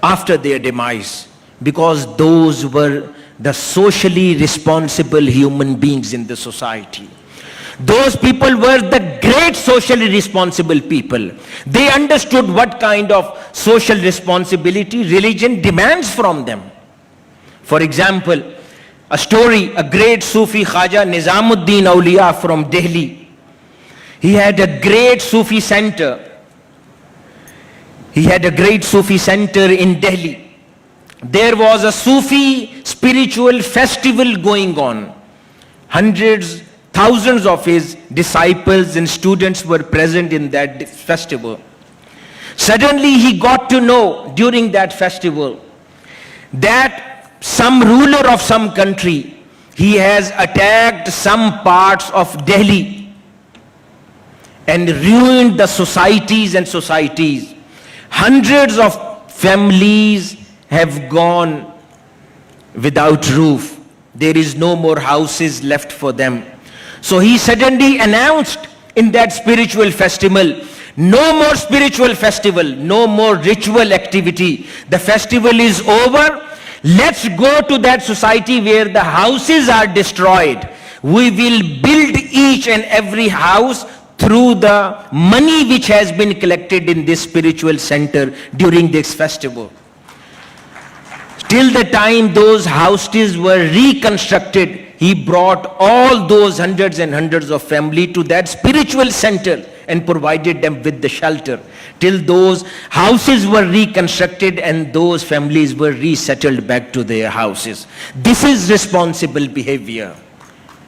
after their demise? Because those were the socially responsible human beings in the society. Those people were the great socially responsible people. They understood what kind of social responsibility religion demands from them. For example, a story, a great Sufi Khaja Nizamuddin Awliya from Delhi. He had a great Sufi center. He had a great Sufi center in Delhi. There was a Sufi spiritual festival going on. Hundreds, thousands of his disciples and students were present in that festival. Suddenly he got to know during that festival that some ruler of some country, he has attacked some parts of Delhi and ruined the societies and societies. Hundreds of families have gone without roof. There is no more houses left for them. So he suddenly announced in that spiritual festival, no more spiritual festival, no more ritual activity. The festival is over. Let's go to that society where the houses are destroyed. We will build each and every house through the money which has been collected in this spiritual center during this festival. Till the time those houses were reconstructed, he brought all those hundreds and hundreds of family to that spiritual center and provided them with the shelter. Till those houses were reconstructed and those families were resettled back to their houses. This is responsible behavior,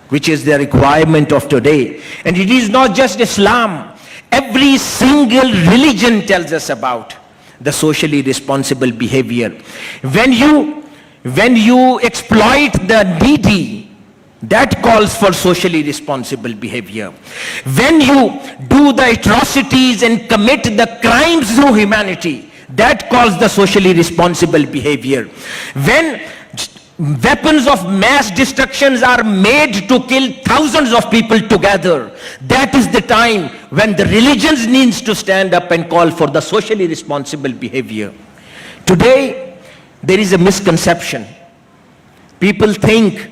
which is the requirement of today. And it is not just Islam. Every single religion tells us about the socially responsible behavior. When you exploit the needy, that calls for socially responsible behavior. When you do the atrocities and commit the crimes through humanity, that calls the socially responsible behavior. When weapons of mass destructions are made to kill thousands of people together, that is the time when the religions needs to stand up and call for the socially responsible behavior. Today, there is a misconception. People think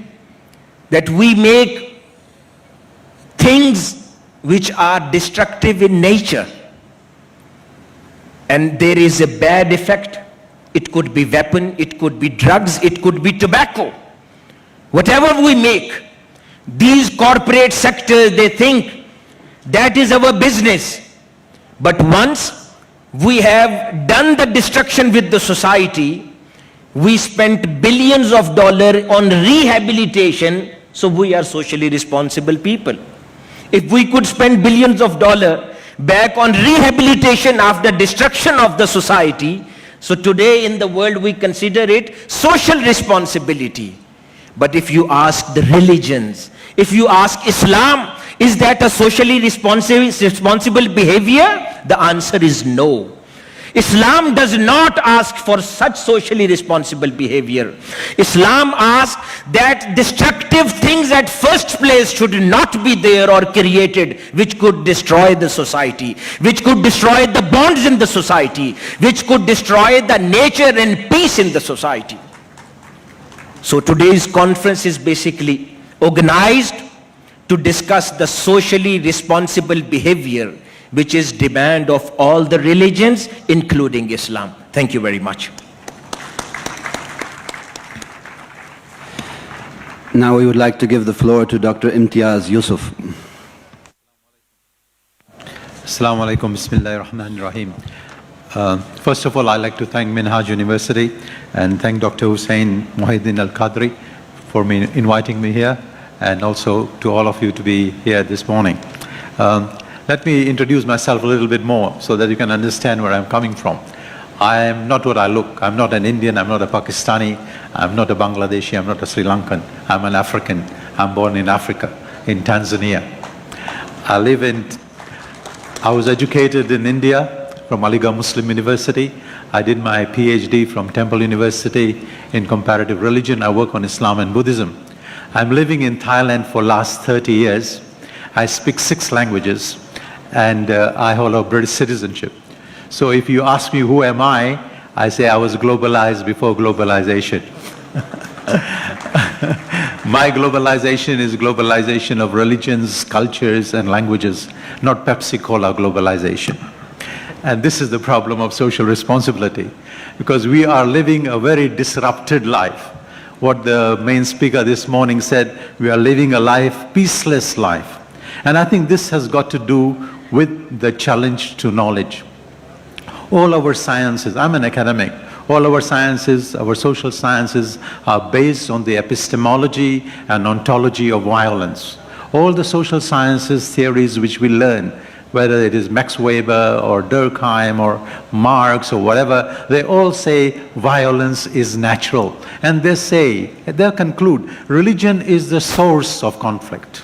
that we make things which are destructive in nature, and there is a bad effect. It could be weapon, it could be drugs, it could be tobacco. Whatever we make, these corporate sectors, they think that is our business. But once We have done the destruction with the society. We spent billions of dollars on rehabilitation, so we are socially responsible people. If we could spend billions of dollars back on rehabilitation after destruction of the society, so today in the world we consider it social responsibility. But if you ask the religions, if you ask Islam, is that a socially responsible behavior? The answer is no. Islam does not ask for such socially responsible behavior. Islam asks that destructive things at first place should not be there or created, which could destroy the society, which could destroy the bonds in the society, which could destroy the nature and peace in the society. So today's conference is basically organized to discuss the socially responsible behavior, which is demand of all the religions, including Islam. Thank you very much. Now we would like to give the floor to Dr. Imtiaz Yusuf. Assalamu alaikum, bismillahir rahmanir rahim. First of all, I'd like to thank Minhaj University and thank Dr. Hussain Muhyiddin Al-Qadri for inviting me here, and also to all of you to be here this morning. Let me introduce myself a little bit more so that you can understand where I'm coming from. I am not what I look. I'm not an Indian, I'm not a Pakistani, I'm not a Bangladeshi, I'm not a Sri Lankan. I'm an African. I'm born in Africa, in Tanzania. I was educated in India from Aligarh Muslim University. I did my PhD from Temple University in comparative religion. I work on Islam and Buddhism. I'm living in Thailand for last 30 years. I speak 6 languages and I hold a British citizenship. So if you ask me who am I say I was globalized before globalization. My globalization is globalization of religions, cultures and languages, not Pepsi-Cola globalization. And this is the problem of social responsibility, because we are living a very disrupted life. What the main speaker this morning said, we are living a life, peaceless life. And I think this has got to do with the challenge to knowledge. All our sciences, I'm an academic, all our sciences, our social sciences are based on the epistemology and ontology of violence. All the social sciences theories which we learn, whether it is Max Weber or Durkheim or Marx or whatever, they all say violence is natural. And they conclude, religion is the source of conflict.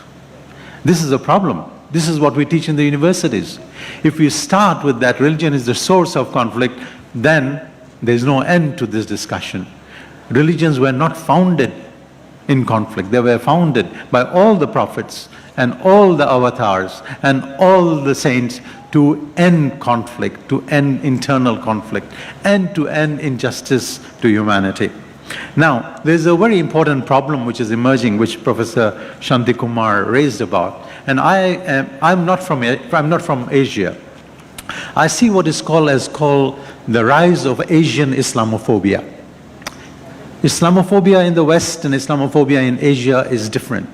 This is a problem. This is what we teach in the universities. If we start with that religion is the source of conflict, then there's no end to this discussion. Religions were not founded in conflict. They were founded by all the prophets and all the avatars and all the saints to end conflict, to end internal conflict, and to end injustice to humanity. Now, there's a very important problem which is emerging, which Professor Shanti Kumar raised about. And I'm not from Asia. I see what is called the rise of Asian Islamophobia. Islamophobia in the West and Islamophobia in Asia is different.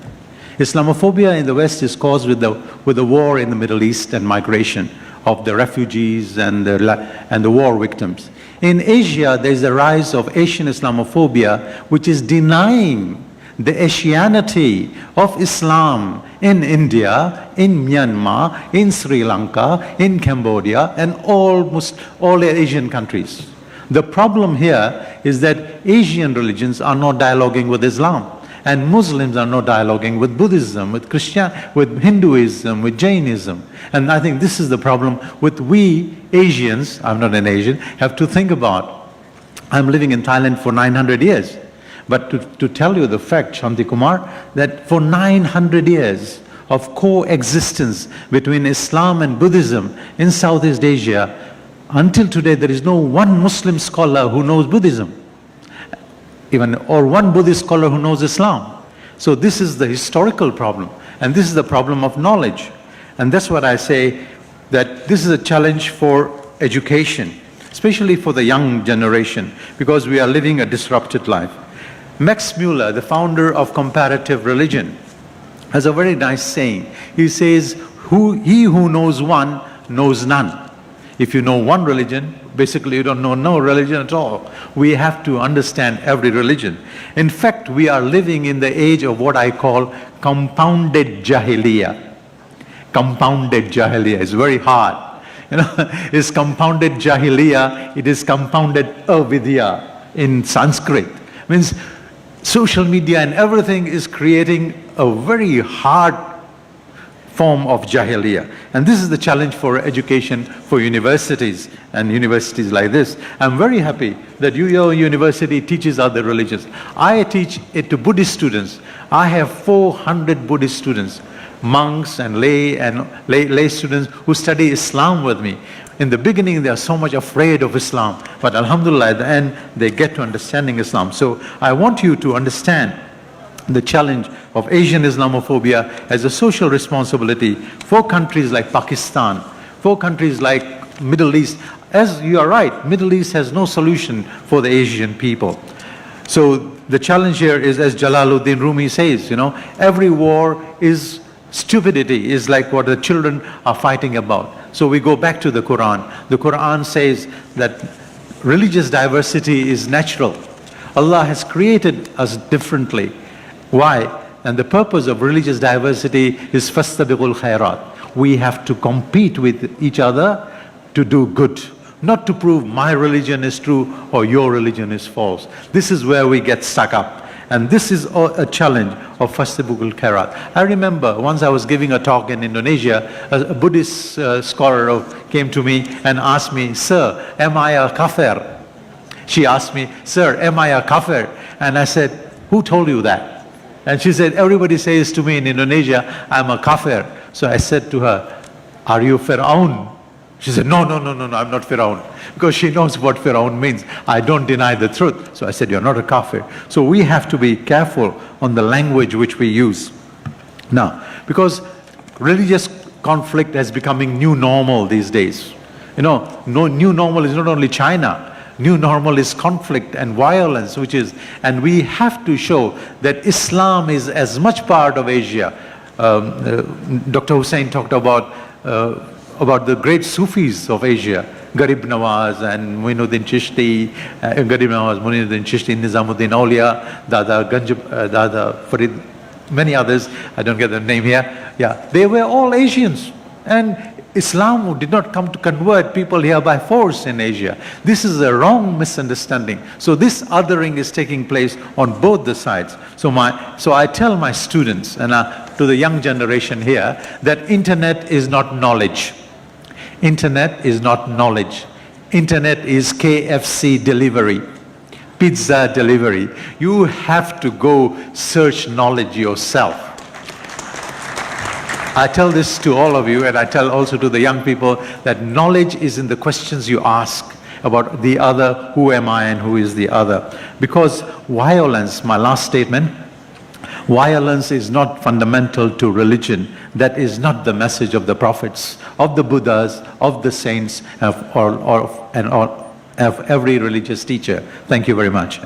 Islamophobia in the West is caused with the war in the Middle East and migration of the refugees and the war victims. In Asia, there is a rise of Asian Islamophobia, which is denying the Asianity of Islam in India, in Myanmar, in Sri Lanka, in Cambodia, and almost all Asian countries. The problem here is that Asian religions are not dialoguing with Islam, and Muslims are not dialoguing with Buddhism, with with Hinduism, with Jainism. And I think this is the problem with we Asians, I'm not an Asian, have to think about. I'm living in Thailand for 900 years. But to tell you the fact, Shanti Kumar, that for 900 years of coexistence between Islam and Buddhism in Southeast Asia, until today there is no one Muslim scholar who knows Buddhism, or one Buddhist scholar who knows Islam. So this is the historical problem, and this is the problem of knowledge. And that's what I say, that this is a challenge for education, especially for the young generation, because we are living a disrupted life. Max Muller, the founder of comparative religion, has a very nice saying. He says, he who knows one knows none. If you know one religion, basically you don't know no religion at all. We have to understand every religion. In fact, we are living in the age of what I call compounded jahiliyyah. Compounded jahiliyyah is very hard. It's compounded jahiliyyah, it is compounded avidya in Sanskrit. Means social media and everything is creating a very hard form of jahiliyyah. And this is the challenge for education for universities and universities like this. I'm very happy that your university teaches other religions. I teach it to Buddhist students. I have 400 Buddhist students, monks and lay students who study Islam with me. In the beginning, they are so much afraid of Islam, but alhamdulillah, at the end, they get to understanding Islam. So I want you to understand the challenge of Asian Islamophobia as a social responsibility for countries like Pakistan, for countries like Middle East. As you are right, Middle East has no solution for the Asian people. So the challenge here is, as Jalaluddin Rumi says, every war is stupidity, is like what the children are fighting about. So we go back to the Quran. The Quran says that religious diversity is natural. Allah has created us differently. Why? And the purpose of religious diversity is fastabiqul khairat. We have to compete with each other to do good, not to prove my religion is true or your religion is false. This is where we get stuck up. And this is a challenge of fastabiqul khairat. I remember once I was giving a talk in Indonesia, a Buddhist scholar came to me and asked me, "Sir, am I a kafir?" She asked me, "Sir, am I a kafir?" And I said, "Who told you that?" And she said, "Everybody says to me in Indonesia, I'm a kafir." So I said to her, "Are you Fir'aun?" She said, no, I'm not Fir'aun. Because she knows what Fir'aun means. I don't deny the truth. So I said, you're not a kafir. So we have to be careful on the language which we use. Now, because religious conflict is becoming new normal these days. New normal is not only China. New normal is conflict and violence, and we have to show that Islam is as much part of Asia. Dr. Hussain talked about the great Sufis of Asia, Garib Nawaz and Muinuddin Chishti, Garib Nawaz, Muinuddin Chishti, Nizamuddin Aulia, Dada Farid, many others, I don't get the name here. Yeah, they were all Asians. And Islam did not come to convert people here by force in Asia. This is a wrong misunderstanding. So this othering is taking place on both the sides. So I tell my students and to the young generation here that internet is not knowledge. Internet is not knowledge. Internet is KFC delivery, pizza delivery. You have to go search knowledge yourself. I tell this to all of you, and I tell also to the young people that knowledge is in the questions you ask about the other, who am I and who is the other. Because violence, my last statement, violence is not fundamental to religion. That is not the message of the prophets, of the Buddhas, of the saints, of every religious teacher. Thank you very much.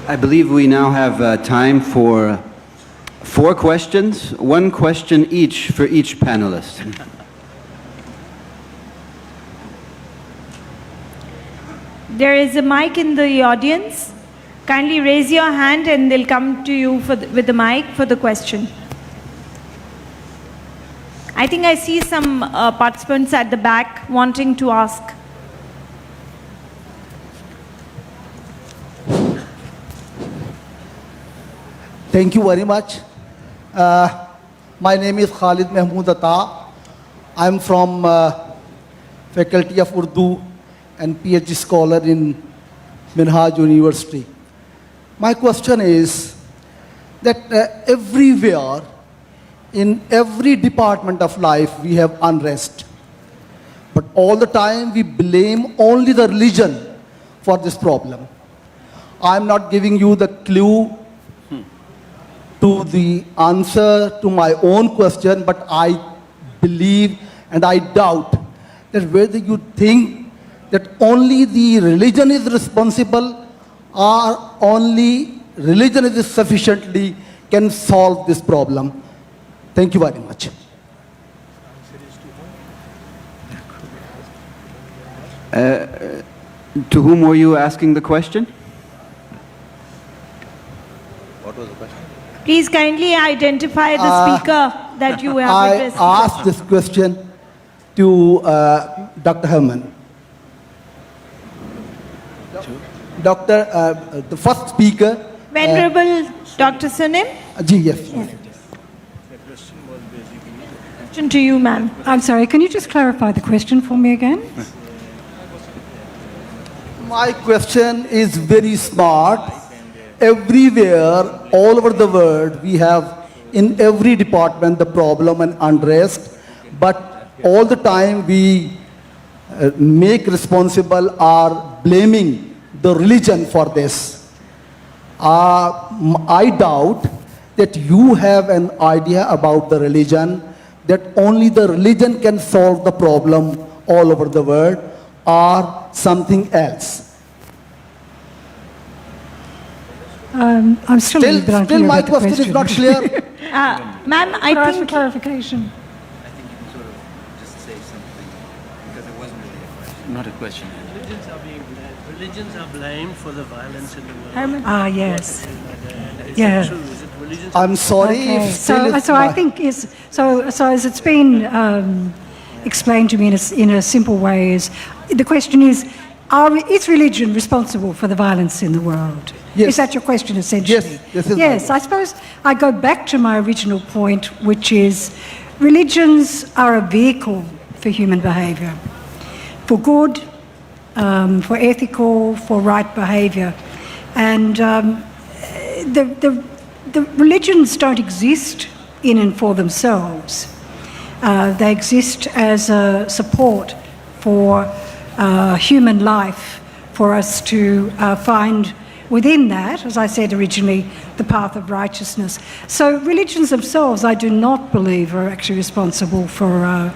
I believe we now have time for 4 questions, 1 question each for each panelist. There is a mic in the audience. Kindly raise your hand and they'll come to you with the mic for the question. I think I see some participants at the back wanting to ask. Thank you very much. My name is Khalid Mahmood Atta. I'm from Faculty of Urdu and PhD scholar in Minhaj University. My question is that everywhere, in every department of life, we have unrest. But all the time we blame only the religion for this problem. I'm not giving you the clue to the answer to my own question, but I believe and I doubt that whether you think that only the religion is responsible or only religion is sufficiently can solve this problem? Thank you very much. To whom were you asking the question? What was the question? Please kindly identify the speaker that you have I addressed. asked this question to Dr. Herman. The first speaker. Venerable Dr. Naeem. Yes. Question to you, ma'am. I'm sorry, can you just clarify the question for me again? My question is very smart. Everywhere, all over the world, we have in every department the problem and unrest, but all the time we make responsible or blaming the religion for this. I doubt that you have an idea about the religion, that only the religion can solve the problem all over the world, or something else. I'm still my question is not clear. Ma'am, I think clarification. Not a question. Religions are blamed for the violence in the world. Yes. Yeah. I'm sorry. Okay. If still So I think so as it's been explained to me in a simple way, is the question is religion responsible for the violence in the world? Yes. Is that your question essentially? Yes. Yes. I suppose I go back to my original point, which is religions are a vehicle for human behaviour, for good, for ethical, for right behaviour, and the religions don't exist in and for themselves. They exist as a support for human life, for us to find within that, as I said originally, the path of righteousness. So religions themselves, I do not believe, are actually responsible for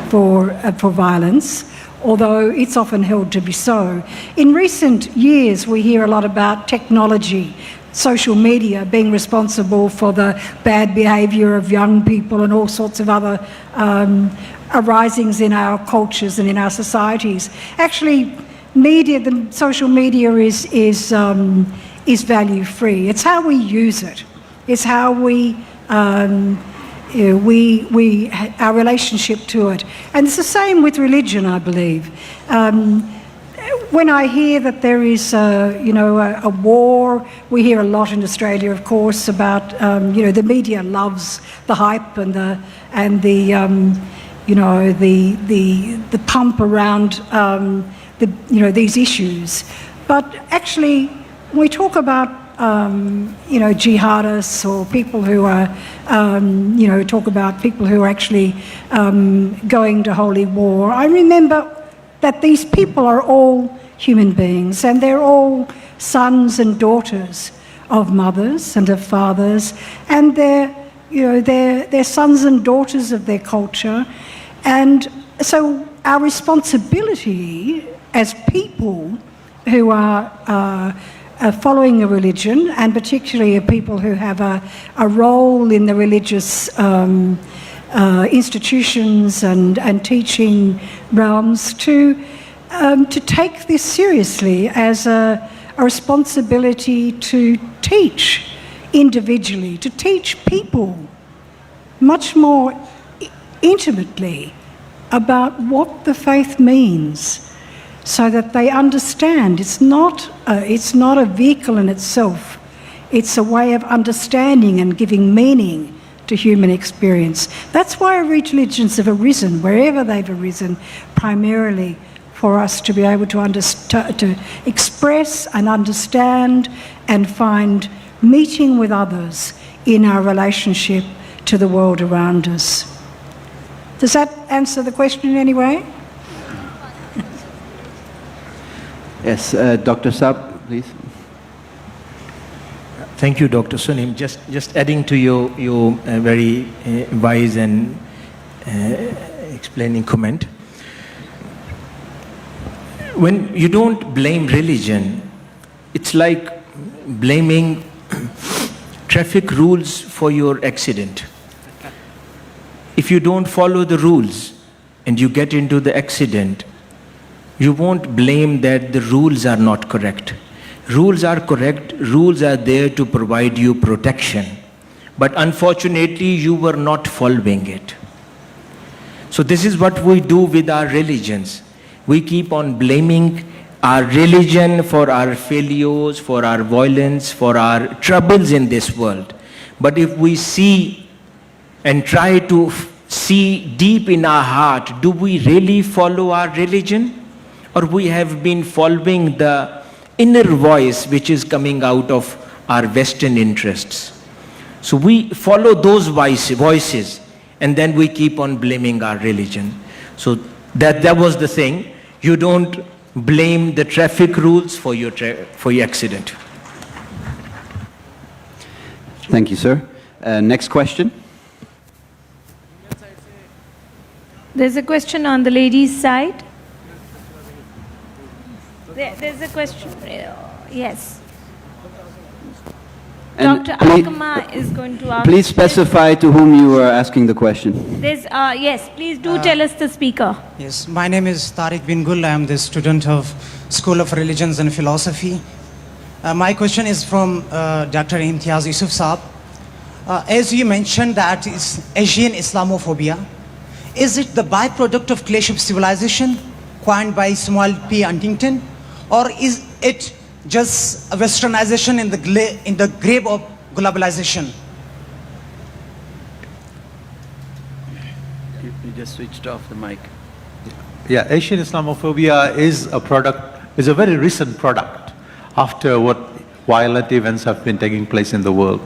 violence, although it's often held to be so. In recent years, we hear a lot about technology, social media being responsible for the bad behaviour of young people and all sorts of other arisings in our cultures and in our societies. Actually, the social media is value free. It's how we use it. It's how our relationship to it. And it's the same with religion, I believe. When I hear that there is a war, we hear a lot in Australia, of course, about the media loves the hype and the pump around these issues. But actually, when we talk about jihadists or people who are talk about people who are actually going to holy war, I remember that these people are all human beings, and they're all sons and daughters of mothers and of fathers, and they're sons and daughters of their culture. And so our responsibility as people who are following a religion, and particularly people who have a role in the religious institutions and teaching realms, to take this seriously as a responsibility to teach individually, to teach people much more intimately about what the faith means, so that they understand it's not a vehicle in itself. It's a way of understanding and giving meaning to human experience. That's why religions have arisen, wherever they've arisen, primarily for us to be able to express and understand and find meeting with others in our relationship to the world around us. Does that answer the question in any way? Yes, Dr. Saab, please. Thank you, Dr. Naeem. Just adding to your very wise and explaining comment. when you don't blame religion, it's like blaming traffic rules for your accident. If you don't follow the rules and you get into the accident, you won't blame that the rules are not correct. Rules are correct, rules are there to provide you protection. But unfortunately, you were not following it. So this is what we do with our religions. We keep on blaming our religion for our failures, for our violence, for our troubles in this world. But if we see and try to see deep in our heart, do we really follow our religion? Or we have been following the inner voice which is coming out of our Western interests. So we follow those voices and then we keep on blaming our religion. So that was the thing. You don't blame the traffic rules for your accident. Thank you, sir. Next question. There's a question on the ladies' side. There's a question. Yes. And Dr. Alkama is going to ask. Please specify to whom you are asking the question. There's, yes, please do tell us the speaker. Yes, my name is Tariq bin Gul. I am the student of School of Religions and Philosophy. My question is from Dr. Imtiaz Yusuf Saab. As you mentioned that it's Asian Islamophobia, is it the byproduct of clash of civilization coined by Samuel P. Huntington, or is it just a westernization in the grave of globalization? You just switched off the mic. Yeah, Asian Islamophobia is a very recent product after what violent events have been taking place in the world.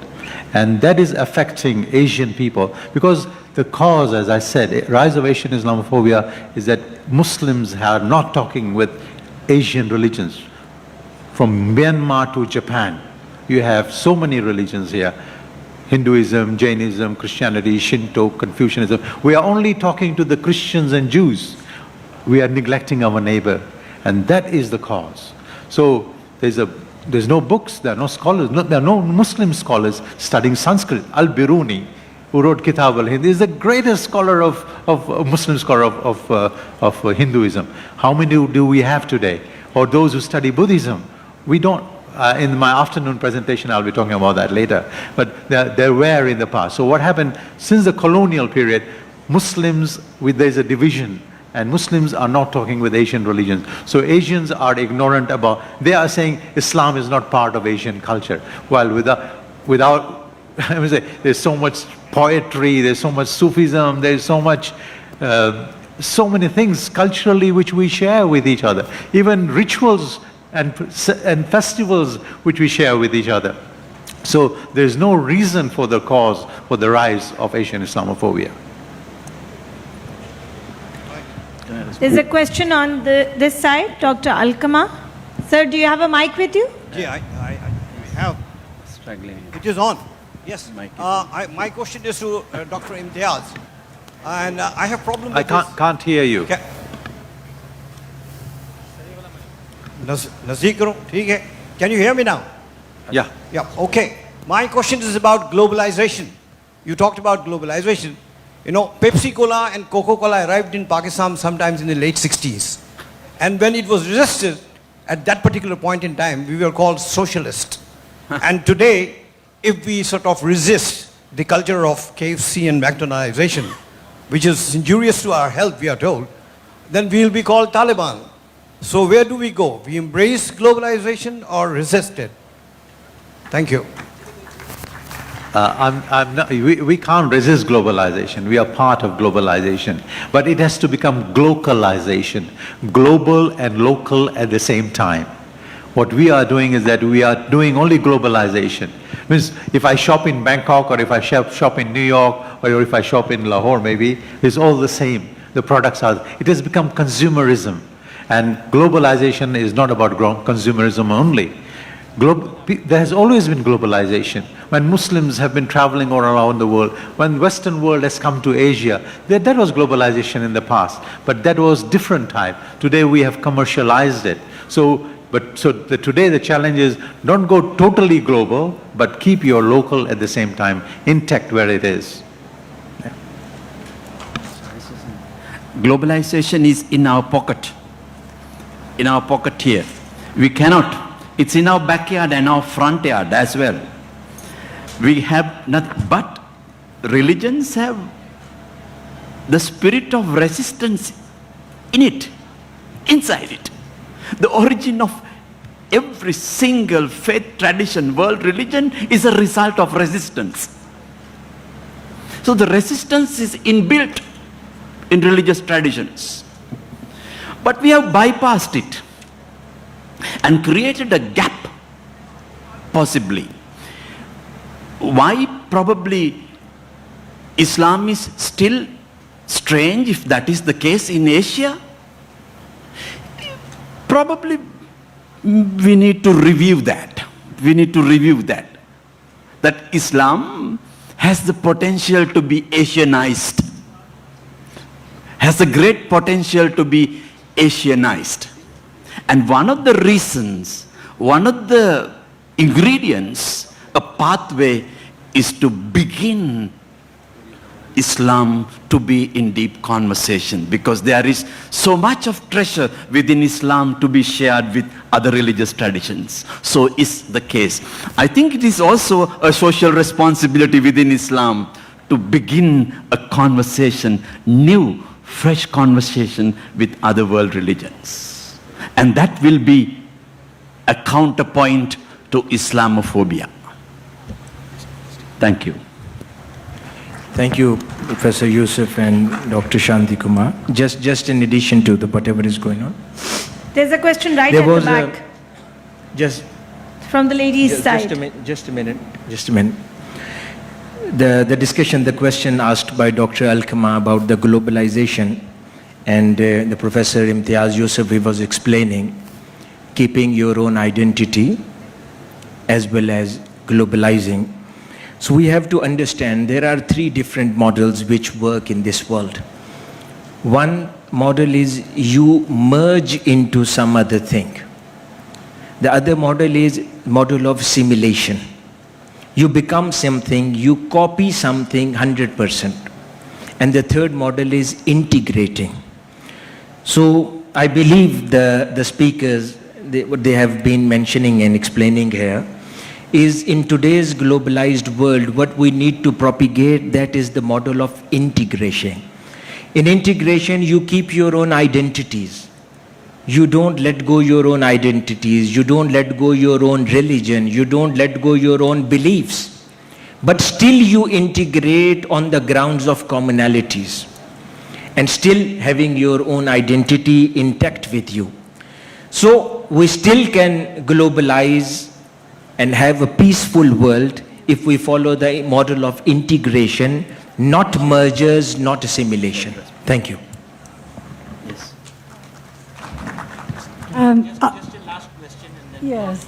And that is affecting Asian people because the cause, as I said, rise of Asian Islamophobia is that Muslims are not talking with Asian religions. From Myanmar to Japan, you have so many religions here. Hinduism, Jainism, Christianity, Shinto, Confucianism. We are only talking to the Christians and Jews. We are neglecting our neighbor. And that is the cause. So there's no books, there are no scholars, there are no Muslim scholars studying Sanskrit. Al-Biruni, who wrote Kitab al-Hind, is the greatest scholar Muslim scholar of Hinduism. How many do we have today? Or those who study Buddhism? We don't. In my afternoon presentation, I'll be talking about that later. But there were in the past. So what happened since the colonial period, there's a division. And Muslims are not talking with Asian religions. So Asians are ignorant they are saying Islam is not part of Asian culture. While without I would say, there's so much poetry, there's so much Sufism, there's so many things culturally which we share with each other. Even rituals and festivals which we share with each other. So there's no reason for the rise of Asian Islamophobia. There's a question on this side, Dr. Alkama. Sir, do you have a mic with you? Yeah, I have. Struggling. It is on. Yes. My question is to Dr. Imtiaz. And I have problem with Can't hear you. Can you hear me now? Yeah. Yeah, okay. My question is about globalization. You talked about globalization. You know, Pepsi-Cola and Coca-Cola arrived in Pakistan sometimes in the late 60s. And when it was resisted, at that particular point in time, we were called socialist. And today, if we sort of resist the culture of KFC and McDonaldization, which is injurious to our health, we are told, then we will be called Taliban. So where do we go? We embrace globalization or resist it? Thank you. We can't resist globalization. We are part of globalization. But it has to become glocalization, global and local at the same time. What we are doing is that we are doing only globalization. Means if I shop in Bangkok or if I shop in New York or if I shop in Lahore maybe, it's all the same. The products it has become consumerism. And globalization is not about consumerism only. There has always been globalization. when Muslims have been traveling all around the world, when Western world has come to Asia, that was globalization in the past, but that was different time. Today we have commercialized it. Today the challenge is don't go totally global, but keep your local at the same time intact where it is. Globalization is in our pocket here. We cannot, it's in our backyard and our front yard as well. We have not, but religions have the spirit of resistance in it, inside it. The origin of every single faith, tradition, world religion is a result of resistance. So the resistance is inbuilt in religious traditions. But we have bypassed it and created a gap, possibly. Why probably Islam is still strange, if that is the case in Asia? Probably we need to review that. That Islam has the potential to be Asianized, has a great potential to be Asianized. And one of the reasons, one of the ingredients, a pathway is to begin Islam to be in deep conversation, because there is so much of treasure within Islam to be shared with other religious traditions. So is the case. I think it is also a social responsibility within Islam to begin a conversation, new, fresh conversation with other world religions. And that will be a counterpoint to Islamophobia. Thank you. Thank you, Professor Yusuf and Dr. Shanti Kumar. Just in addition to whatever is going on. There's a question right at the back. From the ladies' side. Just a minute. The discussion, the question asked by Dr. Al-Kama about the globalization, and the Professor Imtiaz Yusuf, he was explaining keeping your own identity as well as globalizing. So we have to understand there are three different models which work in this world. One model is you merge into some other thing. The other model is model of simulation. You become something, you copy something 100%. And the third model is integrating. So I believe the speakers, what they have been mentioning and explaining here, is in today's globalized world, what we need to propagate, that is the model of integration. In integration, you keep your own identities. You don't let go your own identities. You don't let go your own religion. You don't let go your own beliefs. But still you integrate on the grounds of commonalities and still having your own identity intact with you. So we still can globalize and have a peaceful world if we follow the model of integration, not mergers, not assimilation. Thank you. Just a last question. Yes.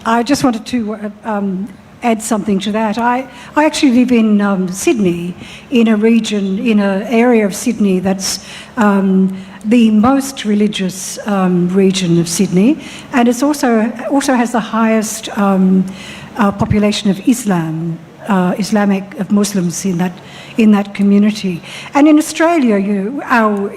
I just wanted to add something to that. I actually live in Sydney, in a region, in an area of Sydney that's the most religious region of Sydney, and it's also has the highest population of Islamic Muslims in that community. And in Australia, our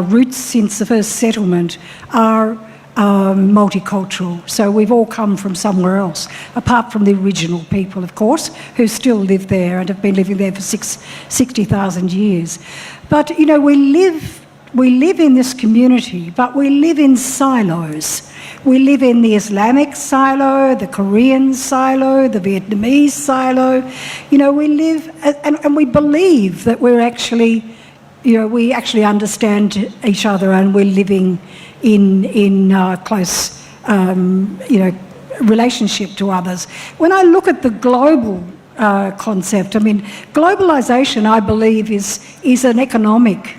roots since the first settlement are multicultural. So we've all come from somewhere else, apart from the original people, of course, who still live there and have been living there for 60,000 years. But, we live in this community, but we live in silos. We live in the Islamic silo, the Korean silo, the Vietnamese silo. We live, and we believe that we're actually, we actually understand each other and we're living in close, relationship to others. When I look at the global concept, globalization, I believe, is an economic,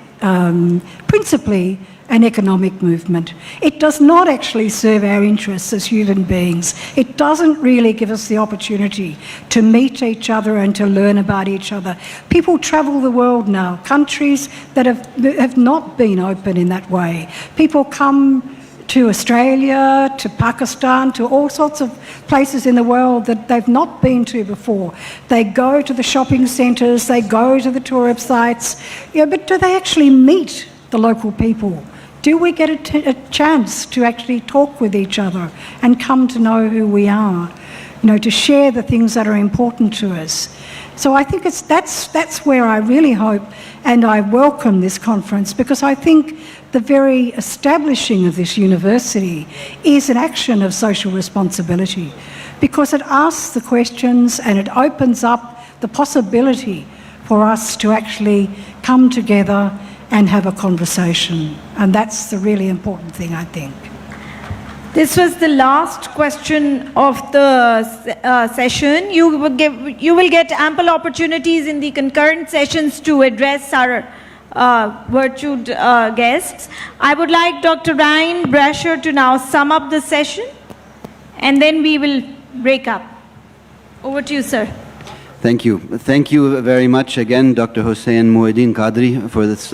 principally an economic movement. It does not actually serve our interests as human beings. It doesn't really give us the opportunity to meet each other and to learn about each other. People travel the world now, countries that have not been open in that way. People come to Australia, to Pakistan, to all sorts of places in the world that they've not been to before. They go to the shopping centres, they go to the tourist sites, but do they actually meet the local people? Do we get a chance to actually talk with each other and come to know who we are? To share the things that are important to us. So I think that's where I really hope and I welcome this conference, because I think the very establishing of this university is an action of social responsibility, because it asks the questions and it opens up the possibility for us to actually come together and have a conversation. And that's the really important thing, I think. This was the last question of the session. You will get ample opportunities in the concurrent sessions to address our virtued guests. I would like Dr. Ryan Brasher to now sum up the session, and then we will break up. Over to you, sir. Thank you. Thank you very much again, Dr. Hussain Muhyiddin Qadri, for this,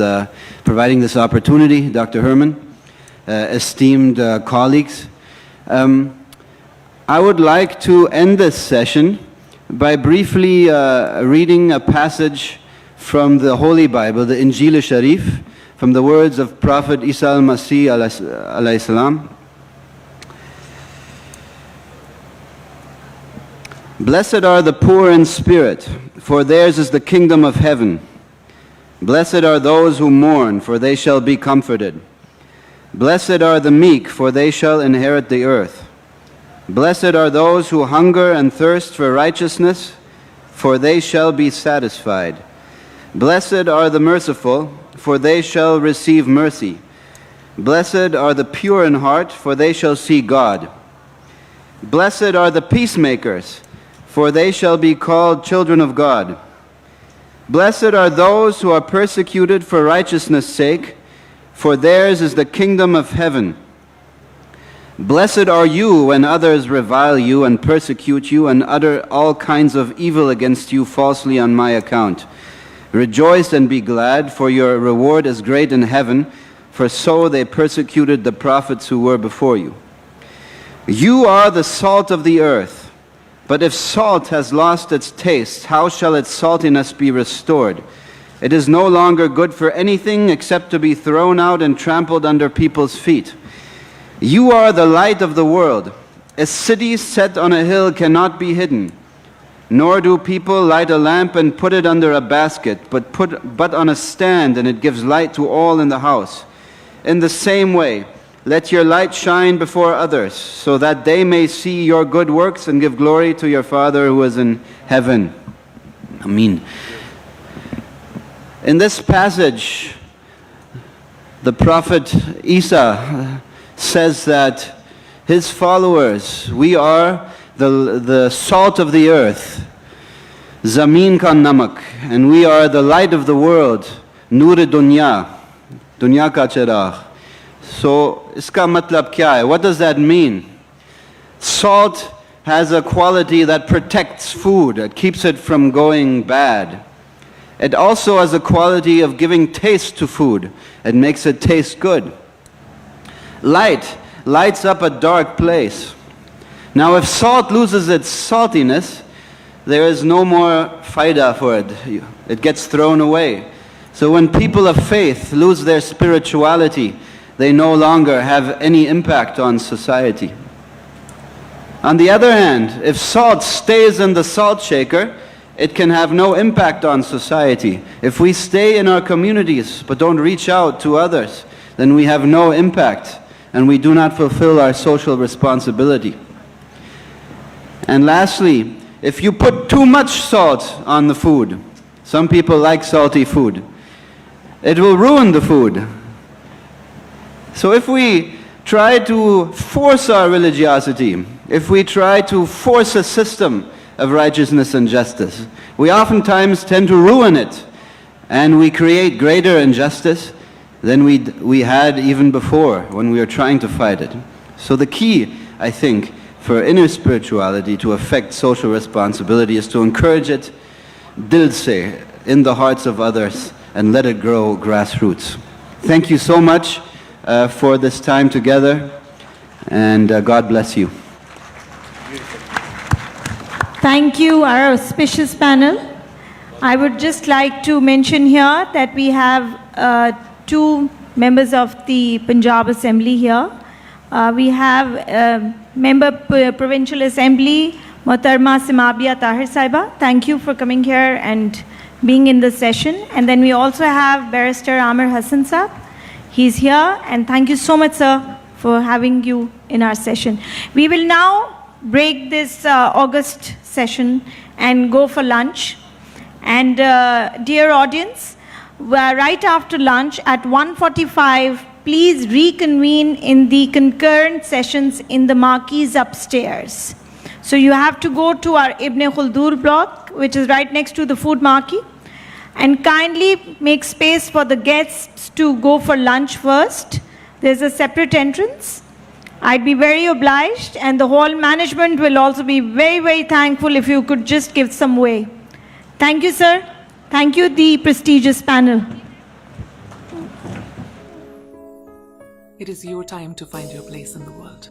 providing this opportunity. Dr. Herman, esteemed colleagues. I would like to end this session by briefly reading a passage from the Holy Bible, the Injil Sharif, from the words of Prophet Isa al-Masih alayhi salam. Blessed are the poor in spirit, for theirs is the kingdom of heaven. Blessed are those who mourn, for they shall be comforted. Blessed are the meek, for they shall inherit the earth. Blessed are those who hunger and thirst for righteousness, for they shall be satisfied. Blessed are the merciful, for they shall receive mercy. Blessed are the pure in heart, for they shall see God. Blessed are the peacemakers, for they shall be called children of God. Blessed are those who are persecuted for righteousness' sake, for theirs is the kingdom of heaven. Blessed are you when others revile you and persecute you and utter all kinds of evil against you falsely on my account. Rejoice and be glad, for your reward is great in heaven, for so they persecuted the prophets who were before you. You are the salt of the earth. But if salt has lost its taste, how shall its saltiness be restored? It is no longer good for anything except to be thrown out and trampled under people's feet. You are the light of the world. A city set on a hill cannot be hidden. Nor do people light a lamp and put it under a basket, but on a stand, and it gives light to all in the house. In the same way, let your light shine before others, so that they may see your good works and give glory to your Father who is in heaven. Ameen. In this passage, the Prophet Isa says that his followers, we are the salt of the earth, Zameen ka namak, and we are the light of the world, Noor-e-Dunya, Dunya ka chiragh. So, iska matlab kya hai? What does that mean? Salt has a quality that protects food. It keeps it from going bad. It also has a quality of giving taste to food. It makes it taste good. Light lights up a dark place. Now, if salt loses its saltiness, there is no more faida for it. It gets thrown away. So when people of faith lose their spirituality, they no longer have any impact on society. On the other hand, if salt stays in the salt shaker, it can have no impact on society. If we stay in our communities but don't reach out to others, then we have no impact and we do not fulfill our social responsibility. And lastly, if you put too much salt on the food, some people like salty food, it will ruin the food. So if we try to force our religiosity, if we try to force a system of righteousness and justice, we oftentimes tend to ruin it, and we create greater injustice, than we had even before when we were trying to fight it. So the key, I think, for inner spirituality to affect social responsibility is to encourage it, dil se, in the hearts of others, and let it grow grassroots. Thank you so much for this time together, and God bless you. Thank you, our auspicious panel. I would just like to mention here that we have two members of the Punjab Assembly here. We have Member Provincial Assembly, Mohtarma Simabia Tahir Saiba. Thank you for coming here and being in the session. And then we also have Barrister Amir Hassan Saab. He's here, and thank you so much, sir, for having you in our session. We will now break this August session and go for lunch. And dear audience, right after lunch at 1:45, please reconvene in the concurrent sessions in the marquees upstairs. So you have to go to our Ibn Khuldur block, which is right next to the food marquee, and kindly make space for the guests to go for lunch first. There's a separate entrance. I'd be very obliged, and the whole management will also be very, very thankful if you could just give some way. Thank you, sir. Thank you, the prestigious panel. It is your time to find your place in the world.